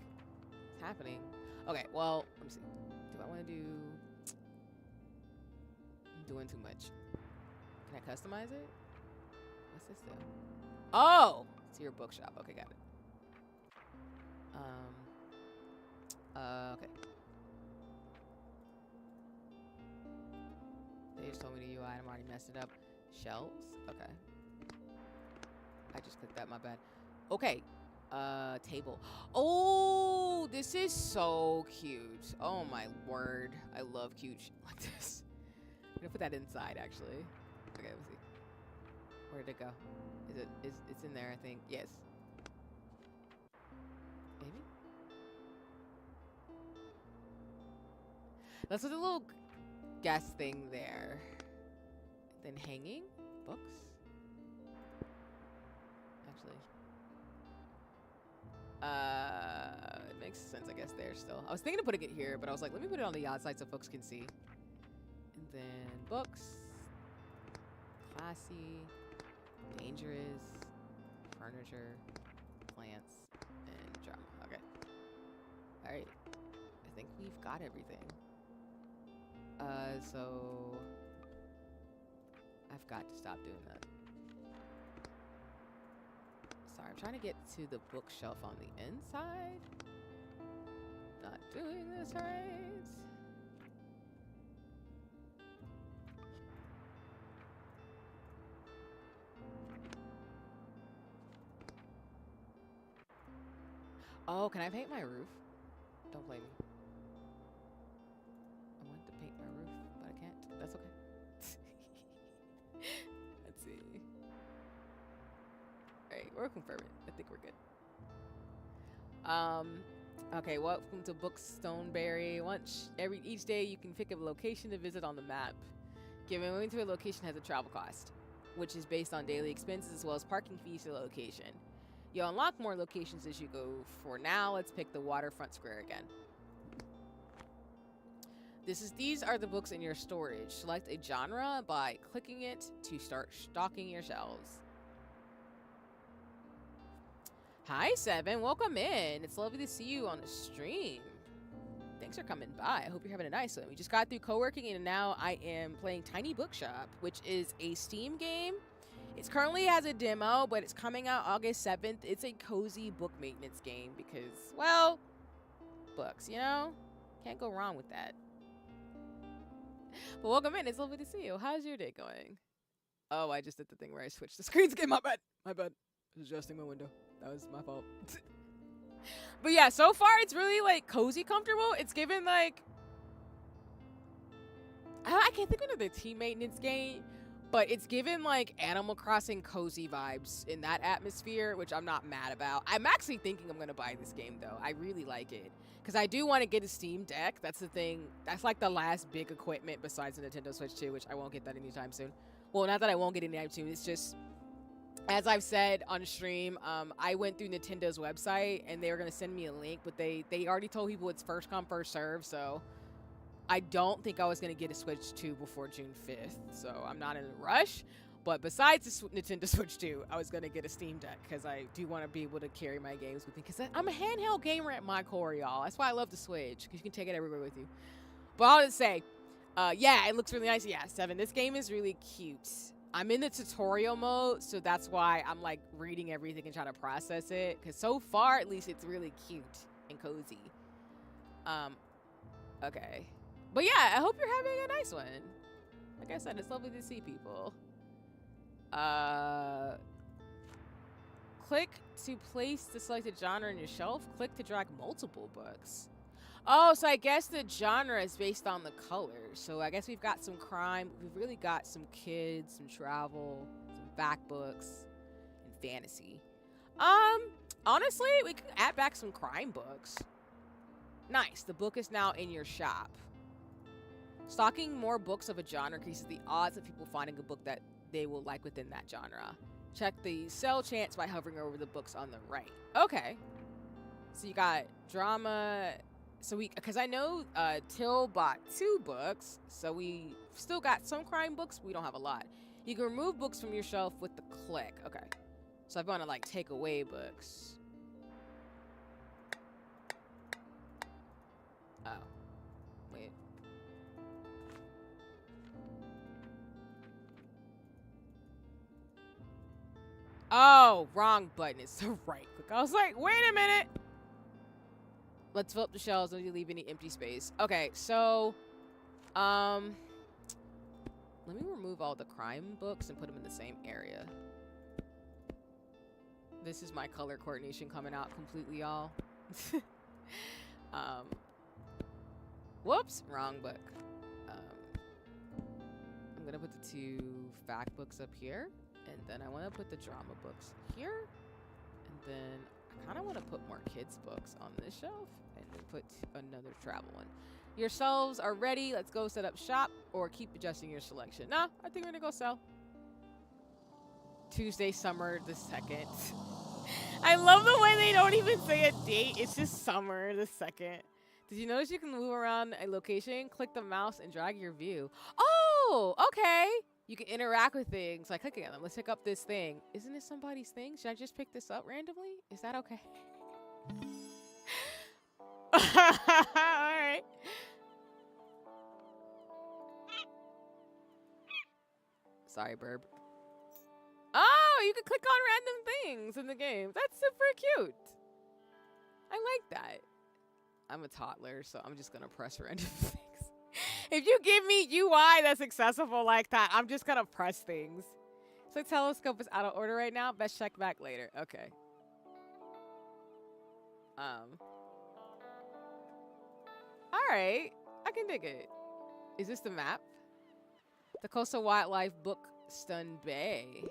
What's happening? Okay, well, let me see. Do I want to do... I'm doing too much. Can I customize it? What's this do? Oh! It's your bookshop. Okay, got it. Okay. They just told me the UI and I'm already messed it up. Shelves? Okay. I just clicked that, my bad. Okay. Table. Oh, this is so cute. Oh my word. I love cute shit like this. I'm gonna put that inside actually. Okay, let's see. Where did it go? It's in there, I think. Yes. Maybe? Let's put a little guest thing there. Then hanging books. Actually, it makes sense, I guess. There still. I was thinking of putting it here, but I was like, let me put it on the outside so folks can see. And then books, classy, dangerous, furniture, plants, and drama. Okay. All right. I think we've got everything. So I've got to stop doing that. Sorry, I'm trying to get to the bookshelf on the inside. Not doing this right. Oh, can I paint my roof? Don't blame me. I wanted to paint my roof, but I can't. That's okay. Let's see. Alright, we're confirming. I think we're good. Okay, welcome to Bookstoneberry. Each day you can pick a location to visit on the map. Going to a location has a travel cost, which is based on daily expenses as well as parking fees to the location. You'll unlock more locations as you go. For now, let's pick the waterfront square again. These are the books in your storage. Select a genre by clicking it to start stocking your shelves. Hi, Seven. Welcome in. It's lovely to see you on the stream. Thanks for coming by. I hope you're having a nice one. We just got through co-working and now I am playing Tiny Bookshop, which is a Steam game. It currently has a demo, but it's coming out August 7th. It's a cozy book maintenance game because, well, books, you know? Can't go wrong with that. But welcome in. It's lovely to see you. How's your day going? Oh, I just did the thing where I switched the screens again. My bad. My bad. I was adjusting my window. That was my fault. But yeah, so far it's really like cozy, comfortable. It's given like I can't think of another team maintenance game, but it's given like Animal Crossing cozy vibes in that atmosphere, which I'm not mad about. I'm actually thinking I'm gonna buy this game though. I really like it because I do want to get a Steam Deck. That's the thing. That's like the last big equipment besides the Nintendo Switch 2, which I won't get that anytime soon. Well, not that I won't get it anytime soon. It's just, as I've said on stream, I went through Nintendo's website and they were gonna send me a link, but they already told people it's first come first serve, so I don't think I was gonna get a Switch 2 before June 5th, so I'm not in a rush. But besides the Nintendo Switch 2, I was gonna get a Steam Deck because I do want to be able to carry my games with me. Because I'm a handheld gamer at my core, y'all. That's why I love the Switch, because you can take it everywhere with you. But I'll just say, yeah, it looks really nice. Yeah, 7. This game is really cute. I'm in the tutorial mode, so that's why I'm like reading everything and trying to process it. Because so far, at least, it's really cute and cozy. Okay. But yeah, I hope you're having a nice one. Like I said, it's lovely to see people. Click to place the selected genre on your shelf. Click to drag multiple books. Oh, so I guess the genre is based on the colors. So I guess we've got some crime. We've really got some kids, some travel, some back books, and fantasy. Honestly, we could add back some crime books. Nice. The book is now in your shop. Stocking more books of a genre increases the odds of people finding a book that they will like within that genre. Check the sell chance by hovering over the books on the right. Okay. So you got drama. So because I know Till bought 2 books, so we still got some crime books. We don't have a lot. You can remove books from your shelf with the click. Okay. So I'm going to like take away books. Oh. Wait. Oh, wrong button. It's the right click. I was like, wait a minute. Let's fill up the shelves. Don't leave any empty space. Okay, so, let me remove all the crime books and put them in the same area. This is my color coordination coming out completely, y'all. Whoops, wrong book. I'm gonna put the 2 fact books up here, and then I want to put the drama books here, and then I kind of want to put more kids' books on this shelf and then put another travel one. Your shelves are ready. Let's go set up shop or keep adjusting your selection. No, I think we're going to go sell. Tuesday, summer the 2nd. I love the way they don't even say a date. It's just summer the 2nd. Did you notice you can move around a location, click the mouse, and drag your view? Oh, okay. You can interact with things by clicking on them. Let's pick up this thing. Isn't it somebody's thing? Should I just pick this up randomly? Is that okay? All right. Sorry, burb. Oh, you can click on random things in the game. That's super cute. I like that. I'm a toddler, so I'm just going to press random things. If you give me UI that's accessible like that, I'm just going to press things. So telescope is out of order right now. Best check back later. Okay. All right. I can dig it. Is this the map? The Coastal Wildlife Book Stun Bay.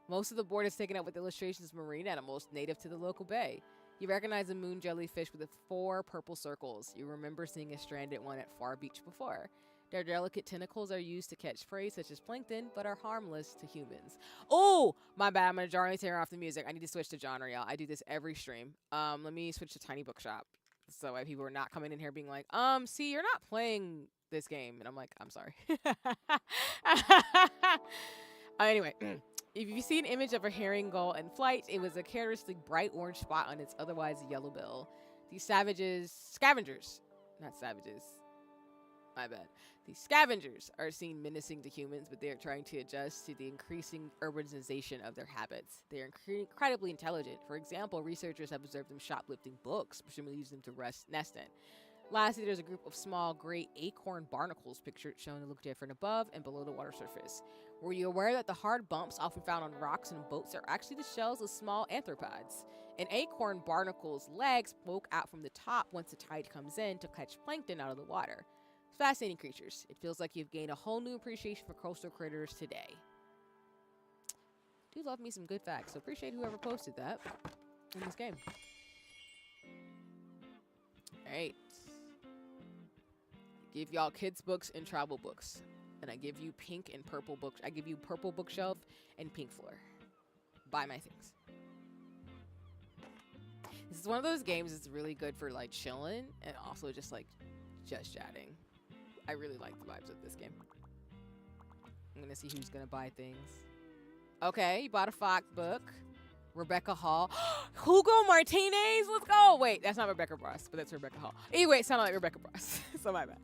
Most of the board is taken up with illustrations of marine animals native to the local bay. You recognize a moon jellyfish with 4 purple circles. You remember seeing a stranded one at Far Beach before. Their delicate tentacles are used to catch prey such as plankton, but are harmless to humans. Oh, my bad. I'm going to generally turn off the music. I need to switch to genre, y'all. I do this every stream. Let me switch to Tiny Bookshop. So that people are not coming in here being like, see, you're not playing this game. And I'm like, I'm sorry. Anyway, if you see an image of a herring gull in flight, it was a characteristic bright orange spot on its otherwise yellow bill. These scavengers, not savages, my bad. These scavengers are seen menacing to humans, but they are trying to adjust to the increasing urbanization of their habits. They are incredibly intelligent. For example, researchers have observed them shoplifting books, presumably using them to nest in. Lastly, there's a group of small gray acorn barnacles pictured shown to look different above and below the water surface. Were you aware that the hard bumps often found on rocks and boats are actually the shells of small arthropods? An acorn barnacle's legs poke out from the top once the tide comes in to catch plankton out of the water. Fascinating creatures. It feels like you've gained a whole new appreciation for coastal critters today. Do love me some good facts, so appreciate whoever posted that in this game. Alright. Give y'all kids books and travel books. And I give you pink and purple books. I give you purple bookshelf and pink floor. Buy my things. This is one of those games that's really good for like chilling and also just chatting. I really like the vibes of this game. I'm gonna see who's gonna buy things. Okay, you bought a Fox book. Rebecca Hall. Hugo Martinez, let's go. Wait, that's not Rebecca Ross, but that's Rebecca Hall. Anyway, it sounded like Rebecca Ross, so my bad.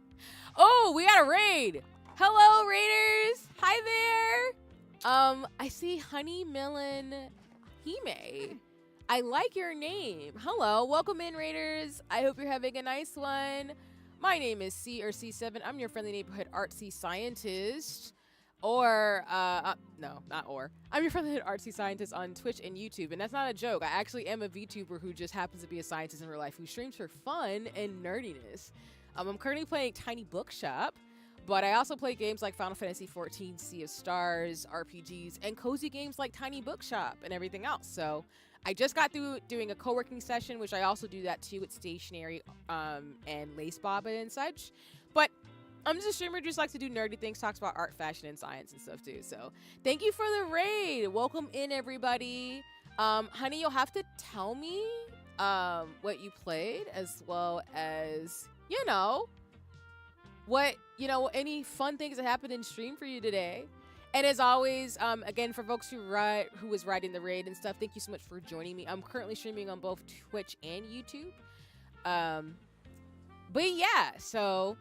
Oh, we got a raid. Hello, raiders. Hi there. I see Honey Melon Hime. I like your name. Hello, welcome in, raiders. I hope you're having a nice one. My name is C or C7. I'm your friendly neighborhood artsy scientist. Or, no, not or. I'm your friendly artsy scientist on Twitch and YouTube, and that's not a joke. I actually am a VTuber who just happens to be a scientist in real life who streams for fun and nerdiness. I'm currently playing Tiny Bookshop, but I also play games like Final Fantasy XIV, Sea of Stars, RPGs, and cozy games like Tiny Bookshop and everything else. So I just got through doing a co-working session, which I also do that too with stationery and lace bobbin and such. But I'm just a streamer who just likes to do nerdy things, talks about art, fashion, and science and stuff too. So thank you for the raid. Welcome in, everybody. Honey, you'll have to tell me what you played, as well as, any fun things that happened in stream for you today. And as always, again, for folks who was riding the raid and stuff, thank you so much for joining me. I'm currently streaming on both Twitch and YouTube. But yeah, so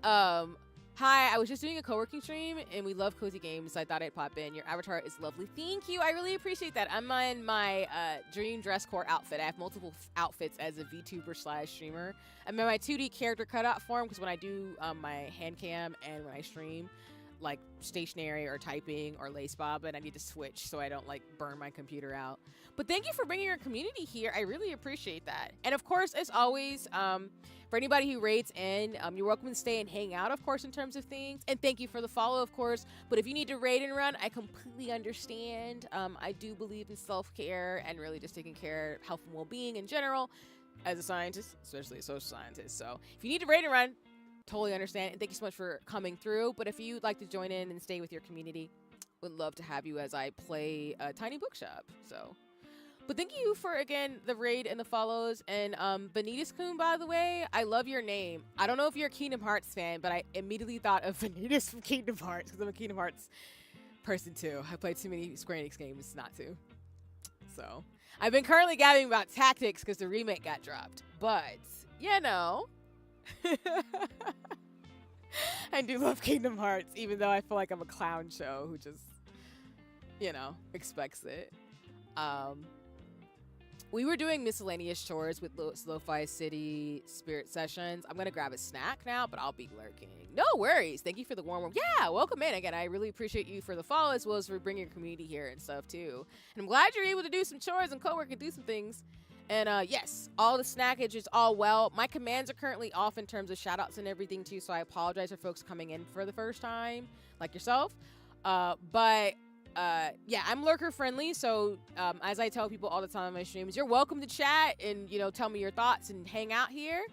hi, I was just doing a co-working stream and we love cozy games, so I thought I'd pop in. Your avatar is lovely. Thank you. I really appreciate that. I'm in my dream dress core outfit. I have multiple outfits as a VTuber / streamer. I'm in my 2D character cutout form because when I do my hand cam and when I stream, like stationary or typing or lace bobbin. I need to switch so I don't like burn my computer out. But thank you for bringing your community here. I really appreciate that. And of course, as always, for anybody who rates in, you're welcome to stay and hang out, of course, in terms of things. And thank you for the follow, of course. But if you need to raid and run, I completely understand. I do believe in self-care and really just taking care of health and well-being in general as a scientist, especially a social scientist. So if you need to raid and run, totally understand. And thank you so much for coming through. But if you'd like to join in and stay with your community, would love to have you as I play a Tiny Bookshop. So... But thank you for, again, the raid and the follows. And Vanitas-kun, by the way, I love your name. I don't know if you're a Kingdom Hearts fan, but I immediately thought of Vanitas from Kingdom Hearts because I'm a Kingdom Hearts person, too. I played too many Square Enix games not to. So, I've been currently gabbing about Tactics because the remake got dropped. But, you know, I do love Kingdom Hearts, even though I feel like I'm a clown show who just, you know, expects it. We were doing miscellaneous chores with Lo-Fi City Spirit Sessions. I'm going to grab a snack now, but I'll be lurking. No worries. Thank you for the warm. Yeah, welcome in. Again, I really appreciate you for the follow as well as for bringing your community here and stuff, too. And I'm glad you're able to do some chores and co-work and do some things. And, yes, all the snackage is all well. My commands are currently off in terms of shout-outs and everything, too, so I apologize for folks coming in for the first time, like yourself. Yeah, I'm lurker friendly, so as I tell people all the time on my streams, you're welcome to chat and, you know, tell me your thoughts and hang out here.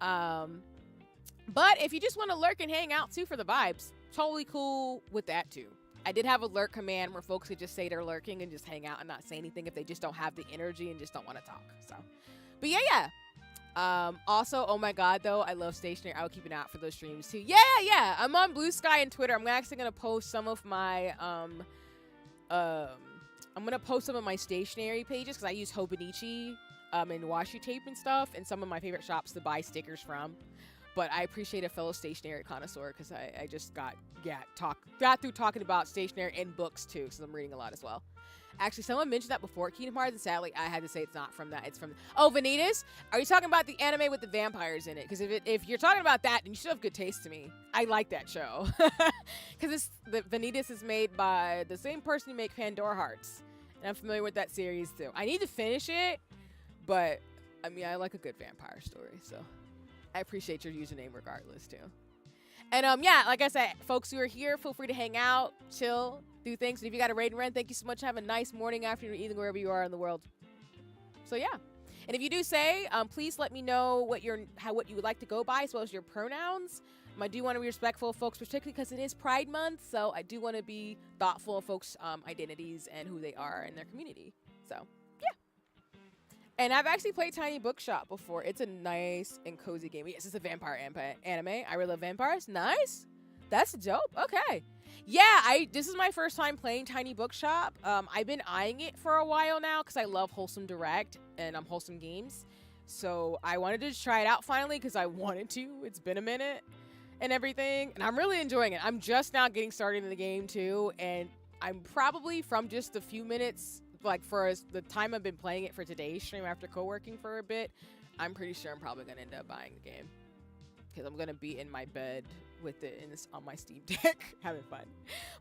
But if you just want to lurk and hang out too for the vibes, totally cool with that too. I did have a lurk command where folks could just say they're lurking and just hang out and not say anything if they just don't have the energy and just don't want to talk. So, but yeah. Also, oh my god, though, I love stationery. I will keep an eye out for those streams too. Yeah. I'm on Blue Sky and Twitter. I'm actually gonna post some of my I'm gonna post some of my stationery pages because I use Hobonichi and washi tape and stuff, and some of my favorite shops to buy stickers from. But I appreciate a fellow stationery connoisseur because I just got through talking about stationery and books too, because I'm reading a lot as well. Actually, someone mentioned that before, Kingdom Hearts, and sadly, I had to say it's not from that. It's from... Oh, Vanitas? Are you talking about the anime with the vampires in it? Because if you're talking about that, then you should have good taste to me. I like that show. Because the Vanitas is made by the same person who make Pandora Hearts. And I'm familiar with that series, too. I need to finish it, but, I mean, I like a good vampire story, so... I appreciate your username regardless, too. And, yeah, like I said, folks who are here, feel free to hang out, chill, do things. And if you got a raid and run, thank you so much. Have a nice morning, afternoon, evening, wherever you are in the world. So, yeah. And if you do say, please let me know what you would like to go by, as well as your pronouns. I do want to be respectful of folks, particularly because it is Pride Month. So, I do want to be thoughtful of folks' identities and who they are in their community. So, yeah. And I've actually played Tiny Bookshop before. It's a nice and cozy game. Yes, it's a vampire anime. I really love vampires. Nice. That's dope. Okay. Yeah, this is my first time playing Tiny Bookshop. I've been eyeing it for a while now because I love Wholesome Direct and Wholesome Games. So I wanted to just try it out finally because I wanted to. It's been a minute and everything. And I'm really enjoying it. I'm just now getting started in the game too. And I'm probably from just a few minutes, like for the time I've been playing it for today's stream after co-working for a bit, I'm pretty sure I'm probably going to end up buying the game. Because I'm going to be in my bed with it on my Steam Deck having fun.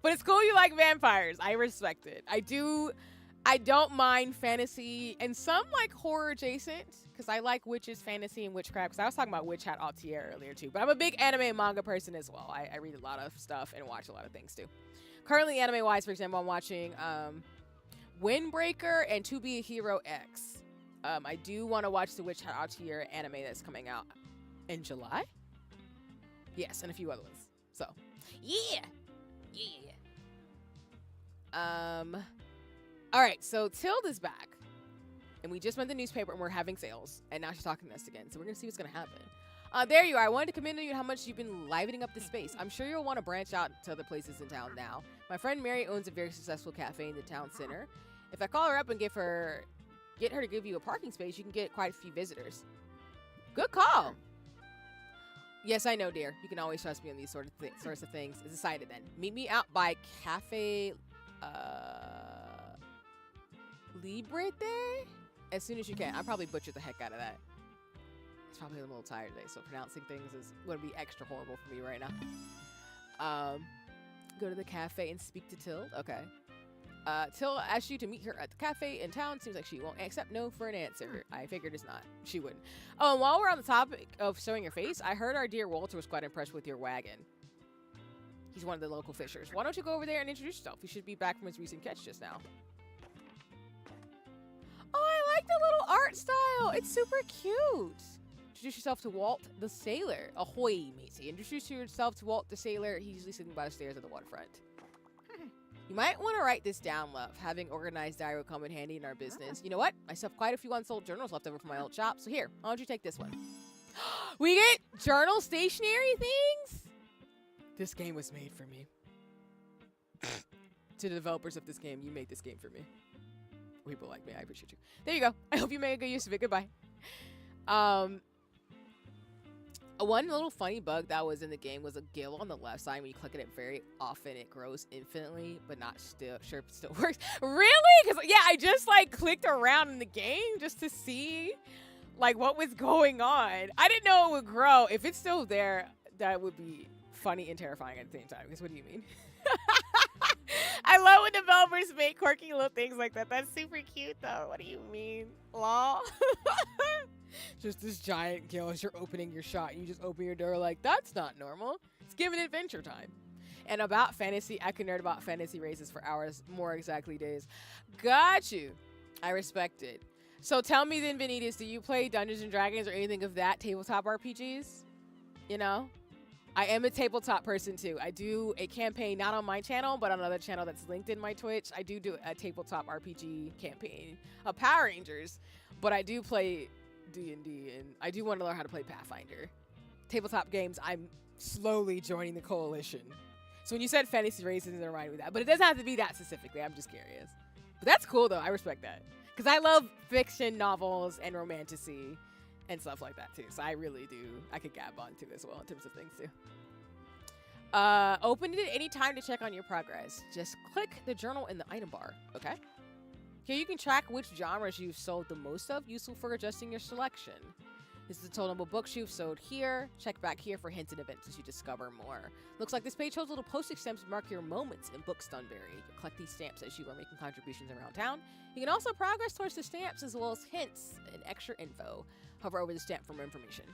But it's cool you like vampires. I respect it. I don't mind fantasy and some like horror adjacent because I like witches, fantasy, and witchcraft. Because I was talking about Witch Hat Altier earlier too. But I'm a big anime and manga person as well. I read a lot of stuff and watch a lot of things too. Currently, anime-wise, for example, I'm watching Windbreaker and To Be a Hero X. I do want to watch the Witch Hat Altier anime that's coming out in July. Yes, and a few other ones. So, yeah. All right, so Tilde is back. And we just went to the newspaper and we're having sales. And now she's talking to us again. So we're going to see what's going to happen. There you are. I wanted to commend you on how much you've been livening up the space. I'm sure you'll want to branch out to other places in town now. My friend Mary owns a very successful cafe in the town center. If I call her up and get her to give you a parking space, you can get quite a few visitors. Good call. Yes, I know, dear. You can always trust me on these sorts of things. It's decided then. Meet me out by Cafe Libre as soon as you can. I probably butchered the heck out of that. It's probably a little tired today, so pronouncing things is going to be extra horrible for me right now. Go to the cafe and speak to Till. Okay. Till asked you to meet her at the cafe in town. Seems like she won't accept no for an answer. I figured it's not. She wouldn't. Oh, and while we're on the topic of showing your face, I heard our dear Walter was quite impressed with your wagon. He's one of the local fishers. Why don't you go over there and introduce yourself? He should be back from his recent catch just now. Oh, I like the little art style. It's super cute. Introduce yourself to Walt the Sailor. Ahoy, matey. Introduce yourself to Walt the Sailor. He's usually sitting by the stairs at the waterfront. You might want to write this down, love. Having organized diary will come in handy in our business. You know what? I still have quite a few unsold journals left over from my old shop. So here, why don't you take this one? We get journal stationery things? This game was made for me. To the developers of this game, you made this game for me. People like me, I appreciate you. There you go. I hope you made a good use of it. Goodbye. One little funny bug that was in the game was a gill on the left side. When you click it very often, it grows infinitely, but not sure if it still works. Really? Because, yeah, I just, like, clicked around in the game just to see, like, what was going on. I didn't know it would grow. If it's still there, that would be funny and terrifying at the same time. Because what do you mean? I love when developers make quirky little things like that. That's super cute, though. What do you mean? Lol. Just this giant gill as you're opening your shot. You just open your door like, that's not normal. It's given adventure time. And about fantasy, I can nerd about fantasy races for hours, more exactly days. Got you. I respect it. So tell me then, Benitez, do you play Dungeons & Dragons or anything of that, tabletop RPGs? You know? I am a tabletop person too. I do a campaign, not on my channel, but on another channel that's linked in my Twitch. I do a tabletop RPG campaign of Power Rangers, but I do play D&D, and I do want to learn how to play Pathfinder. Tabletop games, I'm slowly joining the coalition. So when you said fantasy races, it reminded me of that. But it doesn't have to be that specifically. I'm just curious. But that's cool, though. I respect that. Because I love fiction novels and romantasy and stuff like that, too. So I really do. I could gab on, too, as well, in terms of things, too. Open it at any time to check on your progress. Just click the journal in the item bar, okay? Here you can track which genres you've sold the most of, useful for adjusting your selection. This is the total number of books you've sold here. Check back here for hints and events as you discover more. Looks like this page holds little postage stamps to mark your moments in Books Dunbury. You can collect these stamps as you are making contributions around town. You can also progress towards the stamps as well as hints and extra info. Hover over the stamp for more information.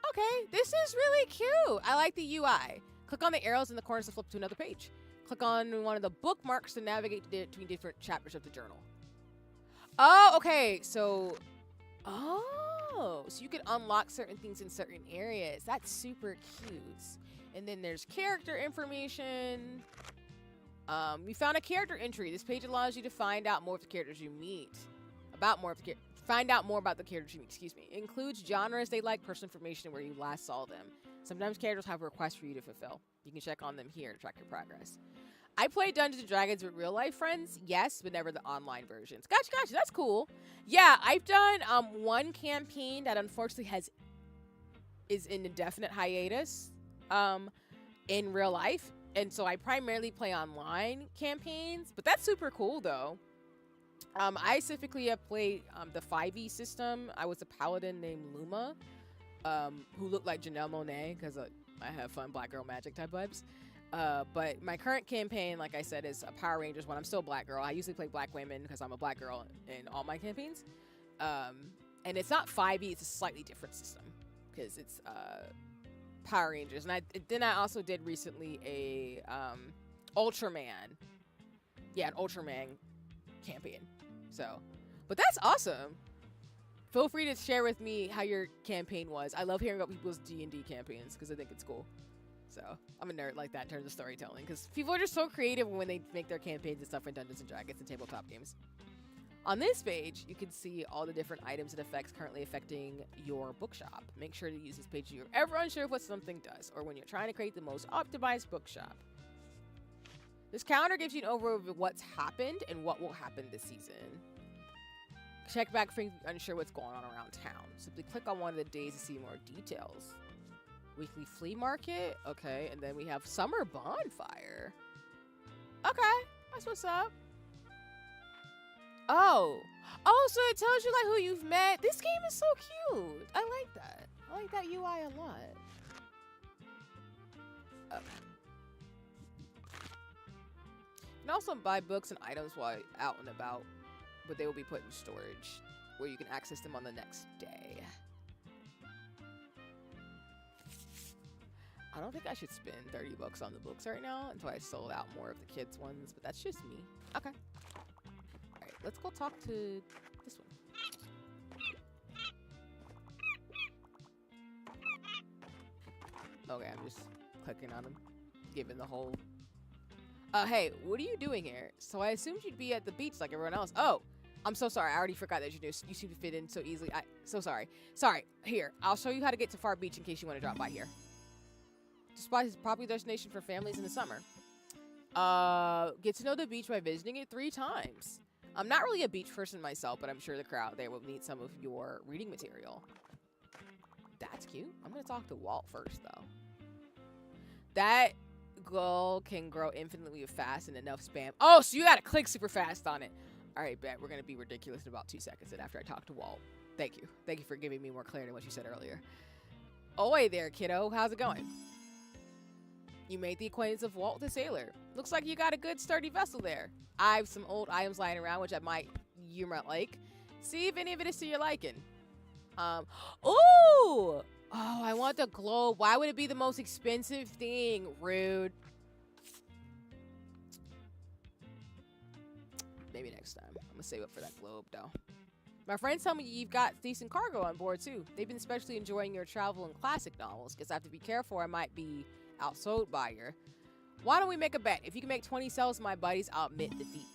Okay, this is really cute. I like the UI. Click on the arrows in the corners to flip to another page. Click on one of the bookmarks to navigate between different chapters of the journal. Oh, okay. So you can unlock certain things in certain areas. That's super cute. And then there's character information. We found a character entry. This page allows you to find out more of the characters you meet. Find out more about the characters you meet, excuse me. It includes genres they like, personal information, and where you last saw them. Sometimes characters have requests for you to fulfill. You can check on them here to track your progress. I play Dungeons & Dragons with real-life friends, yes, but never the online versions. Gotcha, that's cool. Yeah, I've done one campaign that unfortunately is in indefinite hiatus in real life, and so I primarily play online campaigns, but that's super cool, though. I specifically have played the 5e system. I was a paladin named Luma, who looked like Janelle Monáe, because I have fun black girl magic type vibes. But my current campaign, like I said, is a Power Rangers one. I'm still a black girl. I usually play black women because I'm a black girl in all my campaigns. And it's not 5e, it's a slightly different system because it's Power Rangers. And then I also did recently a Ultraman. Yeah, an Ultraman campaign. So, but that's awesome. Feel free to share with me how your campaign was. I love hearing about people's D&D campaigns because I think it's cool. So I'm a nerd like that in terms of storytelling because people are just so creative when they make their campaigns and stuff in Dungeons & Dragons and tabletop games. On this page, you can see all the different items and effects currently affecting your bookshop. Make sure to use this page if you're ever unsure of what something does or when you're trying to create the most optimized bookshop. This calendar gives you an overview of what's happened and what will happen this season. Check back if you're unsure what's going on around town. Simply click on one of the days to see more details. Weekly flea market. Okay, and then we have summer bonfire. Okay, that's what's up. Oh, so it tells you like who you've met. This game is so cute. I like that. I like that UI a lot. Okay. You can also buy books and items while out and about, but they will be put in storage where you can access them on the next day. I don't think I should spend 30 bucks on the books right now until I sold out more of the kids' ones, but that's just me. Okay. Alright, let's go talk to this one. Okay, I'm just clicking on him, giving the whole... hey, what are you doing here? So I assumed you'd be at the beach like everyone else. Oh, I'm so sorry. I already forgot that you seem to fit in so easily. So sorry. Sorry. Here, I'll show you how to get to Far Beach in case you want to drop by here. This spot is a popular destination for families in the summer. Get to know the beach by visiting it 3 times. I'm not really a beach person myself, but I'm sure the crowd there will need some of your reading material. That's cute. I'm going to talk to Walt first, though. That girl can grow infinitely fast in enough spam. Oh, so you got to click super fast on it. All right, bet. We're going to be ridiculous in about 2 seconds and after I talk to Walt. Thank you. Thank you for giving me more clarity than what you said earlier. Oh, hey there, kiddo. How's it going? You made the acquaintance of Walt the Sailor. Looks like you got a good sturdy vessel there. I have some old items lying around which you might like. See if any of it is to your liking. Ooh! Oh, I want the globe. Why would it be the most expensive thing? Rude. Maybe next time. I'm gonna save up for that globe, though. My friends tell me you've got decent cargo on board, too. They've been especially enjoying your travel and classic novels. Guess I have to be careful or I might be outsold by you. Why don't we make a bet? If you can make 20 sales to my buddies, I'll admit defeat.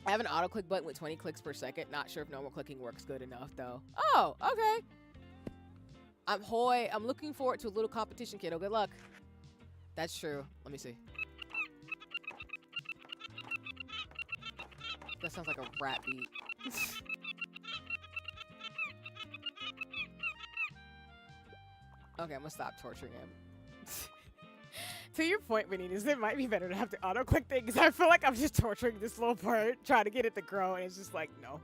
I have an auto-click button with 20 clicks per second. Not sure if normal clicking works good enough, though. Oh, okay. I'm looking forward to a little competition, kiddo. Good luck. That's true. Let me see. That sounds like a rap beat. Okay, I'm gonna stop torturing him. To your point, Benitez, it might be better to have to auto-click things. I feel like I'm just torturing this little part, trying to get it to grow, and it's just like, no.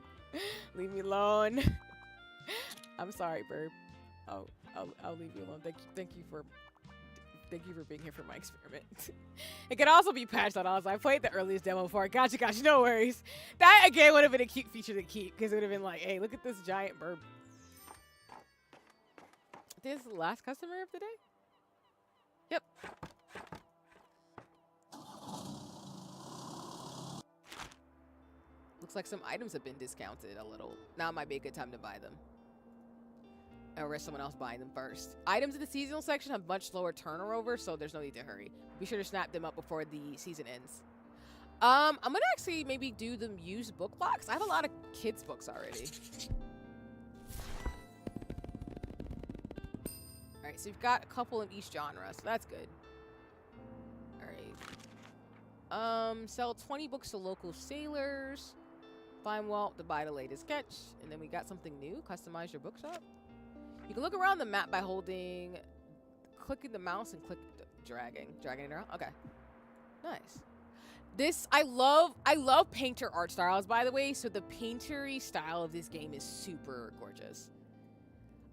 Leave me alone. I'm sorry, Burb. I'll leave you alone. Thank you for being here for my experiment. It could also be patched on us. I played the earliest demo before. Gotcha, no worries. That, again, would have been a cute feature to keep, because it would have been like, hey, look at this giant burb. This is the last customer of the day? Yep. Looks like some items have been discounted a little. Now might be a good time to buy them. Or risk someone else buying them first. Items in the seasonal section have much lower turnover, so there's no need to hurry. Be sure to snap them up before the season ends. I'm gonna actually maybe do the used book blocks. I have a lot of kids' books already. Alright, so we've got a couple in each genre, so that's good. Alright. Sell 20 books to local sailors. Find Walt to buy the latest sketch. And then we got something new. Customize your bookshop. You can look around the map by clicking the mouse and dragging it around. Okay. Nice. I love painter art styles, by the way. So the paintery style of this game is super gorgeous.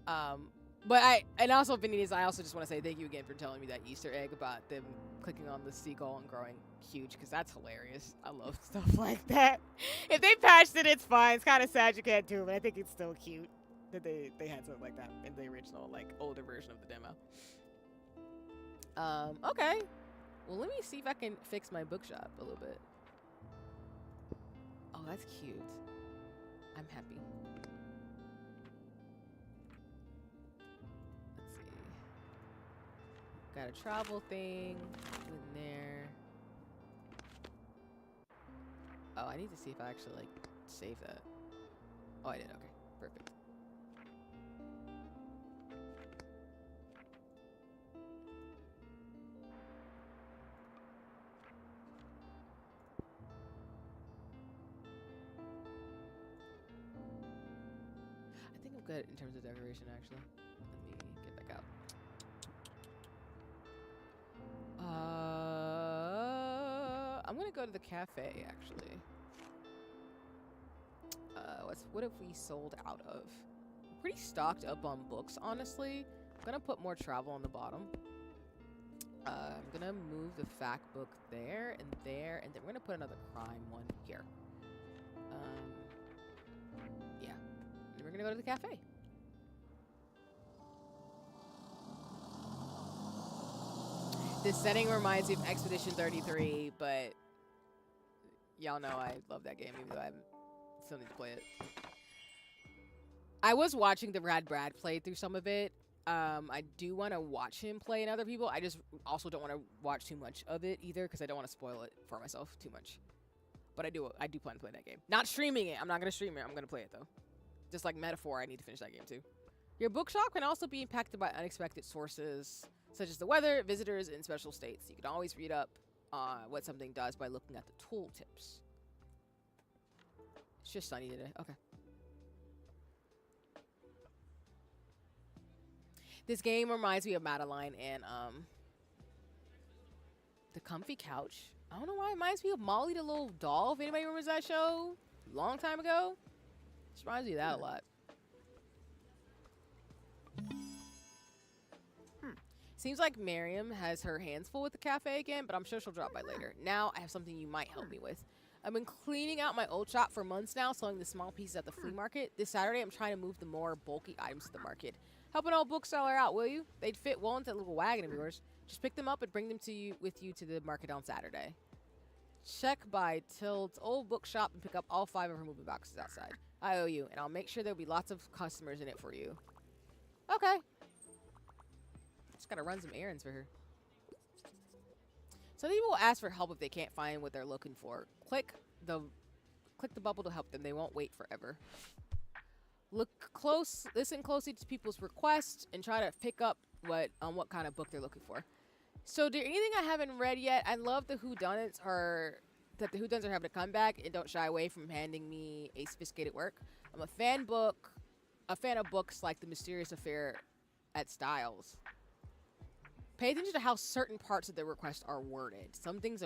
And also, Benitez, I also just want to say thank you again for telling me that Easter egg about them clicking on the seagull and growing huge, because that's hilarious. I love stuff like that. If they patched it, it's fine. It's kind of sad you can't do it, but I think it's still cute that they had something like that in the original, like, older version of the demo. Okay. Well, let me see if I can fix my bookshop a little bit. Oh, that's cute. I'm happy. Let's see. Got a travel thing in there. Oh, I need to see if I actually, like, save that. Oh, I did. Okay. Perfect. I think I'm good in terms of decoration, actually. Let me get back out. I'm gonna go to the cafe, actually. What have we sold out of? I'm pretty stocked up on books, honestly. I'm gonna put more travel on the bottom. I'm gonna move the fact book there, and then we're gonna put another crime one here. Yeah. And we're gonna go to the cafe. This setting reminds me of Expedition 33, but y'all know I love that game, even though I haven't still need to play it. I was watching the Brad play through some of it. I do want to watch him play and other people. I just also don't want to watch too much of it either because I don't want to spoil it for myself too much. But I do plan to play that game. Not streaming it. I'm not gonna stream it. I'm gonna play it though. Just like Metaphor, I need to finish that game too. Your bookshop can also be impacted by unexpected sources such as the weather, visitors, and special states. You can always read up what something does by looking at the tooltips. It's just sunny today. Okay. This game reminds me of Madeline and the comfy couch. I don't know why it reminds me of Molly the little doll. If anybody remembers that show, long time ago. It reminds me of that a lot. Seems like Miriam has her hands full with the cafe again, but I'm sure she'll drop by later. Now I have something you might help me with. I've been cleaning out my old shop for months now, selling the small pieces at the flea market. This Saturday, I'm trying to move the more bulky items to the market. Help an old bookseller out, will you? They'd fit well into that little wagon of yours. Just pick them up and bring them to you with you to the market on Saturday. Check by Tilde's old bookshop and pick up all 5 of her moving boxes outside. I owe you, and I'll make sure there'll be lots of customers in it for you. Okay. Just gotta run some errands for her. Some people will ask for help if they can't find what they're looking for. Click the bubble to help them. They won't wait forever. Listen closely to people's requests and try to pick up what kind of book they're looking for. So, anything I haven't read yet? I love the whodunits are having a comeback and don't shy away from handing me a sophisticated work. I'm a fan of books like The Mysterious Affair at Styles. Pay attention to how certain parts of the request are worded. Some things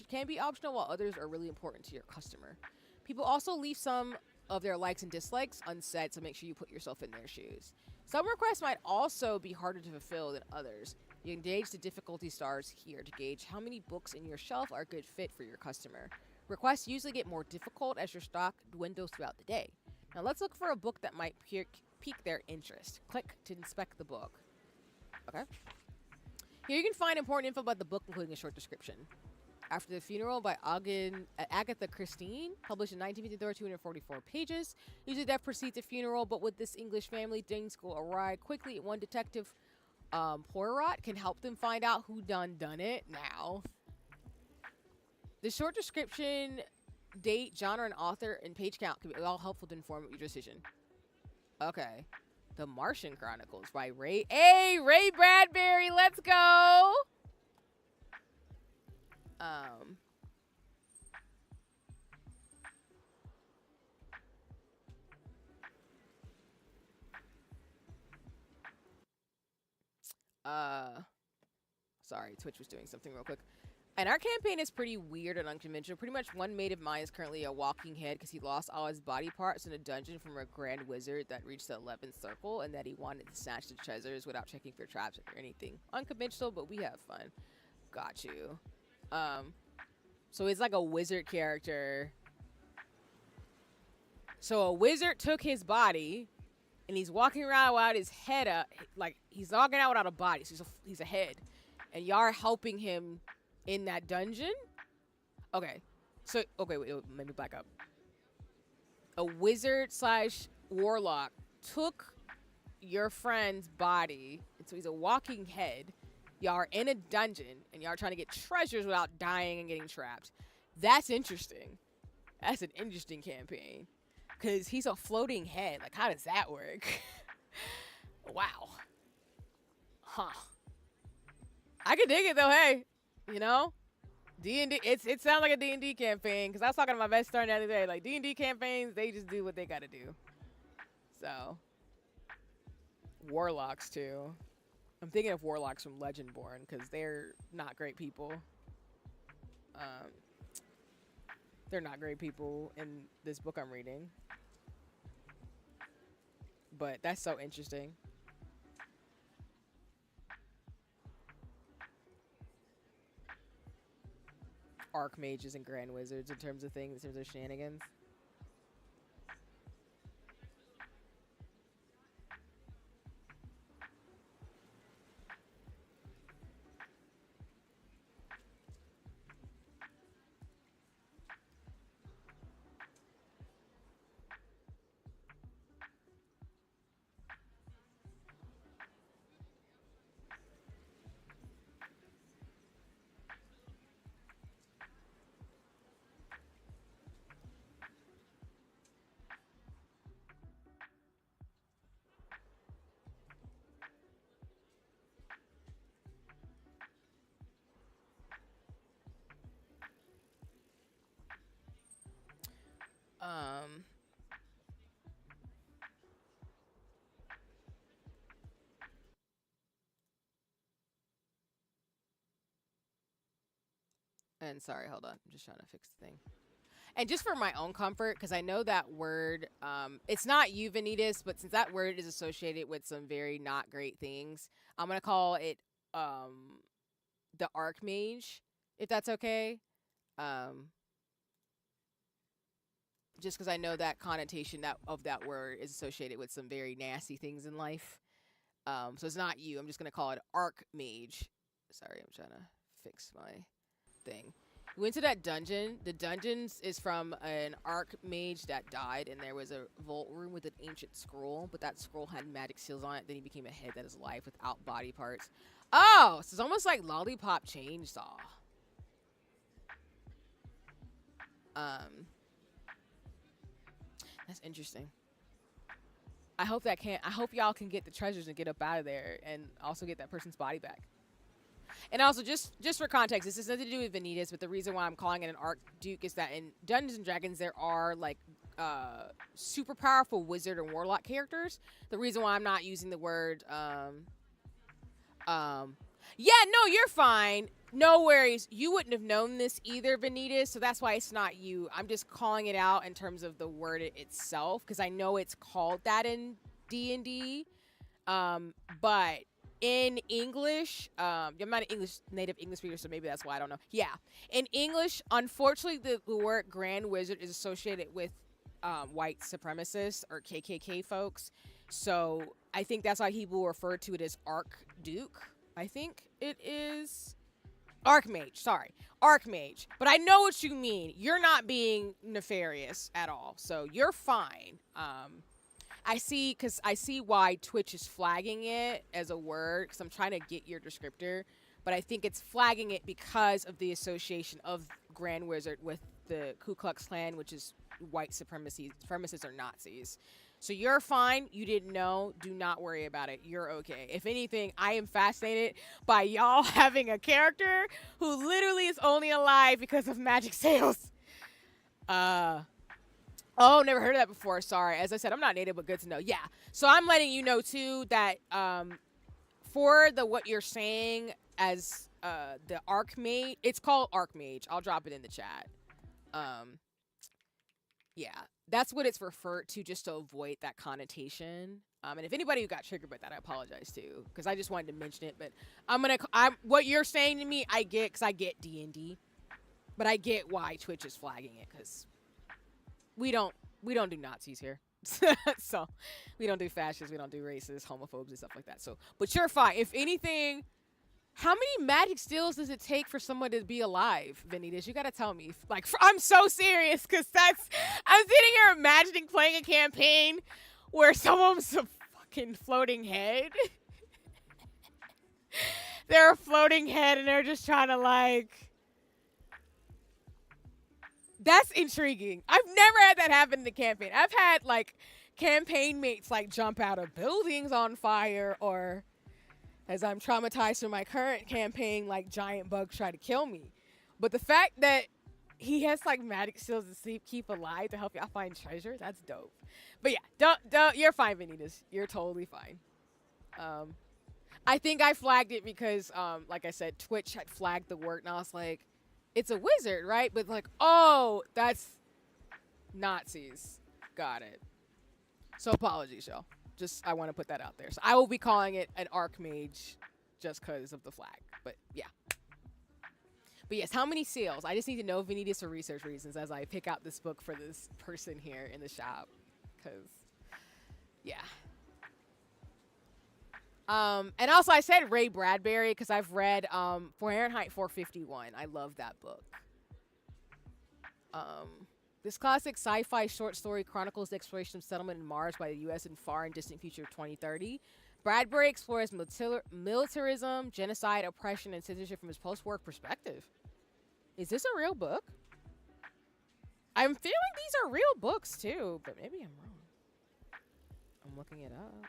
can be optional, while others are really important to your customer. People also leave some of their likes and dislikes unsaid, so make sure you put yourself in their shoes. Some requests might also be harder to fulfill than others. You engage the difficulty stars here to gauge how many books in your shelf are a good fit for your customer. Requests usually get more difficult as your stock dwindles throughout the day. Now let's look for a book that might pique their interest. Click to inspect the book. Okay. Here you can find important info about the book, including a short description. After the Funeral by Agatha Christie, published in 1953, 244 pages. Usually death precedes a funeral, but with this English family, things go awry quickly. One detective, Poirot, can help them find out who done it now. The short description, date, genre, and author, and page count can be all helpful to inform your decision. Okay. The Martian Chronicles by Ray Bradbury, let's go! Sorry, Twitch was doing something real quick. And our campaign is pretty weird and unconventional. Pretty much one mate of mine is currently a walking head because he lost all his body parts in a dungeon from a grand wizard that reached the 11th circle, and that he wanted to snatch the treasures without checking for traps or anything. Unconventional, but we have fun. Got you. So it's like a wizard character. So a wizard took his body, and he's walking around without his head up. Like, he's walking out without a body, so he's a head. And y'all are helping him in that dungeon? Okay. So, okay, wait, let me back up. A wizard / warlock took your friend's body, and so he's a walking head. Y'all are in a dungeon, and y'all are trying to get treasures without dying and getting trapped. That's interesting. That's an interesting campaign. Because he's a floating head. Like, how does that work? Wow. Huh. I can dig it, though, hey. You know? D&D, it sounds like a D&D campaign. Because I was talking to my best friend the other day. Like, D&D campaigns, they just do what they got to do. So. Warlocks, too. I'm thinking of warlocks from Legendborn. Because they're not great people. They're not great people in this book I'm reading. But that's so interesting. archmages and grand wizards in terms of things, in terms of shenanigans. Um, and sorry, hold on. I'm just trying to fix the thing. And just for my own comfort, because I know that word, it's not you, Vanitas, but since that word is associated with some very not great things, I'm gonna call it um the Archmage, if that's okay. Um, just because I know that connotation that of that word is associated with some very nasty things in life. So it's not you. I'm just gonna call it Archmage. Sorry, I'm trying to fix my thing. We went to that dungeon. The dungeons is from an archmage that died, and there was a vault room with an ancient scroll, but that scroll had magic seals on it. Then he became a head that is life without body parts. Oh, so it's almost like Lollipop Chainsaw. Um, that's interesting. I hope y'all can get the treasures and get up out of there, and also get that person's body back. And also, just for context, this has nothing to do with Vanitas, but the reason why I'm calling it an Archduke is that in Dungeons and Dragons there are like super powerful wizard and warlock characters. The reason why I'm not using the word yeah, no, you're fine. No worries. You wouldn't have known this either, Vanitas, so that's why it's not you. I'm just calling it out in terms of the word itself because I know it's called that in D&D. But in English, I'm not an native English speaker, so maybe that's why I don't know. Yeah, in English, unfortunately, the word Grand Wizard is associated with white supremacists or KKK folks. So I think that's why people refer to it as Archduke. I think it is Archmage. Sorry, Archmage. But I know what you mean. You're not being nefarious at all, so you're fine. I see why Twitch is flagging it as a word because I'm trying to get your descriptor, but I think it's flagging it because of the association of Grand Wizard with the Ku Klux Klan, which is white supremacists or Nazis. So you're fine. You didn't know. Do not worry about it. You're okay. If anything, I am fascinated by y'all having a character who literally is only alive because of magic sales. Oh, never heard of that before. Sorry. As I said, I'm not native, but good to know. Yeah. So I'm letting you know too that for the what you're saying as the Archmage, it's called Archmage. I'll drop it in the chat. Yeah, that's what it's referred to, just to avoid that connotation. And if anybody who got triggered by that, I apologize too, because I just wanted to mention it. But I'm what you're saying to me, I get, because I get D&D, but I get why Twitch is flagging it, because we don't do Nazis here. So we don't do fascists, we don't do racists, homophobes, and stuff like that. So, but you're fine. If anything, how many magic stills does it take for someone to be alive, Vanitas? You gotta tell me. Like, I'm so serious, because I'm sitting here imagining playing a campaign where someone's a fucking floating head. They're a floating head, and they're just trying to, like... That's intriguing. I've never had that happen in the campaign. I've had, like, campaign mates, like, jump out of buildings on fire, or... as I'm traumatized from my current campaign, like giant bugs try to kill me. But the fact that he has like magic skills to keep alive to help y'all find treasure, that's dope. But yeah, don't you're fine, Vanitas. You're totally fine. I think I flagged it because, like I said, Twitch had flagged the word, and I was like, it's a wizard, right? But like, oh, that's Nazis. Got it. So apologies, y'all. Just, I want to put that out there. So I will be calling it an Archmage just because of the flag. But yeah. But yes, how many seals? I just need to know if we need this for research reasons as I pick out this book for this person here in the shop. Because, yeah. And also I said Ray Bradbury because I've read Fahrenheit 451. I love that book. This classic sci-fi short story chronicles the exploration of settlement in Mars by the U.S. in far and distant future of 2030. Bradbury explores militarism, genocide, oppression, and censorship from his post-war perspective. Is this a real book? I'm feeling these are real books too, but maybe I'm wrong. I'm looking it up.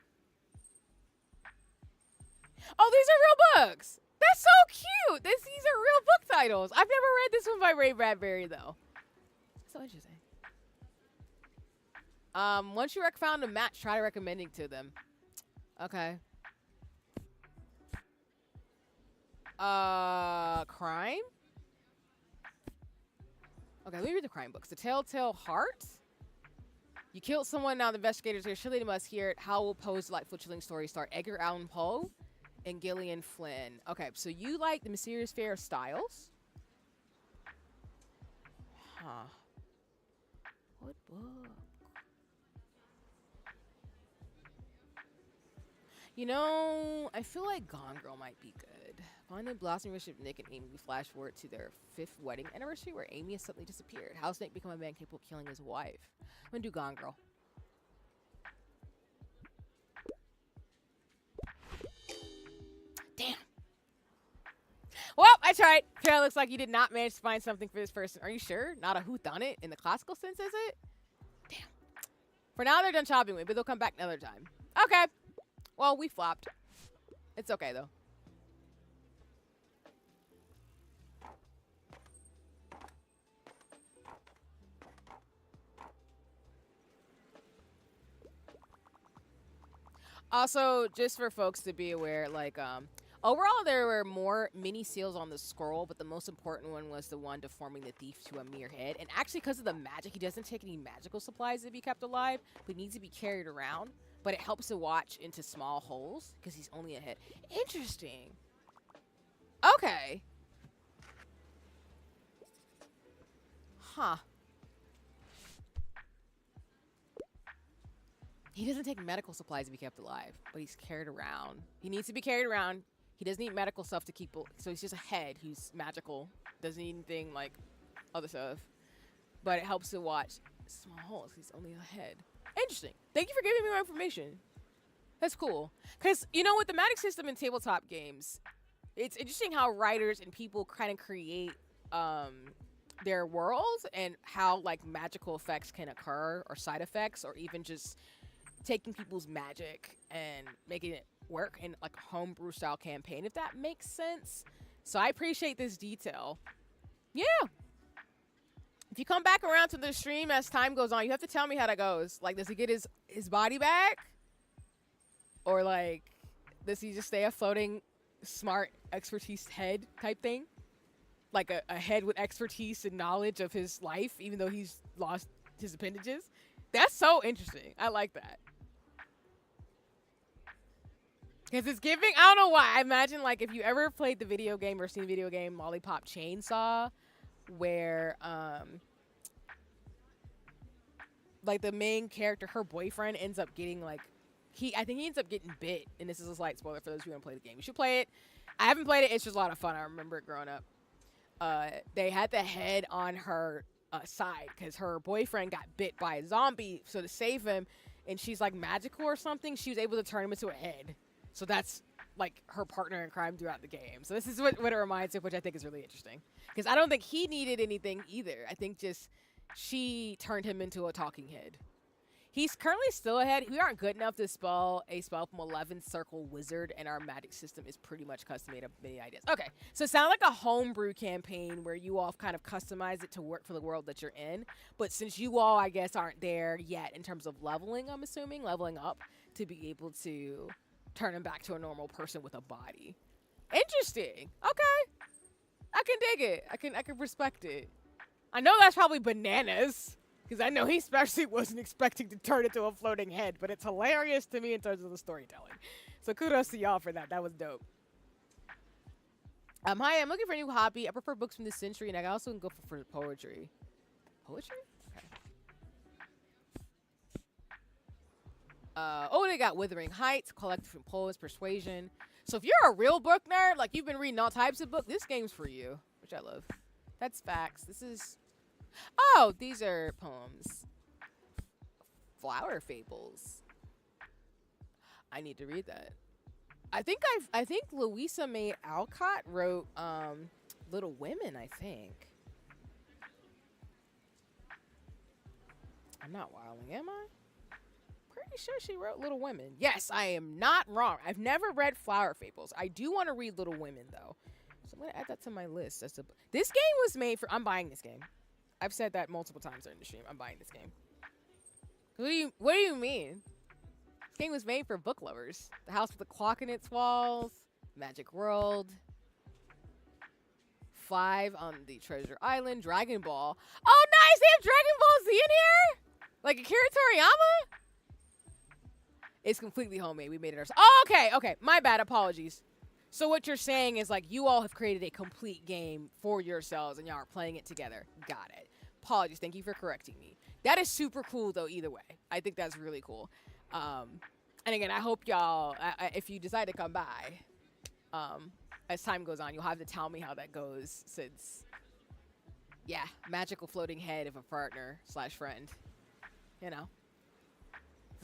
Oh, these are real books! That's so cute! These are real book titles. I've never read this one by Ray Bradbury, though. So interesting. Once you found a match, try recommending to them. Okay. Crime? Okay, let me read the crime books. The Telltale Heart. You killed someone, now the investigators here. Surely they must hear it. How will Poe's delightful chilling story start? Edgar Allan Poe and Gillian Flynn. Okay, so you like The Mysterious Affair of Styles? Huh. What book? You know, I feel like Gone Girl might be good. Find the blossoming relationship Nick and Amy. We flash forward to their 5th wedding anniversary where Amy has suddenly disappeared. How does Nick become a man capable of killing his wife? I'm gonna do Gone Girl. Damn. Well, I tried. Kara, looks like you did not manage to find something for this person. Are you sure? Not a whodunit in the classical sense, is it? Damn. For now, they're done shopping with, but they'll come back another time. Okay. Well, we flopped. It's okay, though. Also, just for folks to be aware, like, overall there were more mini seals on the scroll, but the most important one was the one deforming the thief to a mere head. And actually, because of the magic, he doesn't take any magical supplies to be kept alive, but he needs to be carried around. But it helps to watch into small holes, because he's only a head. Interesting. Okay. Huh. He doesn't take medical supplies to be kept alive, but he's carried around. He needs to be carried around. He doesn't need medical stuff to keep... So he's just a head who's magical. Doesn't need anything like other stuff. But it helps to watch small holes. He's only a head. Interesting. Thank you for giving me more information. That's cool. Because, you know, with the magic system in tabletop games, it's interesting how writers and people kind of create their worlds and how, like, magical effects can occur or side effects or even just taking people's magic and making it work in, like, a homebrew style campaign, if that makes sense. So I appreciate this detail. Yeah. If you come back around to the stream as time goes on, you have to tell me how that goes. Like, does he get his body back? Or, like, does he just stay a floating, smart, expertise head type thing? Like a head with expertise and knowledge of his life, even though he's lost his appendages? That's so interesting. I like that. Because it's giving, I don't know why. I imagine, like, if you ever played the video game or seen the video game Lollipop Chainsaw, where, like, the main character, her boyfriend, ends up getting, like, I think he ends up getting bit, and this is a slight spoiler for those who haven't played the game. You should play it. I haven't played it. It's just a lot of fun. I remember it growing up. They had the head on her side because her boyfriend got bit by a zombie. So to save him, and she's, like, magical or something, she was able to turn him into a head. So that's, like, her partner in crime throughout the game. So this is what it reminds me of, which I think is really interesting. Because I don't think he needed anything either. I think just she turned him into a talking head. He's currently still ahead. We aren't good enough to spell a spell from 11th Circle Wizard, and our magic system is pretty much custom made up many ideas. Okay, so it sounds like a homebrew campaign where you all kind of customize it to work for the world that you're in. But since you all, I guess, aren't there yet in terms of leveling, I'm assuming, leveling up to be able to turn him back to a normal person with a body. Interesting. Okay. I can dig it. I can respect it. I know that's probably bananas. Because I know he especially wasn't expecting to turn into a floating head, but it's hilarious to me in terms of the storytelling. So kudos to y'all for that. That was dope. Hi, I'm looking for a new hobby. I prefer books from this century, and I also can go for poetry. Poetry? Okay. Oh, they got Withering Heights, collected from poets, persuasion. So if you're a real book nerd, like you've been reading all types of books, this game's for you, which I love. That's facts. This is. Oh, these are poems. Flower fables. I need to read that. I think Louisa May Alcott wrote Little Women, I think. I'm not wilding, am I? Pretty sure she wrote Little Women. Yes, I am not wrong. I've never read Flower Fables. I do want to read Little Women though. So I'm going to add that to my list. This game was made for I'm buying this game. I've said that multiple times during the stream. I'm buying this game. What do you mean? This game was made for book lovers. The House with the Clock in its walls, Magic World, 5 on the Treasure Island, Dragon Ball. Oh, nice! They have Dragon Ball Z in here? Like Akira Toriyama? It's completely homemade. We made it ourselves. Oh, okay, okay. My bad. Apologies. So what you're saying is like you all have created a complete game for yourselves and y'all are playing it together. Got it. Apologies. Thank you for correcting me. That is super cool though. Either way, I think that's really cool. And again, I hope y'all, if you decide to come by, as time goes on, you'll have to tell me how that goes. Since, yeah, magical floating head of a partner / friend, you know.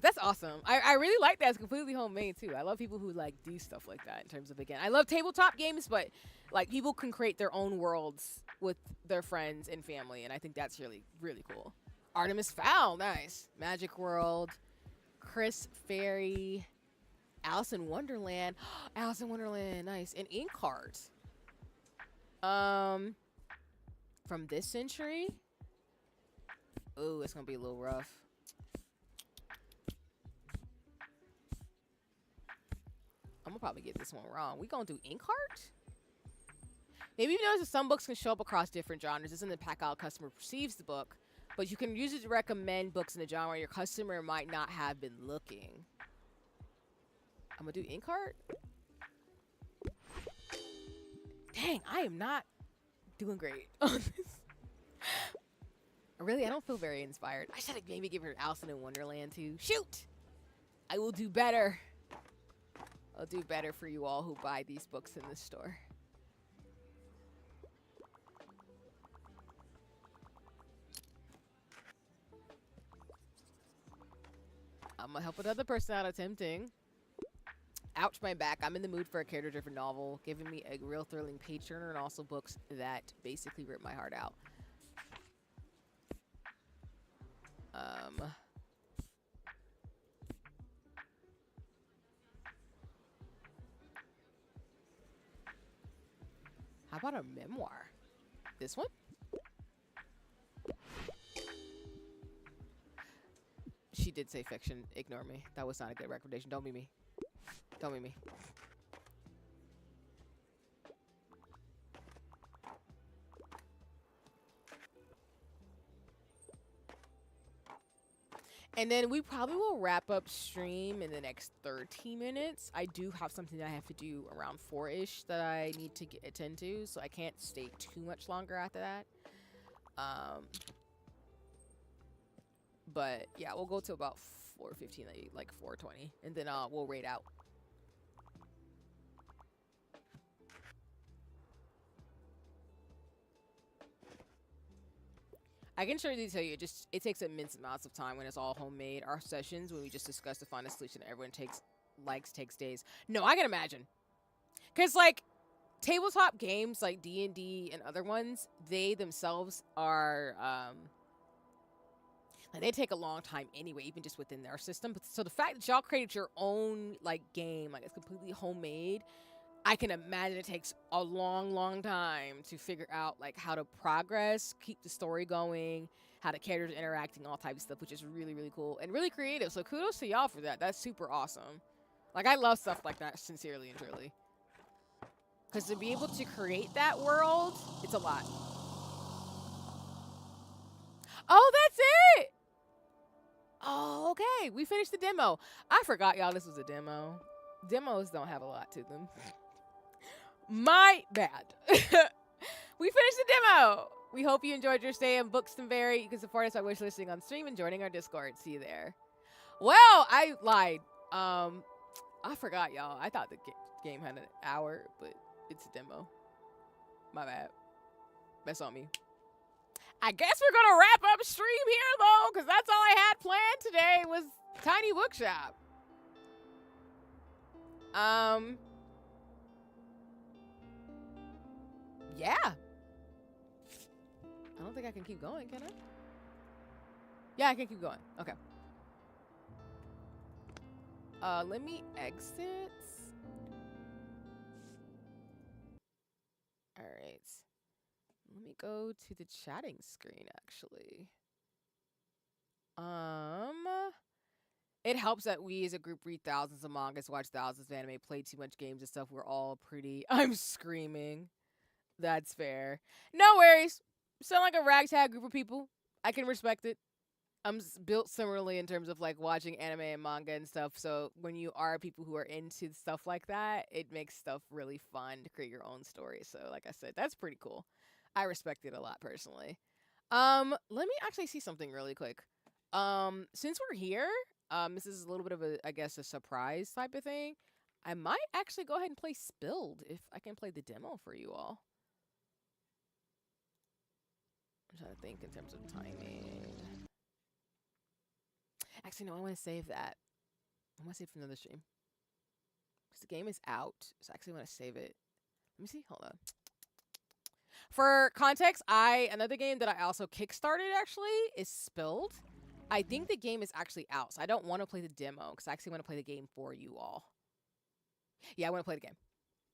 That's awesome. I really like that. It's completely homemade too. I love people who like do stuff like that in terms of, again, I love tabletop games, but like people can create their own worlds with their friends and family, and I think that's really, really cool. Artemis Fowl, nice. Magic World, Chris Fairy, Alice in Wonderland. Alice in Wonderland, nice. And Inkheart. From this century? Ooh, it's gonna be a little rough. I'm gonna probably get this one wrong. We gonna do Inkheart? Maybe you notice that some books can show up across different genres. This isn't the pack out customer perceives the book, but you can use it to recommend books in a genre your customer might not have been looking. I'm gonna do Inkheart. Dang, I am not doing great on this. Really, I don't feel very inspired. I should maybe give her Alice in Wonderland too. Shoot! I will do better. I'll do better for you all who buy these books in the store. I'm gonna help another person out attempting. Ouch, my back. I'm in the mood for a character-driven novel, giving me a real thrilling page turner, and also books that basically rip my heart out. How about a memoir? This one? She did say fiction. Ignore me. That was not a good recommendation. Don't be me. Don't be me. And then we probably will wrap up stream in the next 30 minutes. I do have something that I have to do around 4-ish that I need to attend to, so I can't stay too much longer after that. But yeah, we'll go to about 4:15, like 4:20, and then we'll raid out. I can surely tell you, it takes immense amounts of time when it's all homemade. Our sessions, when we just discuss to find a solution that everyone takes days. No, I can imagine. Because, like, tabletop games like D&D and other ones, they themselves are, like, they take a long time anyway, even just within their system. But, so the fact that y'all created your own, like, game, like, it's completely homemade, I can imagine it takes a long, long time to figure out, like, how to progress, keep the story going, how the characters interacting, all types of stuff, which is really, really cool and really creative. So kudos to y'all for that. That's super awesome. Like, I love stuff like that, sincerely and truly. Because to be able to create that world, it's a lot. Oh, that's it! Oh, okay. We finished the demo. I forgot, y'all, this was a demo. Demos don't have a lot to them. My bad. We finished the demo. We hope you enjoyed your stay in Bookstonberry. You can support us by wish listing on stream and joining our Discord. See you there. Well, I lied. I forgot, y'all. I thought the game had an hour, but it's a demo. My bad. That's on me. I guess we're gonna wrap up stream here though, because that's all I had planned today was Tiny Bookshop. Yeah. I don't think I can keep going, can I? Yeah, I can keep going. Okay. Let me exit. All right. Let me go to the chatting screen, actually. It helps that we as a group read thousands of mangas, watch thousands of anime, play too much games and stuff. We're all pretty... I'm screaming. That's fair. No worries. Sound like a ragtag group of people. I can respect it. I'm built similarly in terms of like watching anime and manga and stuff. So when you are people who are into stuff like that, it makes stuff really fun to create your own story. So like I said, that's pretty cool. I respect it a lot personally. Let me actually see something really quick. Since we're here, this is a little bit of a, I guess, a surprise type of thing. I might actually go ahead and play Spilled if I can play the demo for you all. I'm trying to think in terms of timing. Actually, no, I want to save that. I want to save it for another stream. Because the game is out. So I actually want to save it. Let me see. Hold on. For context, another game that I also kickstarted actually is Spilled. I think the game is actually out. So I don't want to play the demo because I actually want to play the game for you all. Yeah, I want to play the game.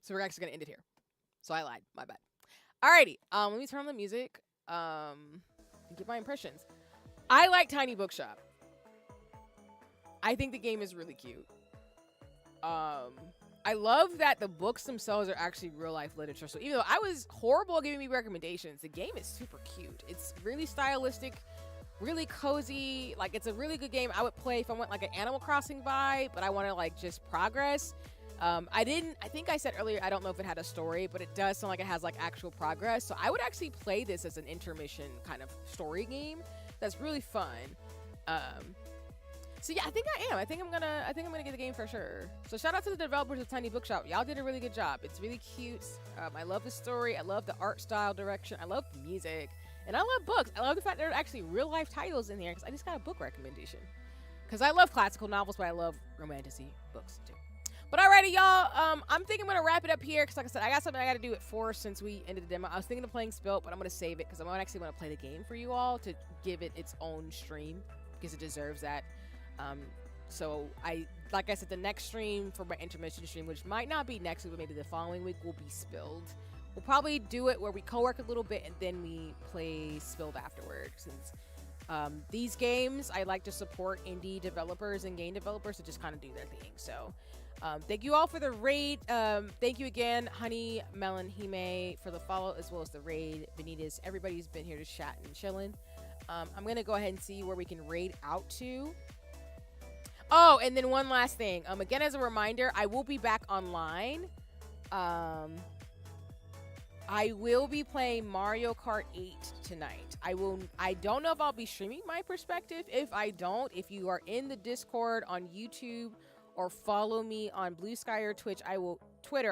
So we're actually going to end it here. So I lied. My bad. Alrighty. Let me turn on the music. And give my impressions. I like Tiny Bookshop. I think the game is really cute. I love that the books themselves are actually real life literature. So even though I was horrible at giving me recommendations, the game is super cute. It's really stylistic, really cozy. Like it's a really good game. I would play if I want like an Animal Crossing vibe, but I want to like just progress. I think I said earlier, I don't know if it had a story, but it does sound like it has like actual progress. So I would actually play this as an intermission kind of story game. That's really fun. So yeah, I think I am. I think I'm gonna get the game for sure. So shout out to the developers of Tiny Bookshop. Y'all did a really good job. It's really cute. I love the story. I love the art style direction. I love the music. And I love books. I love the fact there are actually real life titles in here because I just got a book recommendation. Because I love classical novels, but I love romantasy books too. But alrighty, y'all. I'm thinking I'm gonna wrap it up here because, like I said, I got something I got to do at 4 since we ended the demo. I was thinking of playing Spilt, but I'm gonna save it because I actually want to play the game for you all to give it its own stream because it deserves that. So like I said, the next stream for my intermission stream, which might not be next week, but maybe the following week, will be Spilled. We'll probably do it where we co-work a little bit and then we play Spilled afterward. Since these games, I like to support indie developers and game developers to just kind of do their thing. So thank you all for the raid. Thank you again, Honey, Melon, Hime, for the follow, as well as the raid. Benitez, everybody's been here to chat and chilling. I'm going to go ahead and see where we can raid out to. Oh, and then one last thing. Again, as a reminder, I will be back online. I will be playing Mario Kart 8 tonight. I don't know if I'll be streaming my perspective. If I don't, if you are in the Discord on YouTube or follow me on Blue Sky or Twitter,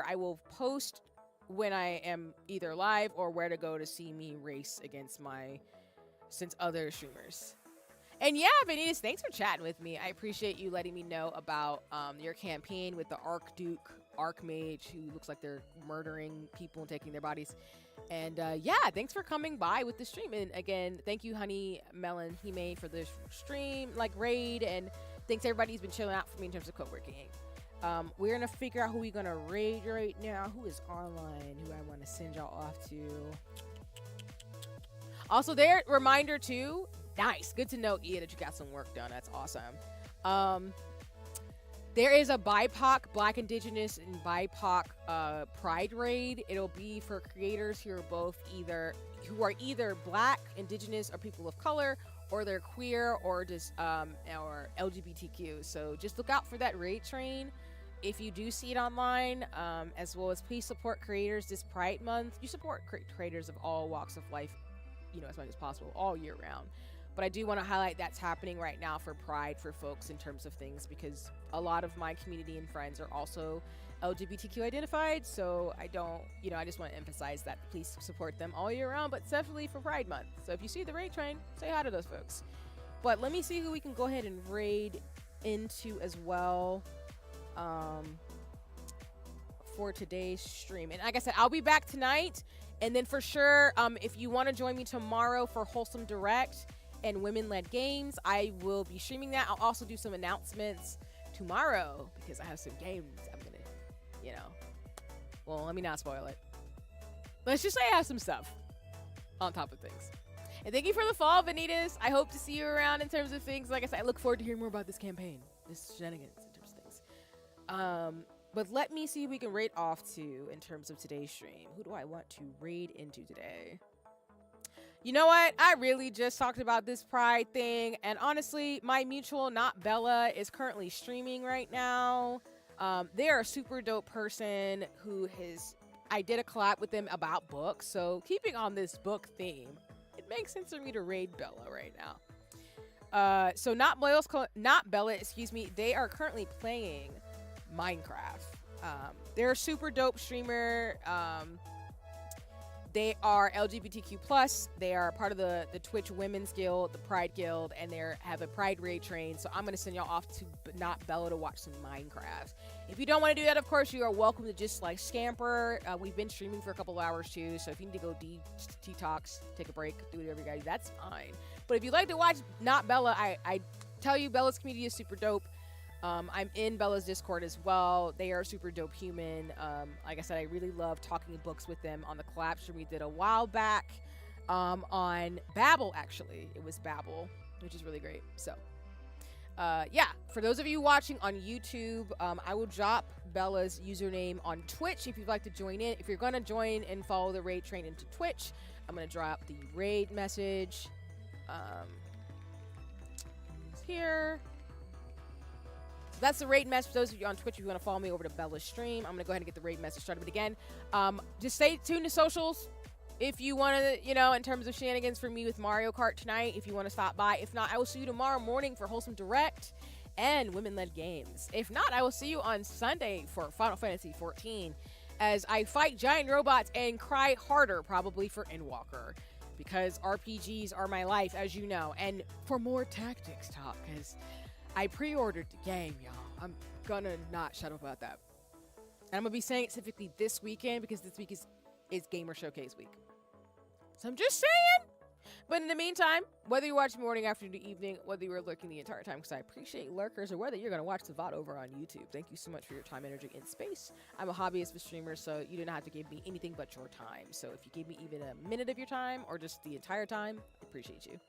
I will post when I am either live or where to go to see me race against other streamers. And yeah, Benitez, thanks for chatting with me. I appreciate you letting me know about your campaign with the Archduke Archmage, who looks like they're murdering people and taking their bodies. And yeah, thanks for coming by with the stream. And again, thank you, Honey, Melon, Hime, for the stream, raid. And thanks everybody who's been chilling out for me in terms of co-working. We're going to figure out who we're going to raid right now. Who is online, who I want to send y'all off to. Also, their reminder too. Nice. Good to know, Ia, that you got some work done. That's awesome. There is a BIPOC, Black, Indigenous, and BIPOC Pride Raid. It'll be for creators who are either Black, Indigenous, or people of color, or they're queer, or just or LGBTQ. So just look out for that raid train. if you do see it online, as well as please support creators this Pride Month. You support creators of all walks of life, as much as possible, all year round. But I do want to highlight that's happening right now for Pride for folks in terms of things, because a lot of my community and friends are also LGBTQ identified. So I don't, I just want to emphasize that please support them all year round, but especially for Pride Month. So if you see the raid train, say hi to those folks. But let me see who we can go ahead and raid into as well for today's stream. And like I said, I'll be back tonight. And then for sure, if you want to join me tomorrow for Wholesome Direct and Women-Led Games, I will be streaming that. I'll also do some announcements tomorrow because I have some games I'm going to, well, let me not spoil it. Let's just say I have some stuff on top of things. And thank you for the fall, Vanitas. I hope to see you around in terms of things. Like I said, I look forward to hearing more about this campaign, this shenanigans in terms of things. But let me see who we can raid off to in terms of today's stream. Who do I want to raid into today? You know what? I really just talked about this Pride thing. And honestly, my mutual, not Bella, is currently streaming right now. They are a super dope person I did a collab with them about books. So keeping on this book theme, it makes sense for me to raid Bella right now. So not Bella, excuse me. They are currently playing Minecraft. They're a super dope streamer. They are LGBTQ plus. They are part of the Twitch Women's Guild, the Pride Guild, and they have a Pride raid train. So I'm gonna send y'all off to Not Bella to watch some Minecraft. If you don't want to do that, of course, you are welcome to just like scamper. We've been streaming for a couple hours too, so if you need to go detox, take a break, do whatever you gotta do, that's fine. But if you'd like to watch Not Bella, I tell you, Bella's community is super dope. I'm in Bella's Discord as well. They are a super dope human. Like I said, I really love talking books with them on the collab stream we did a while back on Babbel, actually. It was Babbel, which is really great. So, yeah, for those of you watching on YouTube, I will drop Bella's username on Twitch if you'd like to join in. If you're going to join and follow the raid train into Twitch, I'm going to drop the raid message here. That's the raid message. For those of you on Twitch, if you want to follow me over to Bella's stream, I'm going to go ahead and get the raid message started. But again, just stay tuned to socials if you want to, in terms of shenanigans for me with Mario Kart tonight, if you want to stop by. If not, I will see you tomorrow morning for Wholesome Direct and Women-Led Games. If not, I will see you on Sunday for Final Fantasy XIV as I fight giant robots and cry harder probably for Endwalker, because RPGs are my life, as you know. And for more tactics talk, because I pre-ordered the game, y'all. I'm gonna not shut up about that. And I'm gonna be saying it specifically this weekend because this week is Gamer Showcase week. So I'm just saying. But in the meantime, whether you watch morning, afternoon, evening, whether you were lurking the entire time, because I appreciate lurkers, or whether you're gonna watch the VOD over on YouTube, thank you so much for your time, energy, and space. I'm a hobbyist for streamers, so you don't have to give me anything but your time. So if you give me even a minute of your time, or just the entire time, I appreciate you.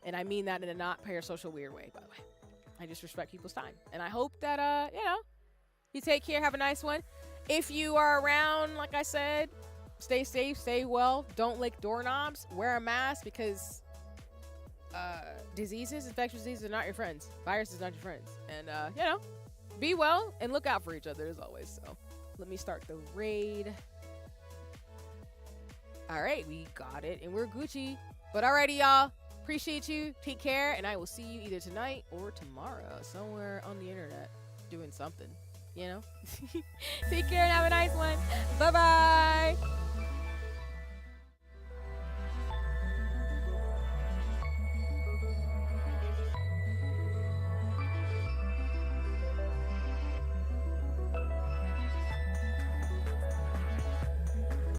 And I mean that in a not parasocial weird way, by the way. I just respect people's time. And I hope that, you take care, have a nice one. If you are around, like I said, stay safe, stay well. Don't lick doorknobs. Wear a mask because infectious diseases are not your friends. Viruses are not your friends. And, be well and look out for each other as always. So let me start the raid. All right, we got it. And we're Gucci. But alrighty, y'all. Appreciate you. Take care, and I will see you either tonight or tomorrow somewhere on the internet doing something, Take care and have a nice one. Bye-bye.